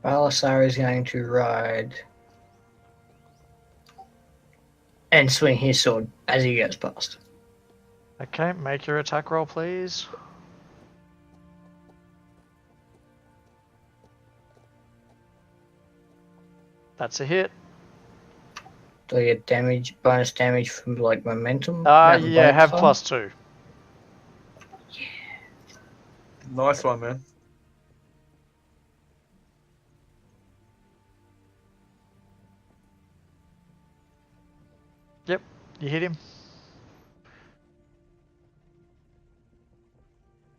Belisar is going to ride and swing his sword as he goes past.
Okay, make your attack roll, please. That's a hit.
Do I get damage, bonus damage from like momentum?
Yeah, have +2.
Nice one, man.
Yep, you hit him.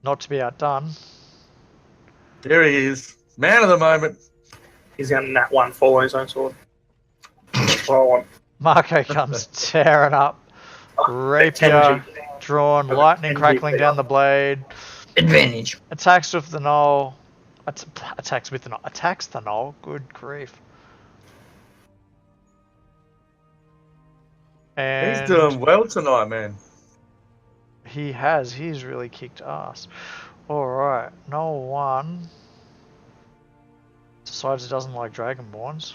Not to be outdone.
There he is. Man of the moment.
He's going to nat 1 fall on his own sword. That's what I want.
Marco comes tearing up. Rapier drawn, lightning crackling down the blade.
Advantage.
Attacks with the gnoll. Attacks with the gnoll. Attacks the gnoll. Good grief. And
He's doing well tonight, man.
he has. He's really kicked ass. Alright. Gnoll 1 decides he doesn't like Dragonborns.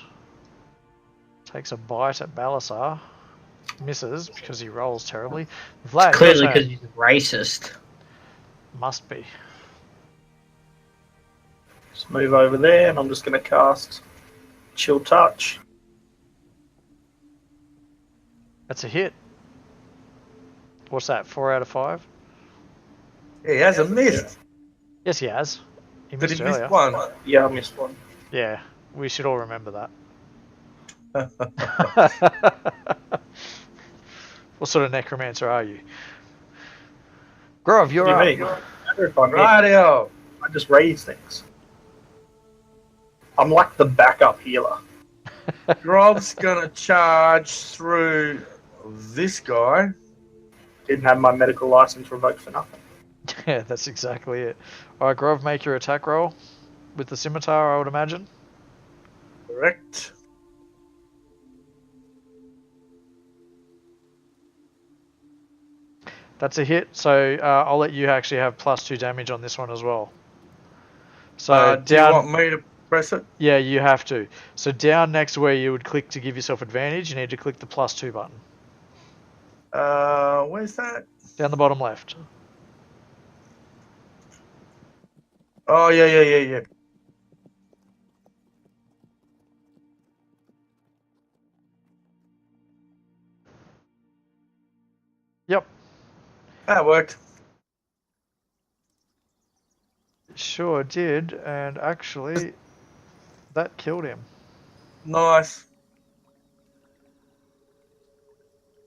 Takes a bite at Belisar. Misses because he rolls terribly. Vlad,
Clearly
your turn.
because he's racist.
Must be.
Just move over there, and I'm just going to cast Chill Touch.
That's a hit. What's that? 4 out of 5?
He hasn't missed.
Yes, he has. He
Did
missed
he miss
earlier.
one?
Yeah, I missed one.
Yeah, we should all remember that. What sort of necromancer are you? Grove, you're
What
up.
do you mean? Matter if I miss.
Radio.
I just raise things. I'm like the backup healer.
Grov's gonna charge through this guy.
Didn't have my medical license revoked for nothing.
Yeah, that's exactly it. Alright, Grove, make your attack roll. With the scimitar, I would imagine.
Correct.
That's a hit, so I'll let you actually have +2 damage on this one as well. So
Do you want me to press it?
Yeah, you have to. So down next to where you would click to give yourself advantage, you need to click the +2 button.
Where's that?
Down the bottom left.
Oh, yeah.
Yep,
That worked.
sure did, and actually, that killed him.
Nice.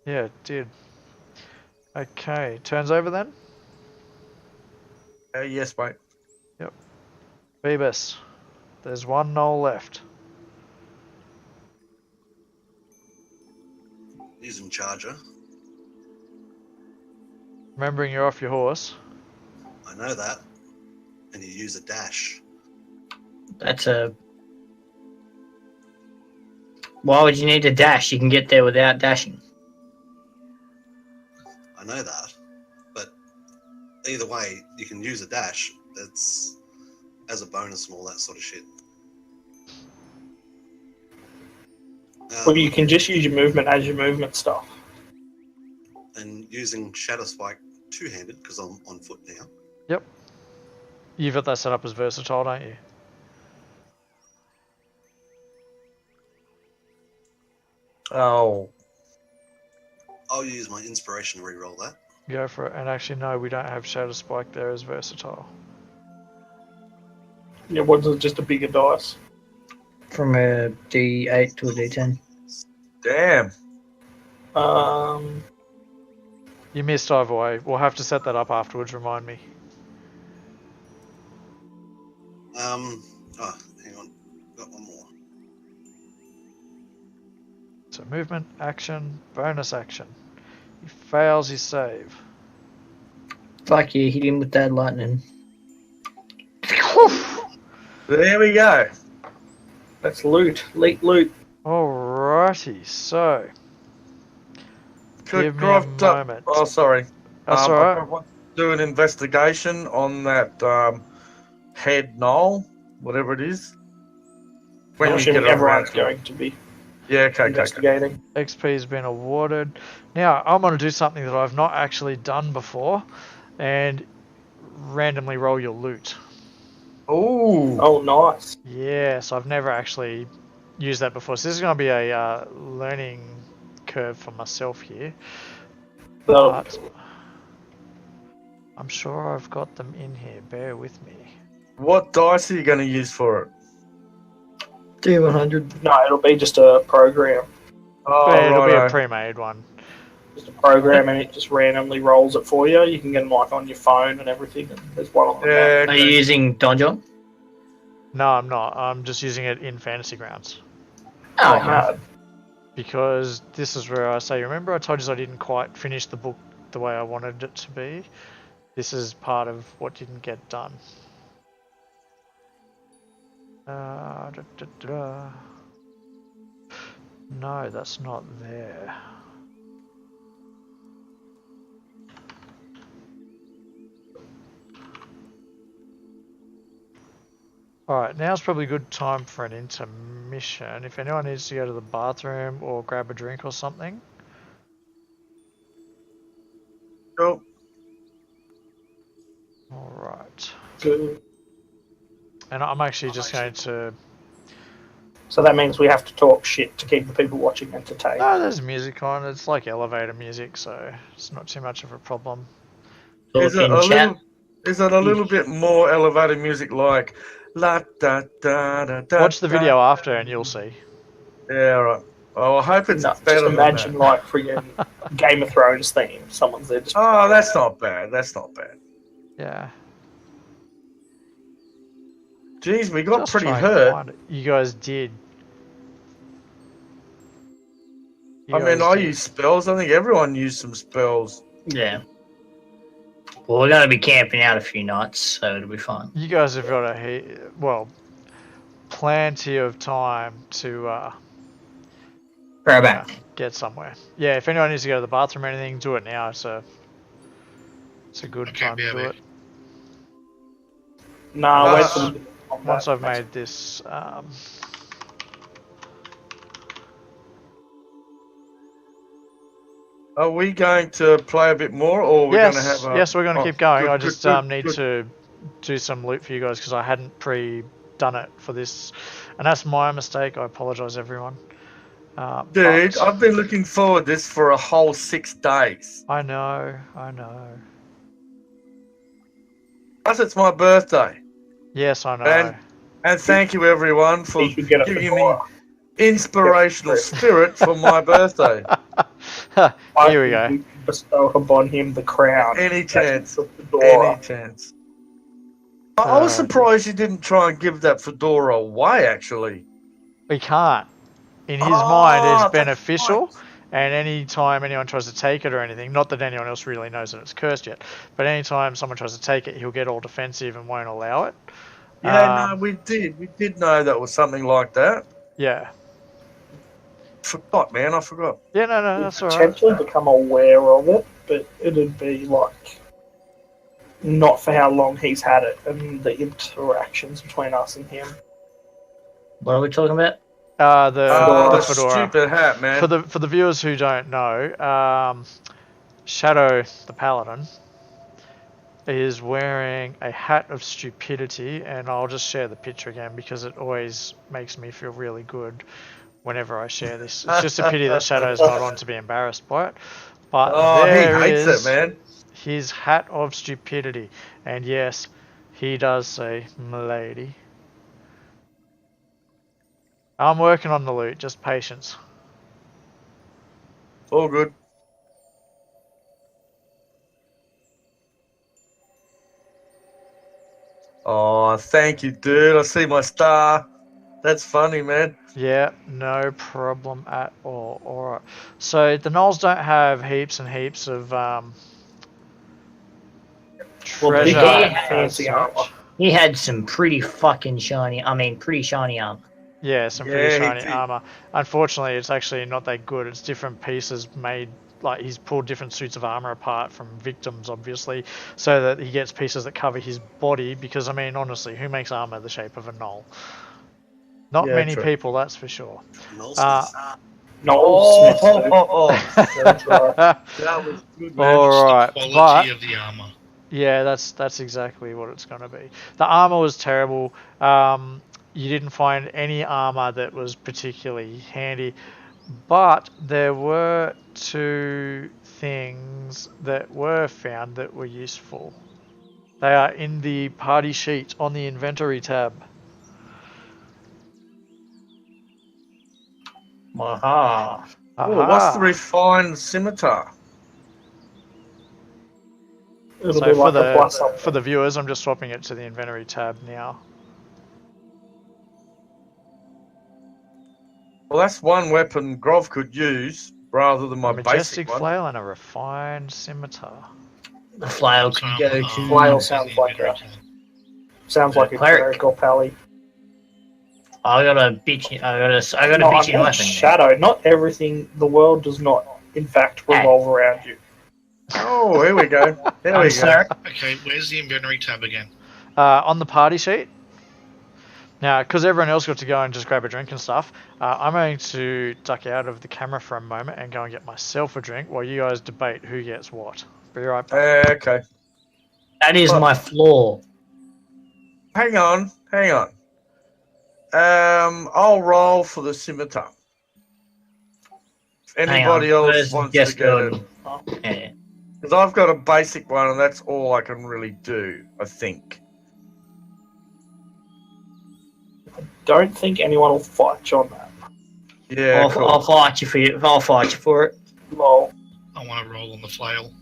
Yeah, it did. Okay, turns over then.
Yes, mate.
Phoebus, there's one gnoll left.
Using charger.
Remembering you're off your horse.
I know that. And you use a dash.
That's a. Why would you need a dash? You can get there without dashing.
I know that. But either way, you can use a dash. It's as a bonus and all that sort of shit.
Well, you can just use your movement as your movement stuff.
And using Shadow Spike two-handed because I'm on foot now.
Yep. You've got that set up as versatile, don't you?
Oh,
I'll use my inspiration to re-roll that.
Go for it. And actually, no, we don't have Shadow Spike there as versatile.
Yeah, what's it, just a bigger dice?
From a D8 to a D10.
damn.
You missed either way. We'll have to set that up afterwards, remind me.
Oh, hang on. Got one more.
So movement, action, bonus action. He fails his save.
Fuck you, hit him with that lightning.
There we go.
That's loot. Loot.
Alrighty, so give me a
Croft up.
moment.
Oh, sorry.
That's
I
alright.
want to do an investigation on that head knoll, whatever it is. When
I'm
we
assuming
get
everyone's
around to it.
going to be
Yeah, okay.
investigating.
XP has been awarded. Now, I'm going to do something that I've not actually done before and randomly roll your loot.
Ooh.
Oh, nice.
Yeah, so I've never actually used that before. So this is going to be a learning curve for myself here. But I'm sure I've got them in here. Bear with me.
What dice are you going to use for it?
D100.
No, it'll be just a program.
Oh,
Yeah, it'll be a
righto.
pre-made one.
Just a program, and it just randomly rolls it for you. You can get them like on your phone and everything. And there's one on the map.
Yeah,
Are you
okay.
using Donjon?
No, I'm not. I'm just using it in Fantasy Grounds.
Oh,
no.
Because this is where I say, remember I told you I didn't quite finish the book the way I wanted it to be? This is part of what didn't get done. No, that's not there. Alright, now's probably a good time for an intermission. If anyone needs to go to the bathroom or grab a drink or something.
Cool.
Alright.
Good.
And I'm actually just going to...
So that means we have to talk shit to keep the people watching entertained.
No, there's music on. It's like elevator music, so it's not too much of a problem.
Is it, a little bit more elevated music like la da da da da?
Watch the video after and you'll see.
Yeah, right. Oh, I hope it's
No,
better
just
than
imagine
that.
like friggin' Game of Thrones theme. Someone's there just...
Oh, that's not bad. That's not bad.
Yeah.
Jeez, we got
Just
pretty
try and
hurt.
find it. You guys did. You
I mean,
guys
I
did.
use spells. I think everyone used some spells.
Yeah. Well, we're going to be camping out a few nights, so it'll be fine.
You guys have got plenty of time to
Right back.
get somewhere. Yeah, if anyone needs to go to the bathroom or anything, do it now. It's a good
Okay,
time to do
BRB.
it.
No, wait for the...
Once I've made this,
Are we going to play a bit more, or we're going to have a...
yes, we're going to keep going.
good,
I
good,
just
good,
need
good.
to do some loot for you guys because I hadn't done it for this, and that's my mistake. I apologise, everyone.
Dude,
but-
I've been looking forward to this for a whole 6 days.
I know.
Plus, it's my birthday.
Yes, I know.
And thank you, everyone, for
You should get a
giving me
fedora.
inspirational spirit for my birthday.
Here we go.
I bestow upon him the crown.
Any chance.
The fedora.
Any chance. I was
Oh,
surprised you didn't try and give that fedora away, actually.
We can't. In his
Oh,
mind, it's
that's
beneficial,
right.
and any time anyone tries to take it or anything, not that anyone else really knows that it's cursed yet, but anytime someone tries to take it, he'll get all defensive and won't allow it.
Yeah, no, we did. We did know that was something like that.
Yeah.
Forgot, man. I forgot.
Yeah, no,
He'd
that's alright.
potentially become aware of it, but it'd be like not for how long he's had it and the interactions between us and him.
What are we talking about?
The
The
fedora.
stupid hat, man.
For the viewers who don't know, Shadow the Paladin is wearing a hat of stupidity, and I'll just share the picture again because it always makes me feel really good whenever I share this. It's just a pity that Shadow's not on to be embarrassed by it. But
Oh, he
there
hates
is
it, man.
his hat of stupidity. And yes, he does say, "M'lady." I'm working on the loot, just patience.
All good. Oh, thank you, dude. I see my star. That's funny, man.
Yeah, no problem at all. Alright. So the Gnolls don't have heaps and heaps of treasure
he
had
as
fancy
such.
armor.
He had some pretty shiny armor.
Yeah, some
Yeah,
pretty
he
shiny
did.
armor. Unfortunately, it's actually not that good. It's different pieces made, like he's pulled different suits of armor apart from victims, obviously, so that he gets pieces that cover his body. Because I mean, honestly, who makes armor the shape of a Gnoll? Not
Yeah,
many
true.
people, that's for sure.
Knowles
Noel Smith, dude.
That's right. That was good, man.
All right,
the
but
quality of the armor.
yeah, that's exactly what it's going to be. The armor was terrible. You didn't find any armor that was particularly handy, but there were two things that were found that were useful. They are in the party sheet on the inventory tab.
Aha.
Oh, what's the
Aha!
refined scimitar?
It'll
So
be like a plus
for
something.
the viewers, I'm just swapping it to the inventory tab now.
Well, that's one weapon Grov could use rather than my
A majestic
basic one.
flail and a refined scimitar.
The flail
So,
can go to.
Flail
in
sounds
the
like
inventory
a-
tab.
Sounds like a
Cleric.
cleric or pally.
I got a bitch. I got a
No, I
bitchy
meant
weapon.
Shadow. Not everything. The world does not, in fact, revolve around you.
Oh, here we go. There
I'm
we go.
sorry.
Okay, where's the inventory tab again?
On the party sheet. Now, because everyone else got to go and just grab a drink and stuff, I'm going to duck out of the camera for a moment and go and get myself a drink while you guys debate who gets what. Be right back.
Okay.
That is my flaw.
Hang on. I'll roll for the scimitar. If anybody else wants to get it.
Yeah.
Because I've got a basic one and that's all I can really do, I think.
Don't think anyone will fight you on that.
Yeah, cool.
I'll fight you for it. I'll fight you for it.
Lol.
I want to roll on the flail.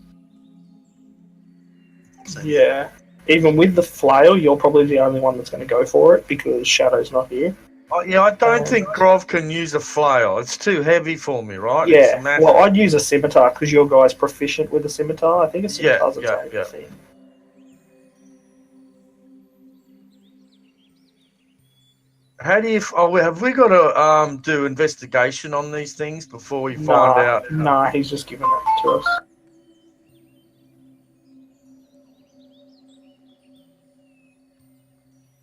Yeah. Even with the flail, you're probably the only one that's going to go for it because Shadow's not here.
Oh, yeah, I don't think Grov can use a flail. It's too heavy for me, right?
Yeah.
It's massive.
Well, I'd use a scimitar because your guy's proficient with a scimitar. I think a scimitar's a
yeah.
thing.
How do you? Oh, have we got to do investigation on these things before we find out?
Nah, he's just giving it to us.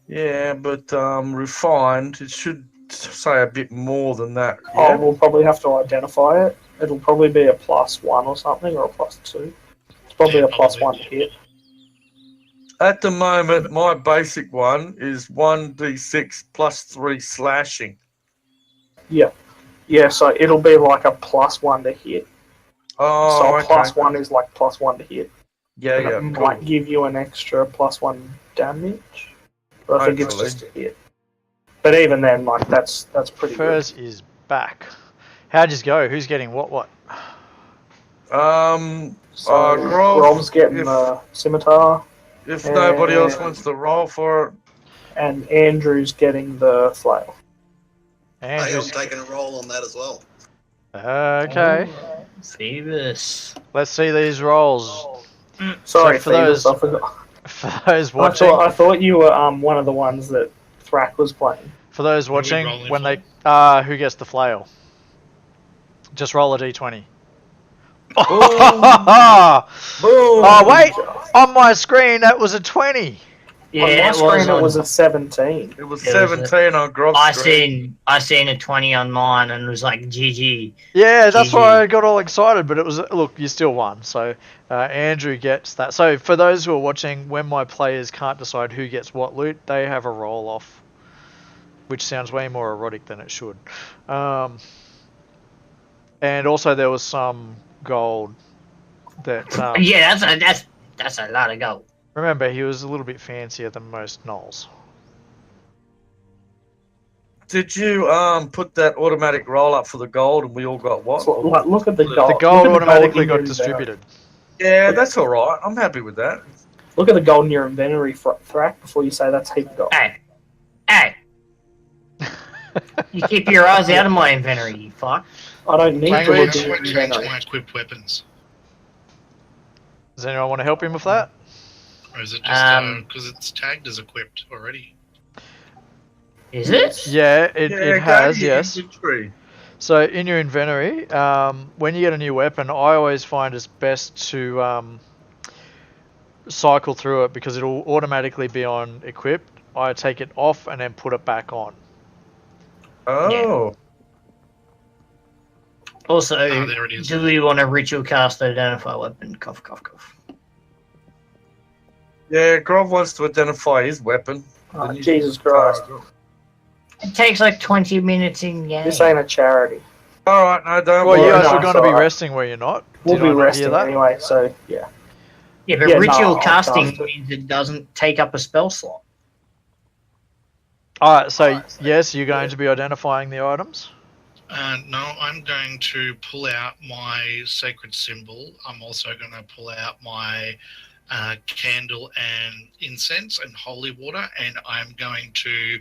Yeah, but refined. It should say a bit more than that.
Oh,
Yeah.
we'll probably have to identify it. It'll probably be a +1 or something, or a +2. It's probably
Yeah,
a +1 to
probably.
hit.
At the moment, my basic one is 1d6 plus 3 slashing.
Yeah, so it'll be like a +1 to hit.
Oh,
So a
okay.
+1 is like +1 to hit.
Yeah,
And
yeah.
it
Cool.
might give you an extra +1 damage. But I think it's
Hopefully.
just a hit. But even then, like that's pretty
Furs is back. How'd you go? Who's getting what?
good. So
Grov,
Grov's getting
if-
the scimitar,
If nobody else wants to roll for it,
and Andrew's getting the flail.
Hey, I'm
Andrew's
taking a roll on that as well.
okay.
Phoebus.
Let's see these rolls.
Sorry,
for
Phoebus,
those-
I forgot.
For those watching,
I thought you were one of the ones that Thrak was playing.
for those
What are we
watching,
rolling
when
for?
they who gets the flail? Just roll a d20.
Boom.
Oh
boom.
wait, on my screen that was a 20.
Yeah,
on my
it
screen,
was
it
on.
was a 17.
It was
It was a-
17 on Grov's screen.
I seen a 20 on mine, and it was like GG.
Yeah, that's
GG.
why I got all excited, but it was, look, you still won. So Andrew gets that. So for those who are watching, when my players can't decide who gets what loot, they have a roll off, which sounds way more erotic than it should. And also there was some gold that.
Yeah, that's a lot of gold.
Remember, he was a little bit fancier than most gnolls.
Did you put that automatic roll up for the gold and we all got what?
So, like, look at the
The
gold.
The
look
gold
at the
automatically
in your
got distributed.
Yeah, that's all right. I'm happy with that.
Look at the gold in your inventory, Thrak, before you say that's heap of gold.
Hey, you keep your eyes out of my inventory, you fuck.
I don't need to
Language.
look
How
at
do
your
I change
inventory.
my equipped weapons?
Does anyone want to help him with that?
Or is it just because it's tagged as equipped already?
Is it?
Yeah, it
go
has,
to your
yes.
inventory.
So in your inventory, when you get a new weapon, I always find it's best to cycle through it because it'll automatically be on equipped. I take it off and then put it back on.
Oh.
Also,
Oh, there it is.
do we want a ritual cast identify weapon? Cough, cough, cough.
Yeah, Grov wants to identify his weapon.
Oh, Jesus Christ.
It takes like 20 minutes in game.
This ain't a charity.
All right, no, don't
Well, you
worry.
guys
no,
were
it's
going to be
alright.
resting, were you not?
We'll
Did
be
I not hear
resting
that?
anyway, so yeah.
Yeah, but
Yeah, no,
ritual
I'll
casting
cast it.
means it doesn't take up a spell slot.
All right, so yes, you're going to be identifying the items.
No, I'm going to pull out my sacred symbol. I'm also going to pull out my candle and incense and holy water, and I'm going to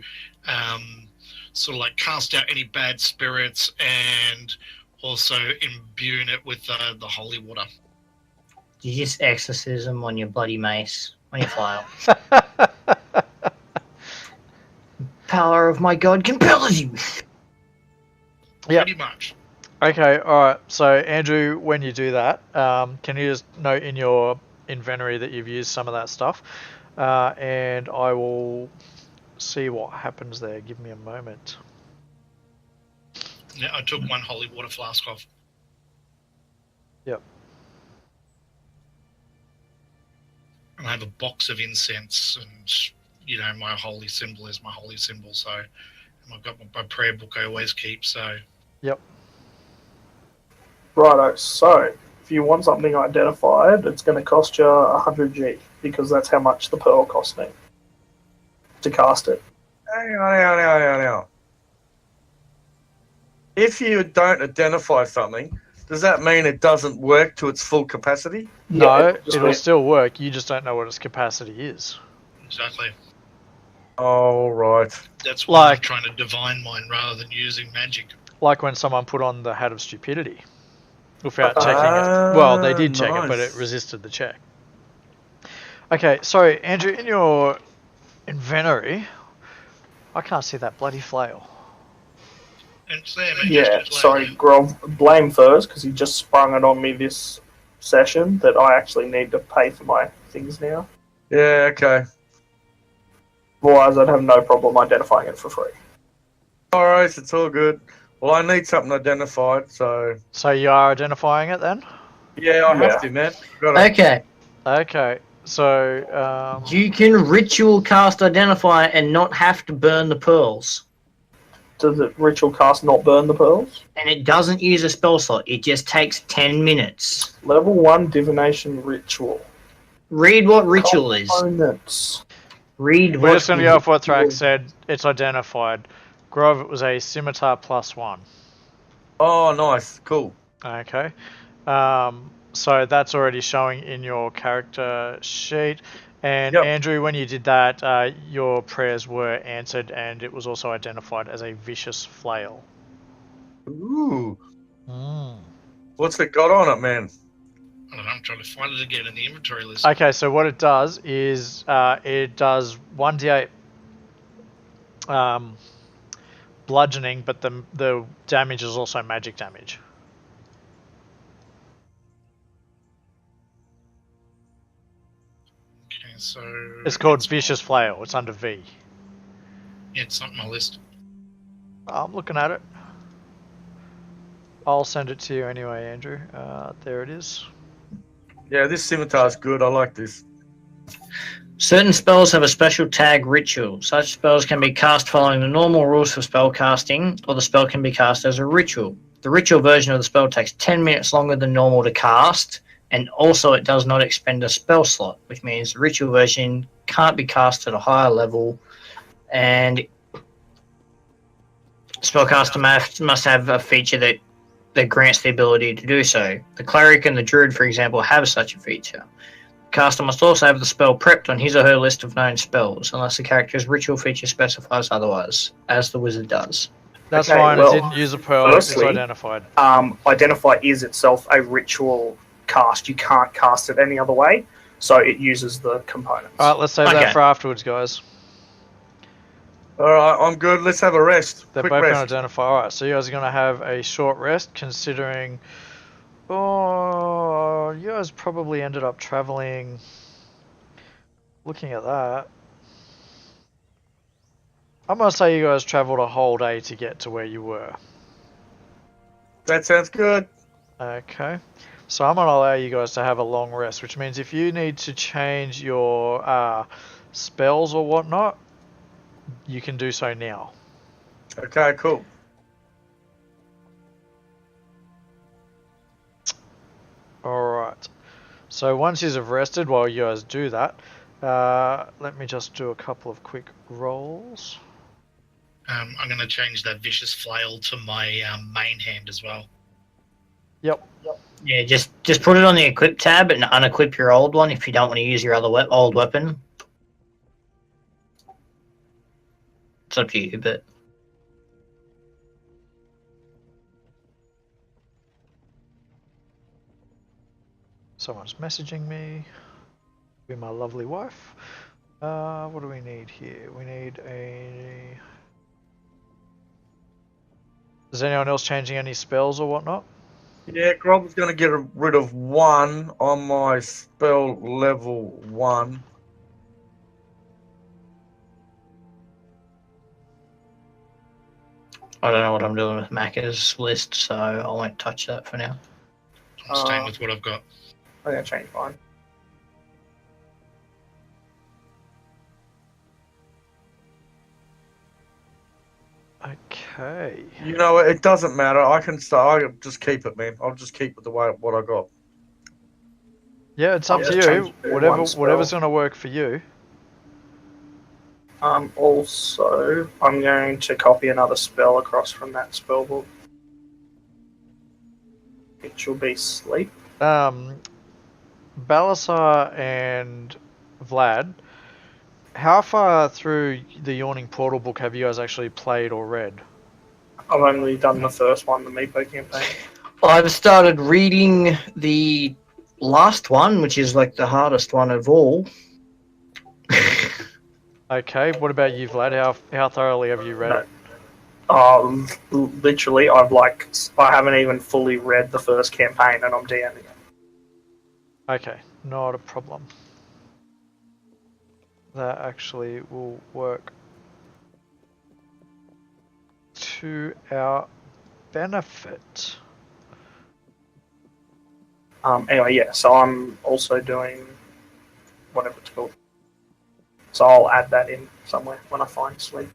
sort of like cast out any bad spirits and also imbue it with the holy water.
You just exorcism on your bloody mace, on your flail. Power of my god compels you.
Yep.
Pretty much.
Okay, all right. So Andrew, when you do that, can you just note in your inventory that you've used some of that stuff, and I will see what happens there. Give me a moment.
Yeah, I took one holy water flask off.
Yep.
And I have a box of incense, and you know my holy symbol is my holy symbol. So, and I've got my prayer book I always keep. So,
Righto, so if you want something identified, it's going to cost you 100G because that's how much the pearl cost me to cast it.
Hang on. If you don't identify something, does that mean it doesn't work to its full capacity?
No,
just
it'll
wait.
still work. You just don't know what its capacity is.
exactly.
Oh, right.
That's why
Like-
I'm trying to divine mine rather than using magic.
Like when someone put on the Hat of Stupidity without checking it. Well, they did check it, but it
nice.
resisted the check. Okay, sorry, Andrew, in your inventory, I can't see that bloody flail.
And Sam, it
Yeah,
just
sorry, Grov, blame first because he just sprung it on me this session that I actually need to pay for my things now.
Yeah, okay.
Otherwise, I'd have no problem identifying it for free.
All right, it's all good. Well, I need something identified, so...
So you are identifying it then?
Yeah, I have to, man. Gotta...
Okay,
Okay, so
you can ritual cast identify and not have to burn the pearls.
Does the ritual cast not burn the pearls?
And it doesn't use a spell slot. It just takes 10 minutes.
Level 1 divination ritual.
Read what ritual is.
Components.
Read
we're
what.
just going to go off what Thrak said. It's identified. Grove, it was a scimitar +1.
Oh, nice. Cool.
Okay. So that's already showing in your character sheet. And
Yep.
Andrew, when you did that, your prayers were answered and it was also identified as a vicious flail.
Ooh.
Mm.
What's it got on it, man?
I don't know, I'm trying to find it again in the inventory list.
Okay, so what it does is it does 1d8 bludgeoning, but the damage is also magic damage.
Okay, so
It's called Vicious Flail. It's under V.
It's not on my list.
I'm looking at it. I'll send it to you anyway, Andrew. There it is.
Yeah, this scimitar's good. I like this.
Certain spells have a special tag ritual. Such spells can be cast following the normal rules for spell casting, or the spell can be cast as a ritual. The ritual version of the spell takes 10 minutes longer than normal to cast, and also it does not expend a spell slot, which means the ritual version can't be cast at a higher level, and spellcaster must have a feature that grants the ability to do so. The cleric and the druid, for example, have such a feature. The caster must also have the spell prepped on his or her list of known spells, unless the character's ritual feature specifies otherwise, as the wizard does.
That's
Okay,
fine.
well,
It didn't use a pearl. It's
firstly,
identified.
Identify is itself a ritual cast. You can't cast it any other way, so it uses the components.
All right, let's save
Okay.
that for afterwards, guys.
All right, I'm good. Let's have a rest.
They're
Quick
both going to
rest.
identify. All right, so you guys are going to have a short rest, considering. Oh, you guys probably ended up traveling. Looking at that, I'm going to say you guys traveled a whole day to get to where you were.
That sounds good.
Okay. So I'm going to allow you guys to have a long rest, which means if you need to change your spells or whatnot, you can do so now.
Okay, cool.
Alright. So once you've rested while you guys do that, let me just do a couple of quick rolls.
I'm going to change that Vicious Flail to my main hand as well.
Yep.
Yeah, just put it on the equip tab and unequip your old one if you don't want to use your other old weapon. It's up to you, but
Someone's messaging me. Be my lovely wife. What do we need here? We need a... Is anyone else changing any spells or whatnot?
Yeah, Grob's going to get rid of one on my spell level 1.
I don't know what I'm doing with Macca's list, so I won't touch that for now.
I'm staying with what I've got.
I'm going to change mine.
Okay.
You know, it doesn't matter. I can start. I'll just keep it, man. I'll just keep it the way what I got.
Yeah, it's up
I'll
to
just
you.
change it to one spell.
Whatever's going to work for you.
Also, I'm going to copy another spell across from that spell book. It shall be sleep.
Balasar and Vlad, how far through the Yawning Portal book have you guys actually played or read?
I've only done the first one, the Meepo campaign.
I've started reading the last one, which is like the hardest one of all.
Okay, what about you, Vlad? How thoroughly have you read
No.
it?
Literally, I haven't even fully read the first campaign, and I'm DMing it.
Okay, not a problem. That actually will work to our benefit.
Anyway, yeah. So I'm also doing whatever it's called. So I'll add that in somewhere when I find sleep.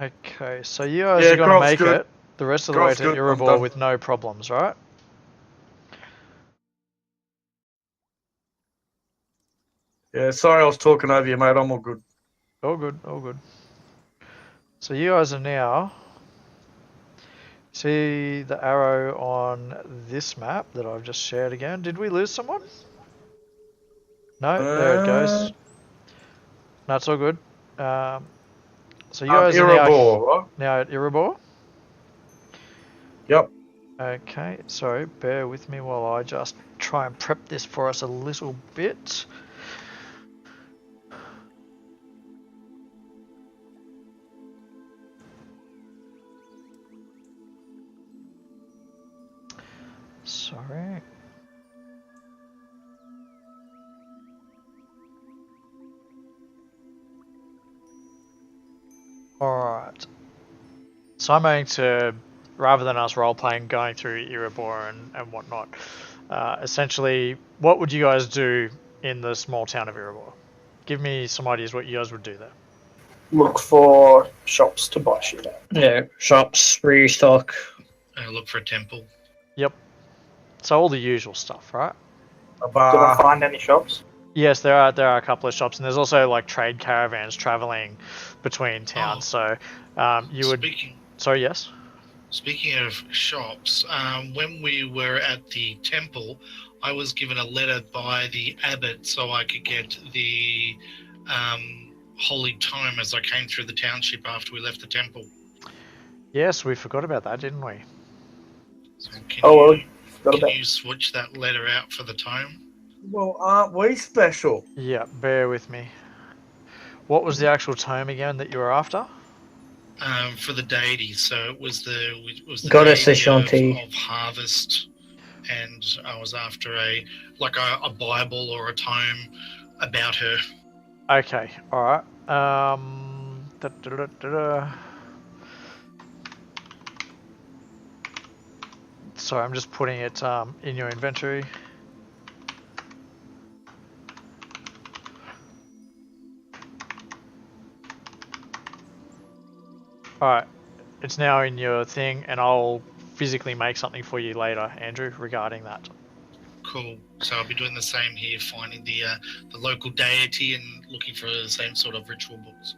Okay, so you guys
Yeah,
are going to
Grob's
make
good.
it the rest of the way
Grob's
to
good, I'm
Erebor
done.
with no problems, right?
Yeah, sorry I was talking over you, mate. I'm all good.
All good, all good. So you guys are now... See the arrow on this map that I've just shared again. Did we lose someone? No, there it goes. No, it's all good. So you guys are
Erebor, right?
now at Erebor.
Yep.
Okay, sorry, bear with me while I just try and prep this for us a little bit. Sorry. Alright. So I'm going to, rather than us role-playing, going through Erebor and whatnot, essentially, what would you guys do in the small town of Erebor? Give me some ideas what you guys would do there.
Look for shops to buy shit at.
Yeah, shops, restock.
Look for a temple.
Yep. So all the usual stuff, right?
A
Did I
bar.
find any shops?
Yes, there are a couple of shops, and there's also like trade caravans traveling between towns. So you would. Sorry, yes.
Speaking of shops, when we were at the temple, I was given a letter by the abbot so I could get the holy tome as I came through the township after we left the temple.
Yes, we forgot about that, didn't we?
So can you switch that letter out for the tome?
Well, aren't we special?
Yeah, bear with me. What was the actual tome again that you were after?
For the deity, so it was the
Goddess
deity of harvest, and I was after a Bible or a tome about her.
Okay, alright. Sorry, I'm just putting it in your inventory. Alright, it's now in your thing, and I'll physically make something for you later, Andrew, regarding that.
Cool. So I'll be doing the same here, finding the local deity and looking for the same sort of ritual books.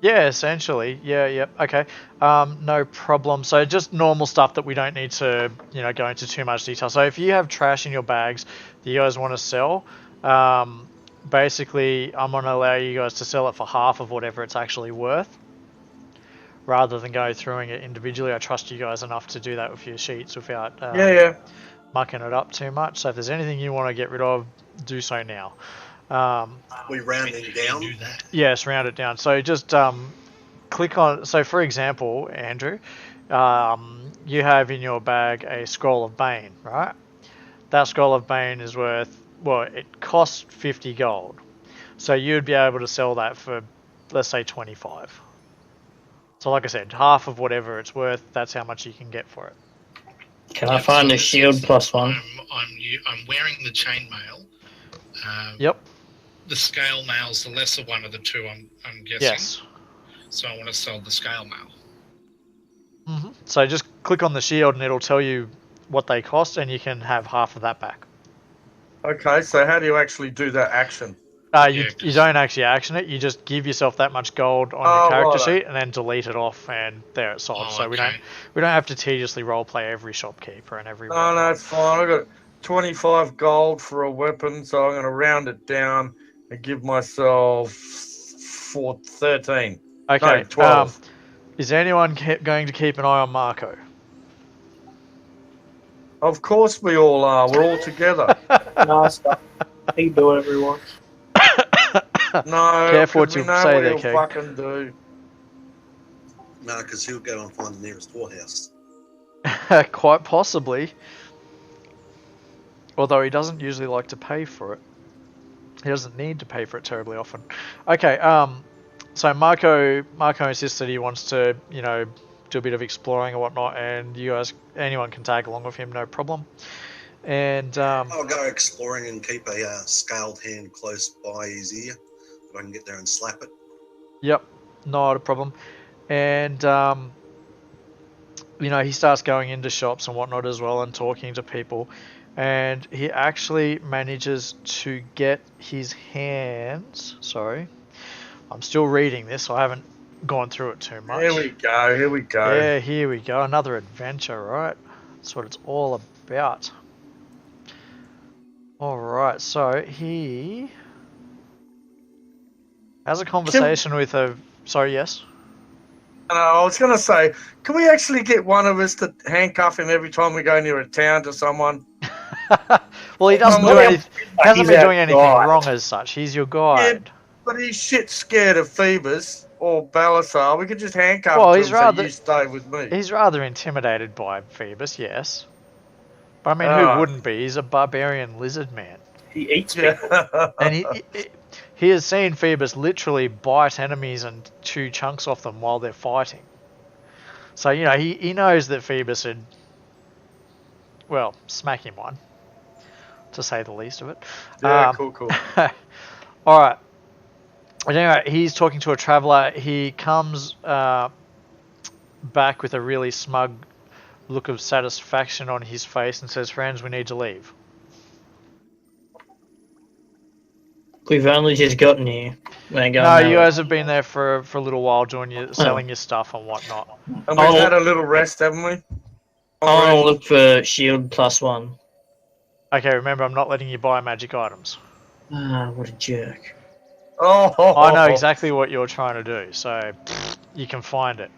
Yeah, essentially. Yeah, okay. No problem. So just normal stuff that we don't need to, go into too much detail. So if you have trash in your bags that you guys want to sell, basically I'm going to allow you guys to sell it for half of whatever it's actually worth, rather than go throwing it individually. I trust you guys enough to do that with your sheets without mucking it up too much. So if there's anything you want to get rid of, do so now.
We rounding down?
Do that.
Yes, round it down. So just click on... So for example, Andrew, you have in your bag a scroll of Bane, right? That scroll of Bane is worth... Well, it costs 50 gold. So you'd be able to sell that for, let's say, 25. So like I said, half of whatever it's worth, that's how much you can get for it.
Can I find a shield +1?
I'm wearing the chainmail.
Yep.
The scale mail's the lesser one of the two, I'm guessing.
Yes.
So I want to sell the scale mail.
Mm-hmm. So just click on the shield and it'll tell you what they cost, and you can have half of that back.
Okay, so how do you actually do that action?
You don't actually action it. You just give yourself that much gold on your character sheet, and then delete it off, and there it's sold. So we don't have to tediously roleplay every shopkeeper and every.
No, it's fine. I got 25 gold for a weapon, so I'm going to round it down and give myself 13.
Okay.
No, 12.
Is anyone going to keep an eye on Marco?
Of course we all are. We're all together.
No, stuff. He can do whatever he wants.
No,
careful what
we
you
know
say
what
there,
he'll
Keg.
fucking do.
No, because he'll go and find the nearest whorehouse.
Quite possibly. Although he doesn't usually like to pay for it. He doesn't need to pay for it terribly often. Okay, so Marco insists that he wants to, do a bit of exploring and whatnot, and you guys, anyone can tag along with him, no problem. And
I'll go exploring and keep a scaled hand close by his ear, so I can get there and slap it.
Yep, not a problem. And he starts going into shops and whatnot as well, and talking to people, and he actually manages to get his hands. Sorry, I'm still reading this, so I haven't gone through it too much.
Here we go.
Yeah, here we go. Another adventure, right? That's what it's all about. Alright, so he has a conversation with a... Sorry, yes?
I was going to say, can we actually get one of us to handcuff him every time we go near a town to someone?
Well, he doesn't do anything. He hasn't been doing anything
guide.
wrong as such. He's your guide.
Yeah, but he's shit scared of Phoebus or Balasar. We could just handcuff him and say, you stay with me.
He's rather intimidated by Phoebus, yes. But I mean, who wouldn't be? He's a barbarian lizard man.
He eats people.
And He has seen Phoebus literally bite enemies and chew chunks off them while they're fighting. So, he knows that Phoebus would, well, smack him one, to say the least of it.
Yeah, cool.
Alright. Anyway, he's talking to a traveller. He comes back with a really smug look of satisfaction on his face and says, "Friends, we need to leave."
We've only just gotten here. We're going
No,
that
you
way.
guys have been there for a little while doing selling your stuff and whatnot.
And we've had a little rest, haven't we?
I'll look for shield +1.
Okay, remember, I'm not letting you buy magic items.
Ah, what a jerk.
Oh,
I know exactly what you're trying to do, so you can find it.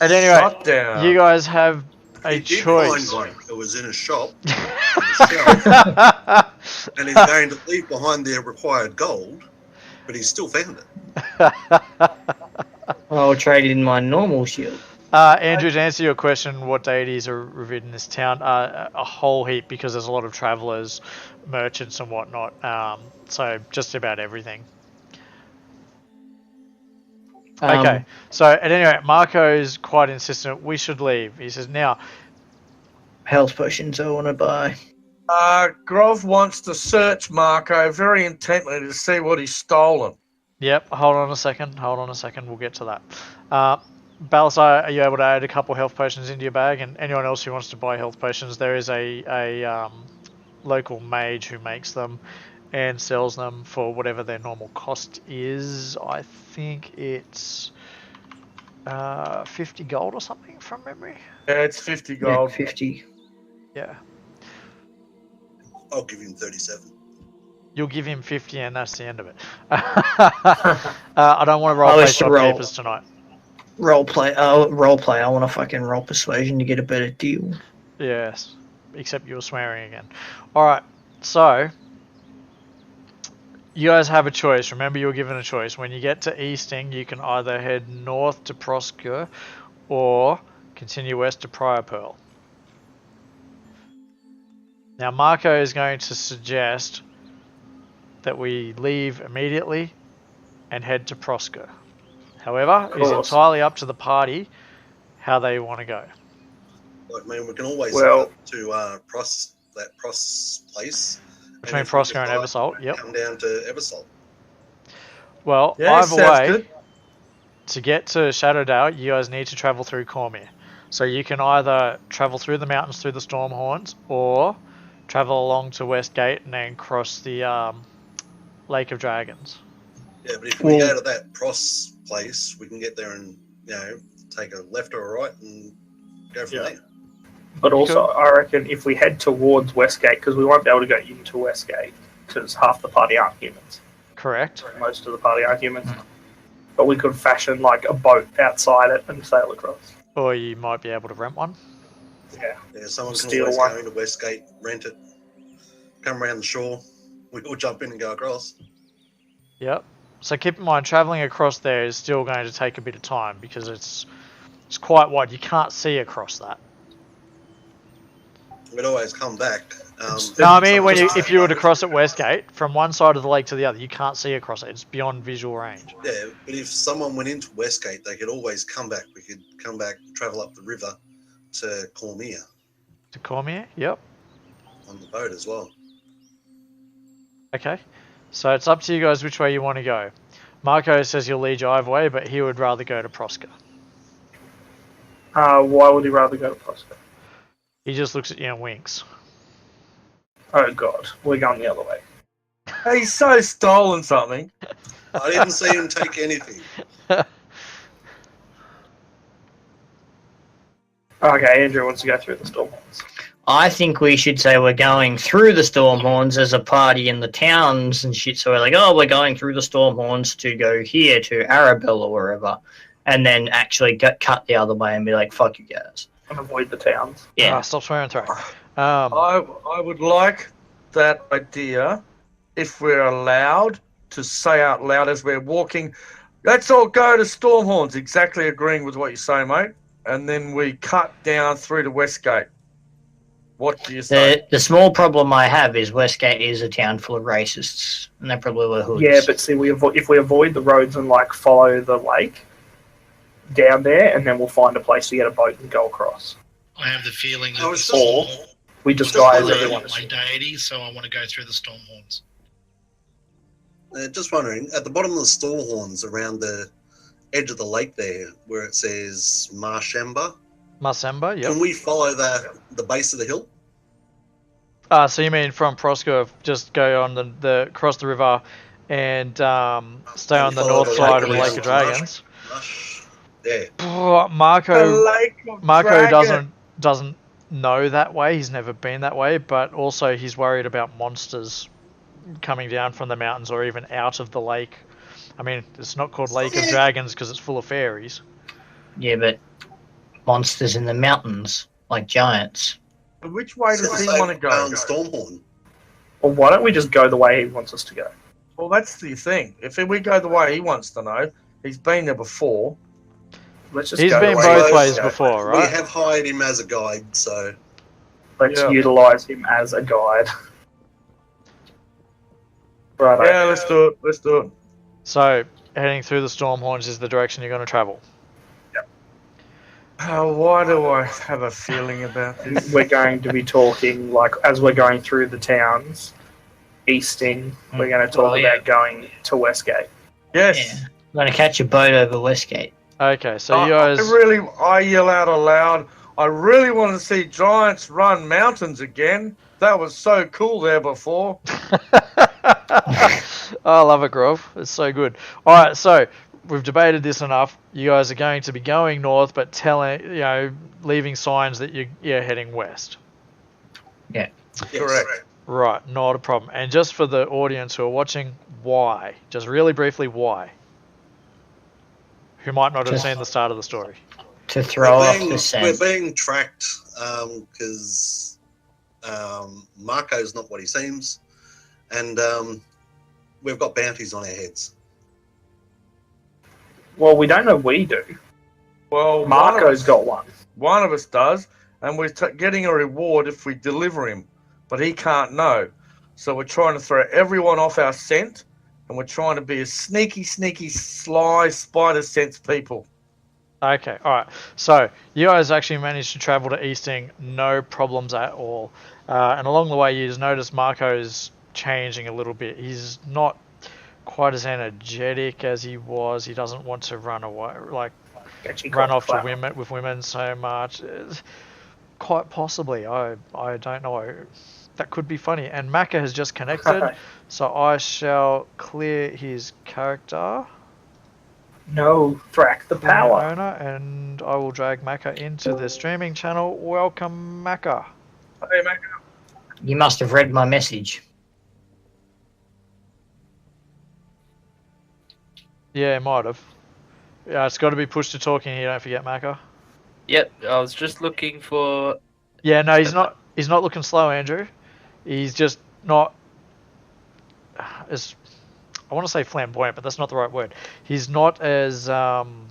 And anyway,
Shut down.
you guys have a
He did
choice.
find one. It was in a shop. And he's going to leave behind the required gold, but he's still found it.
I'll trade in my normal shield.
Andrew, to answer your question, what deities are revered in this town? A whole heap, because there's a lot of travellers, merchants and whatnot. So just about everything. Okay, so at any rate, Marco's quite insistent we should leave. He says, now,
Health potions I want to buy.
Grov wants to search Marco very intently to see what he's stolen.
yep, hold on a second, we'll get to that. Balasai, are you able to add a couple health potions into your bag? And anyone else who wants to buy health potions, there is a local mage who makes them and sells them for whatever their normal cost is. I think it's 50 gold or something from memory.
Yeah, it's 50
Yeah,
gold.
50.
Yeah.
I'll give him 37.
You'll give him 50 and that's the end of it. I don't want to roleplay shopkeepers tonight.
Roleplay. I want to fucking roll persuasion to get a better deal.
Yes, except you were swearing again. Alright, so you guys have a choice. Remember, you were given a choice. When you get to Easting, you can either head north to Prosker or continue west to Prior Pearl. Now, Marco is going to suggest that we leave immediately and head to Prosker. However, it's entirely up to the party how they want to go.
I mean, we can always go to Pross place.
Between Prosker and Eversalt, yep.
Come down to Eversalt.
Well,
Yeah,
either
sounds
way,
good.
to get to Shadowdale, you guys need to travel through Cormier. So you can either travel through the mountains through the Stormhorns, or travel along to Westgate and then cross the Lake of Dragons.
Yeah, but if we go to that Pross place, we can get there and, take a left or a right and go from there.
But also, I reckon if we head towards Westgate, because we won't be able to go into Westgate, because half the party aren't humans.
Correct.
Most of the party are humans. But we could fashion like a boat outside it and sail across.
Or you might be able to rent one.
Yeah.
Yeah, someone can
Steal
always
one.
go into Westgate, rent it, come around the shore, we all jump in and go across.
Yep. So keep in mind, travelling across there is still going to take a bit of time because it's quite wide. You can't see across that.
We'd always come back.
No, I mean, if you were to cross at Westgate, from one side of the lake to the other, you can't see across it. It's beyond visual range.
Yeah, but if someone went into Westgate, they could always come back. We could come back, travel up the river to Cormier
To Cormier? Yep.
on the boat as well.
Okay. So it's up to you guys which way you want to go. Marco says he'll lead you either way, but he would rather go to Prosker.
Why would he rather go to Prospect?
He just looks at you and winks.
Oh god, we're going the other way.
He's so stolen something.
I didn't see him take anything.
Okay, Andrew wants to go through the Stormhorns.
I think we should say we're going through the Stormhorns as a party in the towns and shit. So we're like, oh, we're going through the Stormhorns to go here to Arabelle or wherever, and then actually get cut the other way and be like, fuck you guys.
And avoid the towns.
Yeah.
Stop swearing through.
I would like that idea, if we're allowed, to say out loud as we're walking, let's all go to Stormhorns, exactly agreeing with what you say, mate. And then we cut down through to Westgate. What do you say?
The small problem I have is Westgate is a town full of racists, and they probably were hoods.
Yeah, but see, if we avoid the roads and like follow the lake down there, and then we'll find a place to get a boat and go across.
I have the feeling that
I
the
was
storm
We disguise
wondering,
everyone.
my deity, so I want to go through the storm horns.
just wondering, at the bottom of the store horns around the edge of the lake there, where it says Marshemba,
Masemba, yep.
can we follow the base of the hill?
So you mean from Proskurov, just go on the cross the river and stay on the
follow
north side of
around
Lake of Dragons?
Yeah.
Marco
Lake of
Marco
Dragon.
doesn't know that way. He's never been that way, but also he's worried about monsters coming down from the mountains or even out of the lake. I mean, it's not called Lake of Dragons because it's full of fairies.
Yeah, but monsters in the mountains, like giants.
Which way does he want to go?
Stormhorn.
Well, why don't we just go the way he wants us to go?
Well, that's the thing. If we go the way he wants to know, he's been there before.
Let's just
He's
go
been
the way he
both
wants
ways
to go.
before,
We
right?
have hired him as a guide, so
Let's
Yeah.
utilize him as a guide. Right.
Yeah, let's do it. Let's do it.
So heading through the Stormhorns is the direction you're going to travel.
Why do I have a feeling about this?
We're going to be talking like as we're going through the towns, easting. We're going to talk
Well, yeah.
about going to Westgate.
Yes.
Yeah. I'm going to catch a boat over Westgate.
Okay, so you guys.
I yell out aloud. I really want to see giants run mountains again. That was so cool there before.
I love it, Grove. It's so good. All right, so we've debated this enough. You guys are going to be going north, but leaving signs that you're heading west.
yes.
Correct.
Right, not a problem. And just for the audience who are watching, why? Just really briefly, why? Who might not have
Just-
seen the start of the story.
To throw off the
We're
scent.
being tracked because Marco's not what he seems, and we've got bounties on our heads.
Well, we don't know we do.
Well,
Marco's got one.
one of us does, and we're getting a reward if we deliver him, but he can't know. So we're trying to throw everyone off our scent, and we're trying to be a sneaky, sly, spider sense people.
Okay, all right. So you guys actually managed to travel to Easting, no problems at all. And along the way, you just notice Marco's changing a little bit. He's not quite as energetic as he was. He doesn't want to run away, run off to women so much. Quite possibly, I don't know. That could be funny. And Macca has just connected, so I shall clear his character.
No, Thrak the power.
Owner, and I will drag Macca into the streaming channel. Welcome, Macca.
Hey, Mac.
You must have read my message.
Yeah, it might have. Yeah, it's got to be push to talking here. Don't forget, Macca.
Yep, I was just looking for.
Yeah, no, he's not. He's not looking slow, Andrew. He's just not as. I want to say flamboyant, but that's not the right word. He's not as gung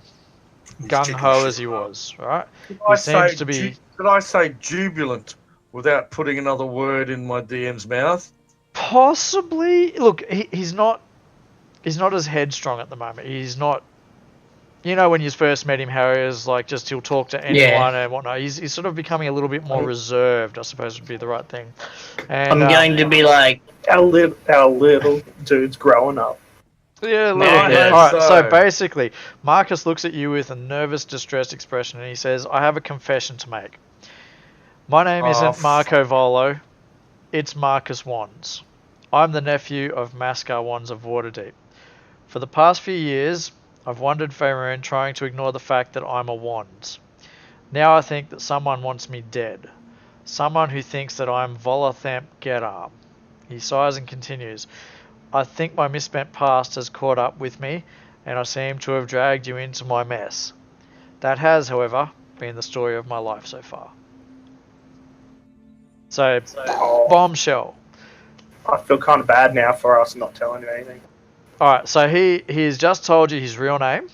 ho as he was. Right? He seems to be.
Could I say jubilant without putting another word in my DM's mouth?
Possibly. Look, he's not. He's not as headstrong at the moment. He's not. You know, when you first met him, how he was like, he'll talk to anyone and whatnot. He's sort of becoming a little bit more reserved, I suppose would be the right thing. And,
I'm going to be like,
Our little dude's growing up.
Yeah, a little
No,
bit.
no,
All right, so
so-
basically, Marcus looks at you with a nervous, distressed expression, and he says, I have a confession to make. My name isn't Marco Volo, it's Marcus Wands. I'm the nephew of Mascar Wands of Waterdeep. For the past few years, I've wandered Faerun trying to ignore the fact that I'm a Wands. Now I think that someone wants me dead. Someone who thinks that I'm Volathamp Gedar. He sighs and continues. I think my misspent past has caught up with me, and I seem to have dragged you into my mess. That has, however, been the story of my life so far. So, bombshell.
I feel kind of bad now for us not telling you anything.
Alright, so he's just told you his real name,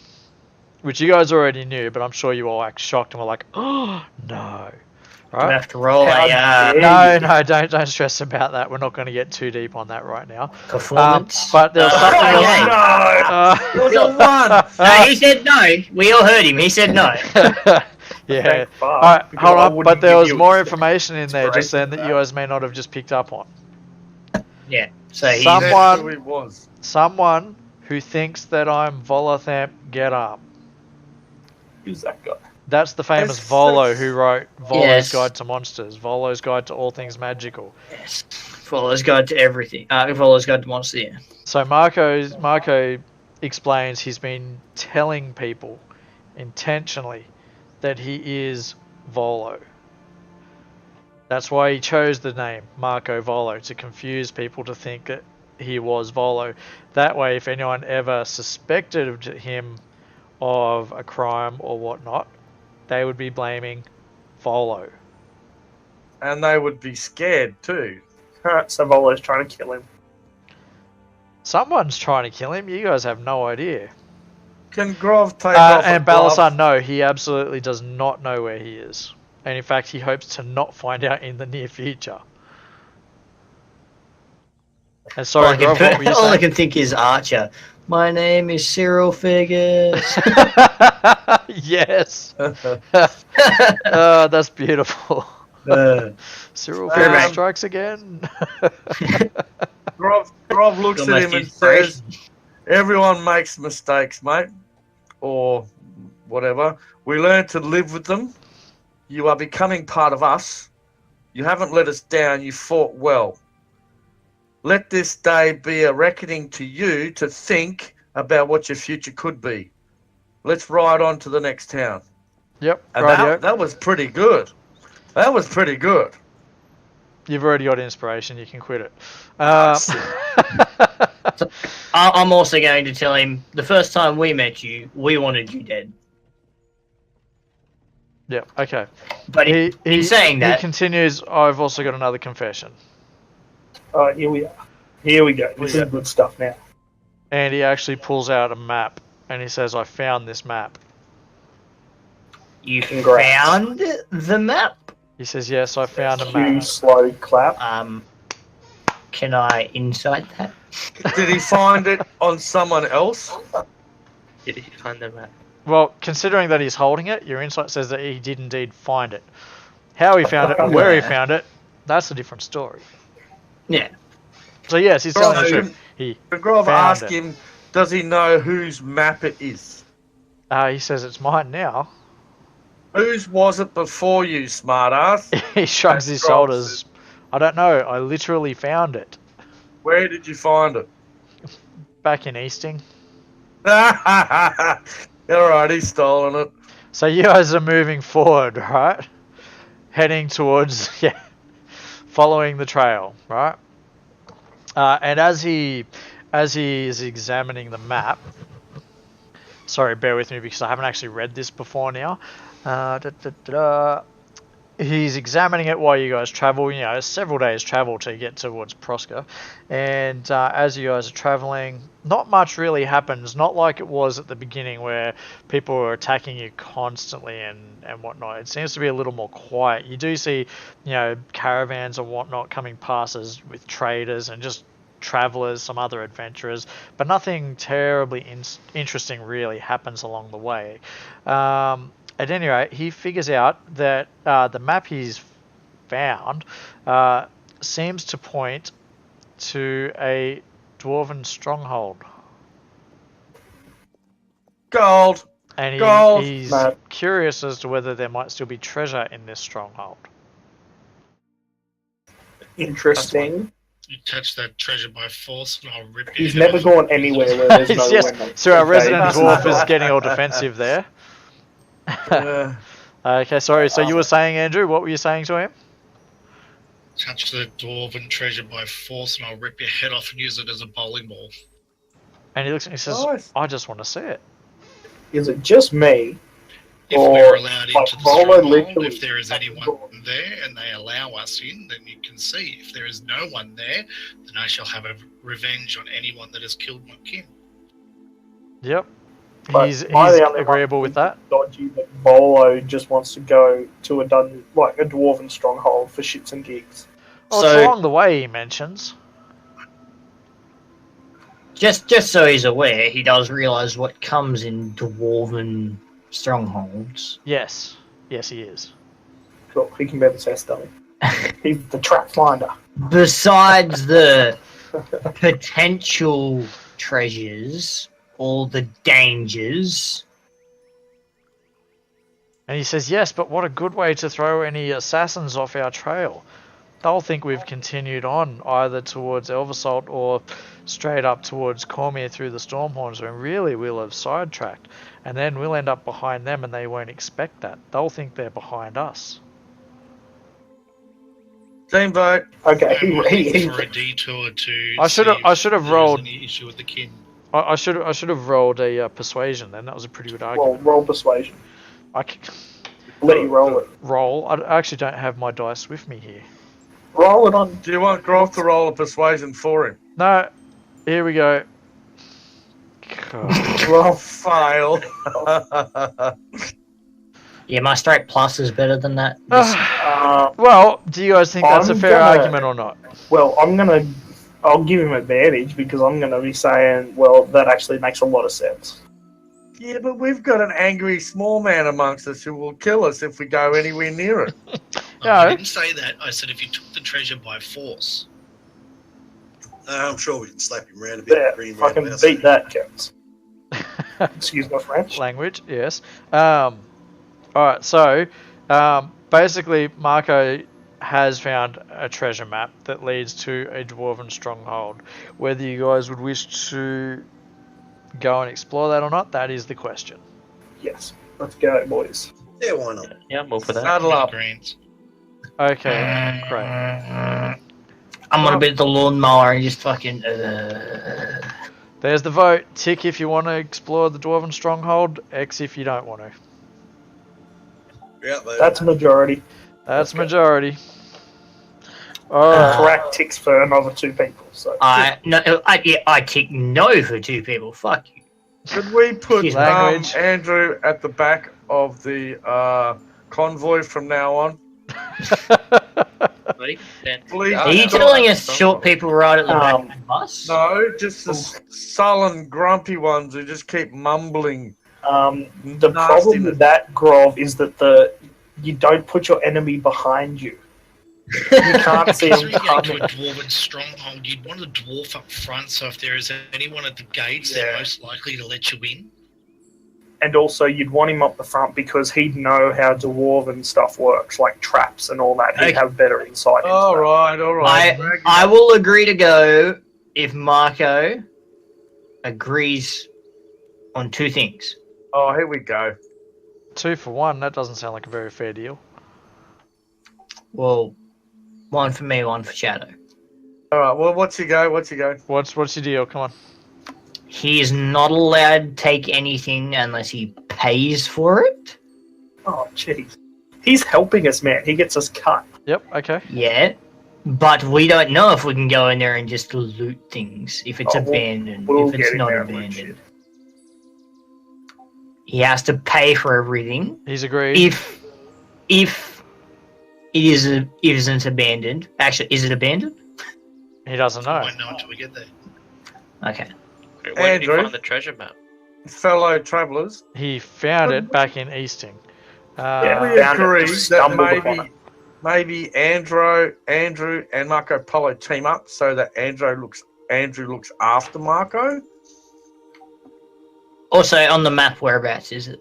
which you guys already knew, but I'm sure you all act shocked and were like, oh, no.
Do we
Right?
have to roll
How
a
dare
No, don't stress about that. We're not going to get too deep on that right now.
performance?
But there was something
okay.
else.
It was a one.
No, he said no. We all heard him. He said no.
Yeah.
Thank fuck,
All right,
because
hold
I
on.
wouldn't
But there
give
was
you
more information in there just
inspiration
then
for
that you guys may not have just picked up on.
Yeah. So he's
Some-
That's who he was.
Someone who thinks that I'm Volathamp Getarm.
Who's that guy?
That's the famous
That's-
Volo who wrote Volo's
Yes.
Guide to Monsters, Volo's Guide to All Things Magical.
yes. Follows guide to everything. Follows guide to monster. Yeah.
So Marco explains he's been telling people intentionally that he is Volo. That's why he chose the name Marco Volo, to confuse people to think that he was Volo. That way, if anyone ever suspected him of a crime or whatnot, they would be blaming Volo.
And they would be scared too.
Alright, so Volo's trying to kill him.
Someone's trying to kill him. You guys have no idea.
Can Grov take off
And
a glove?
Balasan, no, he absolutely does not know where he is. And in fact, he hopes to not find out in the near future. And sorry, Grov, what were you
all I
saying?
can think is Archer. My name is Cyril Figures.
Yes. That's beautiful. Cyril
Fair
Figures
enough.
strikes again.
Grov looks at
Almost
him and
inspiration.
says, "Everyone makes mistakes, mate, or whatever. We learn to live with them. You are becoming part of us. You haven't let us down. You fought well. Let this day be a reckoning to you to think about what your future could be. Let's ride on to the next town."
Yep,
And
rightio.
that was pretty good. That was pretty good.
You've already got inspiration, you can quit it.
I'm also going to tell him the first time we met you, we wanted you dead.
Yep, okay.
But in saying
he
that,
continues, I've also got another confession.
Alright, here we are. Here we go. This
Yeah.
is good stuff now.
And he actually pulls out a map and he says, I found this map.
you
Congrats.
found the map.
He says, yes, I found a
Cue
map.
slow clap.
Can I insight that?
Did he find it on someone else?
Did he find the map?
Well, considering that he's holding it, your insight says that he did indeed find it. How he found it and where he found it, that's a different story.
Yeah.
So yes, he's telling the
Grov,
truth. He
Grov
found
asked
it.
him, does he know whose map it is?
He says it's mine now.
Whose was it before you, smartass?
He shrugs
That's
his
Grov
shoulders. I don't know. I literally found it.
Where did you find it?
Back in Easting.
Alright, he's stolen it.
So you guys are moving forward, right? Heading towards, following the trail, right? And as he is examining the map, sorry, bear with me because I haven't actually read this before now. He's examining it while you guys travel, several days travel to get towards Prosca. And as you guys are traveling, not much really happens, not like it was at the beginning where people were attacking you constantly and whatnot. It seems to be a little more quiet. You do see, caravans and whatnot coming past us with traders and just travelers, some other adventurers, but nothing terribly interesting really happens along the way. At any rate, he figures out that the map he's found seems to point to a dwarven stronghold.
Gold.
And
Gold.
he's
Map.
curious as to whether there might still be treasure in this stronghold.
Interesting.
You touch that treasure by force, and I'll rip your
He's
head
never
off.
gone anywhere where there's no
Yes,
window.
so our
Okay,
resident
that's
dwarf
not-
is getting all defensive there.
Uh,
Okay, sorry. So you were saying, Andrew, what were you saying to him?
Touch the dwarven treasure by force, and I'll rip your head off and use it as a bowling ball.
And he looks and he says,
Nice.
I just want to see it.
Is it just me?
If
Or,
we're allowed
like,
into the
Volo
stronghold,
literally
if there is
shuts the
anyone
door.
there and they allow us in, then you can see. If there is no one there, then I shall have a revenge on anyone that has killed my kin.
Yep.
But
He's
my only
agreeable
one
with that.
Dodgy, but Bolo just wants to go to a dungeon, like a dwarven stronghold for shits and gigs.
Oh, it's
So-
along the way, he mentions.
Just so he's aware, he does realise what comes in dwarven strongholds.
Yes. Yes, he is.
Cool, he can be the test dummy. He's the trap finder.
Besides the potential treasures, all the dangers.
And he says, yes, but what a good way to throw any assassins off our trail. They'll think we've continued on either towards Elversalt or straight up towards Cormier through the Stormhorns, when really we'll have sidetracked. And then we'll end up behind them and they won't expect that. They'll think they're behind us.
Team vote.
Okay,
I'm looking
he
for a detour to.
I should have-
see
I
if
should have
there's
rolled-
Any issue with the kin?
I should have rolled a persuasion then. That was a pretty good
well,
argument.
roll persuasion.
I can
Let you roll it.
roll. I actually don't have my dice with me here.
Roll it on.
Do you want Groff to roll a persuasion for him?
No. Here we go. God.
Roll fail.
Yeah, my straight plus is better than that.
Well, do you guys think that's a
I'm
fair
gonna-
argument or not?
Well, I'll give him advantage because I'm gonna be saying, well, that actually makes a lot of sense.
Yeah, but we've got an angry small man amongst us who will kill us if we go anywhere near it.
Yeah.
I didn't say that. I said if you took the treasure by force.
I'm sure we can slap him around a bit.
Yeah,
bring him round
fucking
the house.
beat that, Kevin. Excuse my French.
Language, yes. Alright, so basically Marco has found a treasure map that leads to a dwarven stronghold. Whether you guys would wish to go and explore that or not, that is the question.
Yes, let's go, boys.
Yeah, why not?
Yeah, I'm all for that.
Saddle up.
Greens.
Okay, great.
I'm gonna beat the lawnmower and just fucking.
There's the vote. Tick if you want to explore the dwarven stronghold, X if you don't want to.
Yeah, they,
That's majority.
That's
Okay.
majority. Alright.
Correct ticks for another two people. So
I tick no for two people. Fuck you.
Could we put
Excuse
me. Language.
Andrew at the back of the convoy from now on?
Ready? Then.
Please.
Are you
don't-
telling us short people ride at the back of the bus?
No, just the sullen, grumpy ones who just keep mumbling.
the problem with that, Grov, is that you don't put your enemy behind you. You can't see
If
them
you're going to
coming.
a dwarven stronghold, you'd want a dwarf up front, so if there is anyone at the gates, they're
Yeah.
most likely to let you in.
And also, you'd want him up the front because he'd know how dwarven stuff works, like traps and all that. He'd
Okay.
have better insight into
All
that.
right, all right.
I will agree to go if Marco agrees on two things.
Oh, here we go.
2 for 1, that doesn't sound like a very fair deal.
Well, one for me, one for Shadow.
All right. Well, what's your go? What's your go?
What's your deal? Come on.
He is not allowed to take anything unless he pays for it.
Oh, jeez. He's helping us, man. He gets us cut.
Yep, okay.
Yeah. But we don't know if we can go in there and just loot things, if it's
Oh, we'll-
abandoned,
we'll
if it's
get in
not
there and loot
abandoned. He has to pay for everything.
He's agreed.
If it isn't abandoned. Actually, is it abandoned?
He doesn't
I
know.
won't know until we get there.
Okay.
Where did you
Andrew?
find the treasure map?
Fellow travellers,
He found it back in Easting.
Yeah,
we
we found it,
agree
just
that
stumbled upon
maybe Andrew, and Marco Polo team up so that Andrew looks after Marco.
Also, on the map, whereabouts is it?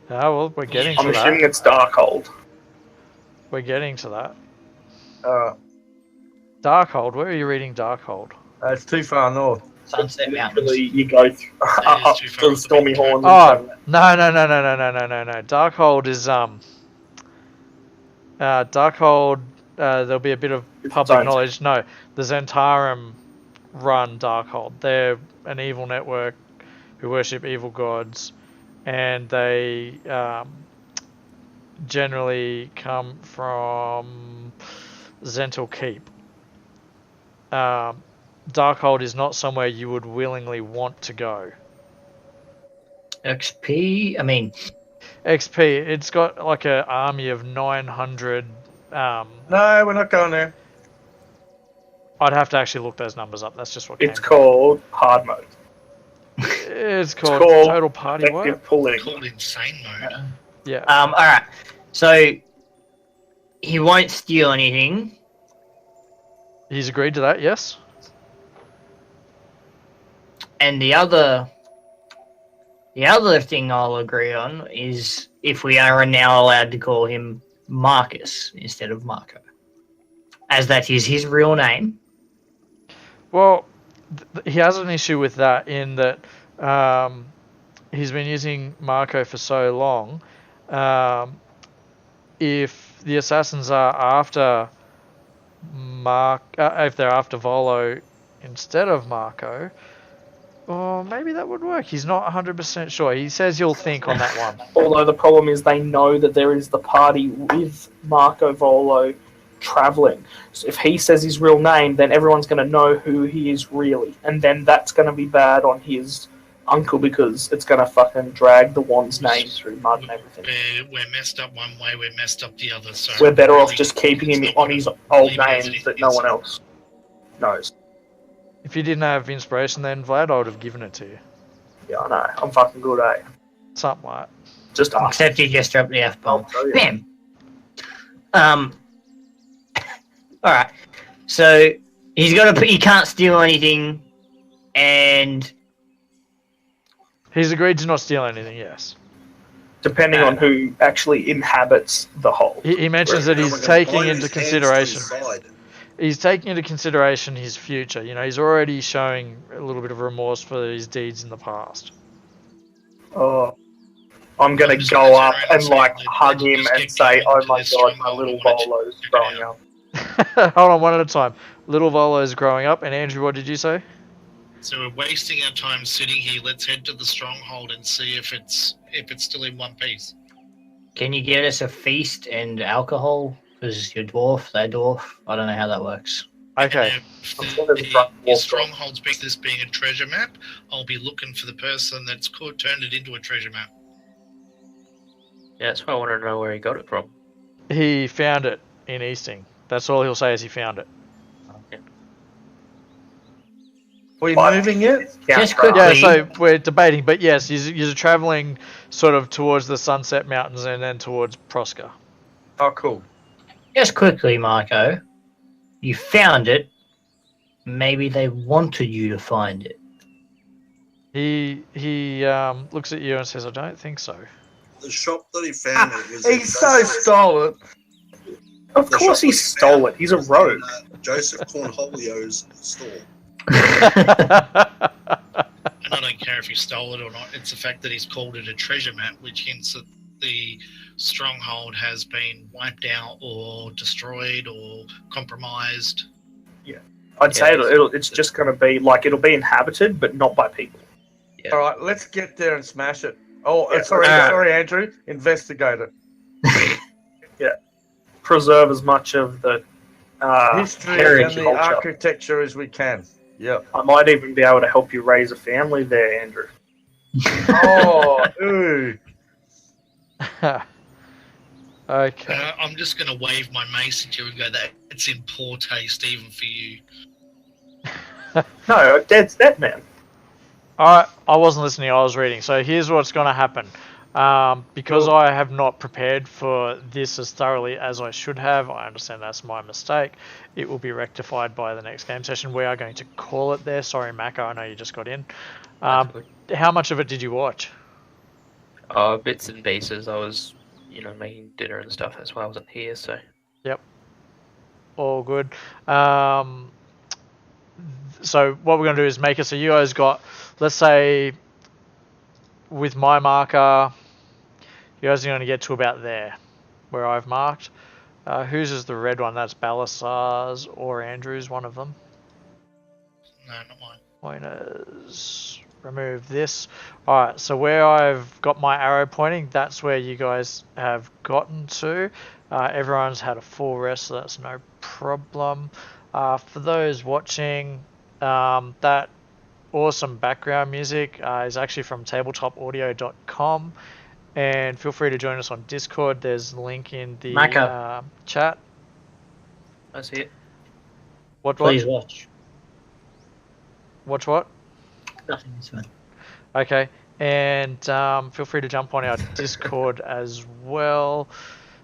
Oh, well, we're getting
I'm
to
assuming
that.
it's Darkhold.
We're getting to that.
Uh,
Darkhold, where are you reading Darkhold?
it's too far north.
Sunset Mountains.
Literally, you go up
too far
to
up the
Stormy
beach.
Horn.
Oh, no. Darkhold is, Darkhold, there'll be a bit of public
Don't.
knowledge. No, the Zentarum run Darkhold. They're an evil network who worship evil gods, and they generally come from Zental Keep. Darkhold is not somewhere you would willingly want to go.
XP. I mean,
XP. It's got like an army of 900.
No, we're not going there.
I'd have to actually look those numbers up. That's just what
It's
came.
called hard mode.
It's called
called
Total Party
Effective
what?
pulling.
Called insane mode.
Yeah.
all right. So he won't steal anything.
He's agreed to that. Yes.
And the other thing I'll agree on is if we are now allowed to call him Marcus instead of Marco, as that is his real name.
Well, he has an issue with that in that he's been using Marco for so long. If the assassins are after if they're after Volo instead of Marco, or maybe that would work. He's not 100% sure. He says he'll think on that one.
Although the problem is they know that there is the party with Marco Volo traveling. So if he says his real name, then everyone's going to know who he is really. And then that's going to be bad on his uncle because it's going to fucking drag the Wand's name through mud and everything.
We're messed up one way, we're messed up the other. So
We're better off
really,
just keeping him
it's not
on
gonna
his old
leave us
name that no one else knows.
If you didn't have inspiration then, Vlad, I would have given it to you.
Yeah, I know. I'm fucking good, eh?
Something like
Just ask.
Except you just dropped the F
I'll
bomb.
tell you.
Bam. All right. So he's got to. He can't steal anything, and
he's agreed to not steal anything, yes.
Depending on who actually inhabits the hole.
He mentions that
We're
he's
gonna
taking
bind
into
his hands to
consideration.
his side.
He's taking into consideration his future. You know, he's already showing a little bit of remorse for his deeds in the past.
Oh, I'm gonna
I'm just
go
gonna turn
up
around
and
and
like
say,
hug
"Let's
him
just
and
get
say,
going
"Oh
to
my
this
god, my
stronghold.
little
I wanna
Volo's
check it
growing
out."
up."
Hold on, one at a time. Little Volo's growing up, and Andrew, what did you say?
So we're wasting our time sitting here. Let's head to the stronghold and see if it's still in one piece.
can you get us a feast and alcohol? Because you're dwarf, they're dwarf. I don't know how that works.
Okay.
And if
I'm sure there's a drunk
the
wolf
stronghold's being this being a treasure map, I'll be looking for the person that's turned it into a treasure map.
Yeah, that's why I wanted to know where he got it from.
He found it in Easting. That's all he'll say is he found it.
Okay.
Are you
But-
moving yet?
Just
quick.
Yeah,
quickly.
so we're debating, but yes, you're traveling sort of towards the Sunset Mountains and then towards Prosca.
Oh, cool.
Just quickly, Marco. You found it. Maybe they wanted you to find it.
He looks at you and says, "I don't think so."
The shop that he found it was.
He so stole it.
Of
The
course
shop
he
that
stole
found
it. He's a
was in,
rogue.
Joseph Cornholio's store.
And I don't care if he stole it or not. It's the fact that he's called it a treasure map, which hints that the stronghold has been wiped out or destroyed or compromised.
I'd say
Yeah.
it's just going to be like it'll be inhabited, but not by people.
Yeah.
All right, let's get there and smash it. Oh,
Yeah.
sorry, Andrew. Investigate it.
Preserve as much of the
History and
heritage
the
culture.
architecture as we can. Yep.
I might even be able to help you raise a family there, Andrew.
Oh, ooh.
Okay.
I'm just going to wave my mace at you and go, that it's in poor taste even for you.
No, Dead's dead, man.
I wasn't listening, I was reading. So here's what's going to happen. Because I have not prepared for this as thoroughly as I should have, I understand that's my mistake. It will be rectified by the next game session. We are going to call it there. Sorry, Mako, I know you just got in.
That's good.
How much of it did you watch?
Bits and pieces. I was, making dinner and stuff. That's why I wasn't here. So
All good. So what we're going to do is make it so you guys got, let's say, with my marker, you guys are going to get to about there, where I've marked. Whose is the red one? That's Balasar's or Andrew's, one of them.
No, not mine.
Pointers. Remove this. Alright, so where I've got my arrow pointing, that's where you guys have gotten to. Everyone's had a full rest, so that's no problem. For those watching, that awesome background music is actually from tabletopaudio.com. And feel free to join us on Discord. There's a link in the
Mako.
chat.
I see it.
What?
Please watch.
Watch what?
Nothing is fine.
Okay. And feel free to jump on our Discord as well.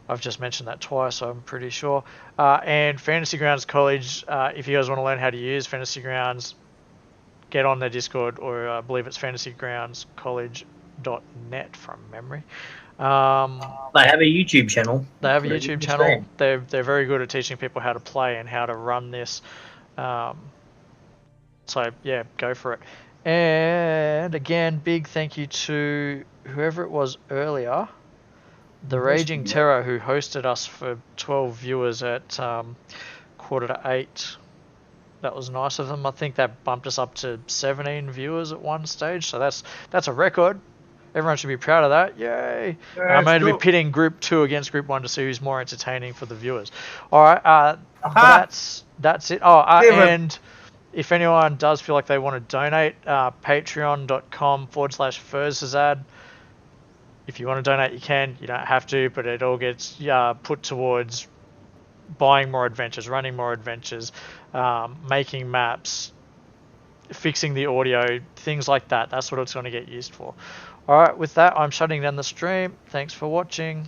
I've just mentioned that twice, so I'm pretty sure. And Fantasy Grounds College, if you guys want to learn how to use Fantasy Grounds, get on their Discord, or I believe it's fantasygroundscollege.net from memory.
They have a YouTube channel.
They have a
Where you
YouTube
can
channel.
stream.
They're very good at teaching people how to play and how to run this. So yeah, go for it. And again, big thank you to whoever it was earlier, the Raging Terror, who hosted us for 12 viewers at 7:45. That was nice of them. I think that bumped us up to 17 viewers at one stage, so that's a record. Everyone should be proud of that. Yay! I'm going to be pitting Group 2 against Group 1 to see who's more entertaining for the viewers. All right, that's it. Oh, and if anyone does feel like they want to donate, patreon.com/Furzazad. If you want to donate, you can. You don't have to, but it all gets put towards buying more adventures, running more adventures, making maps, fixing the audio, things like that. That's what it's going to get used for. All right, with that, I'm shutting down the stream. Thanks for watching.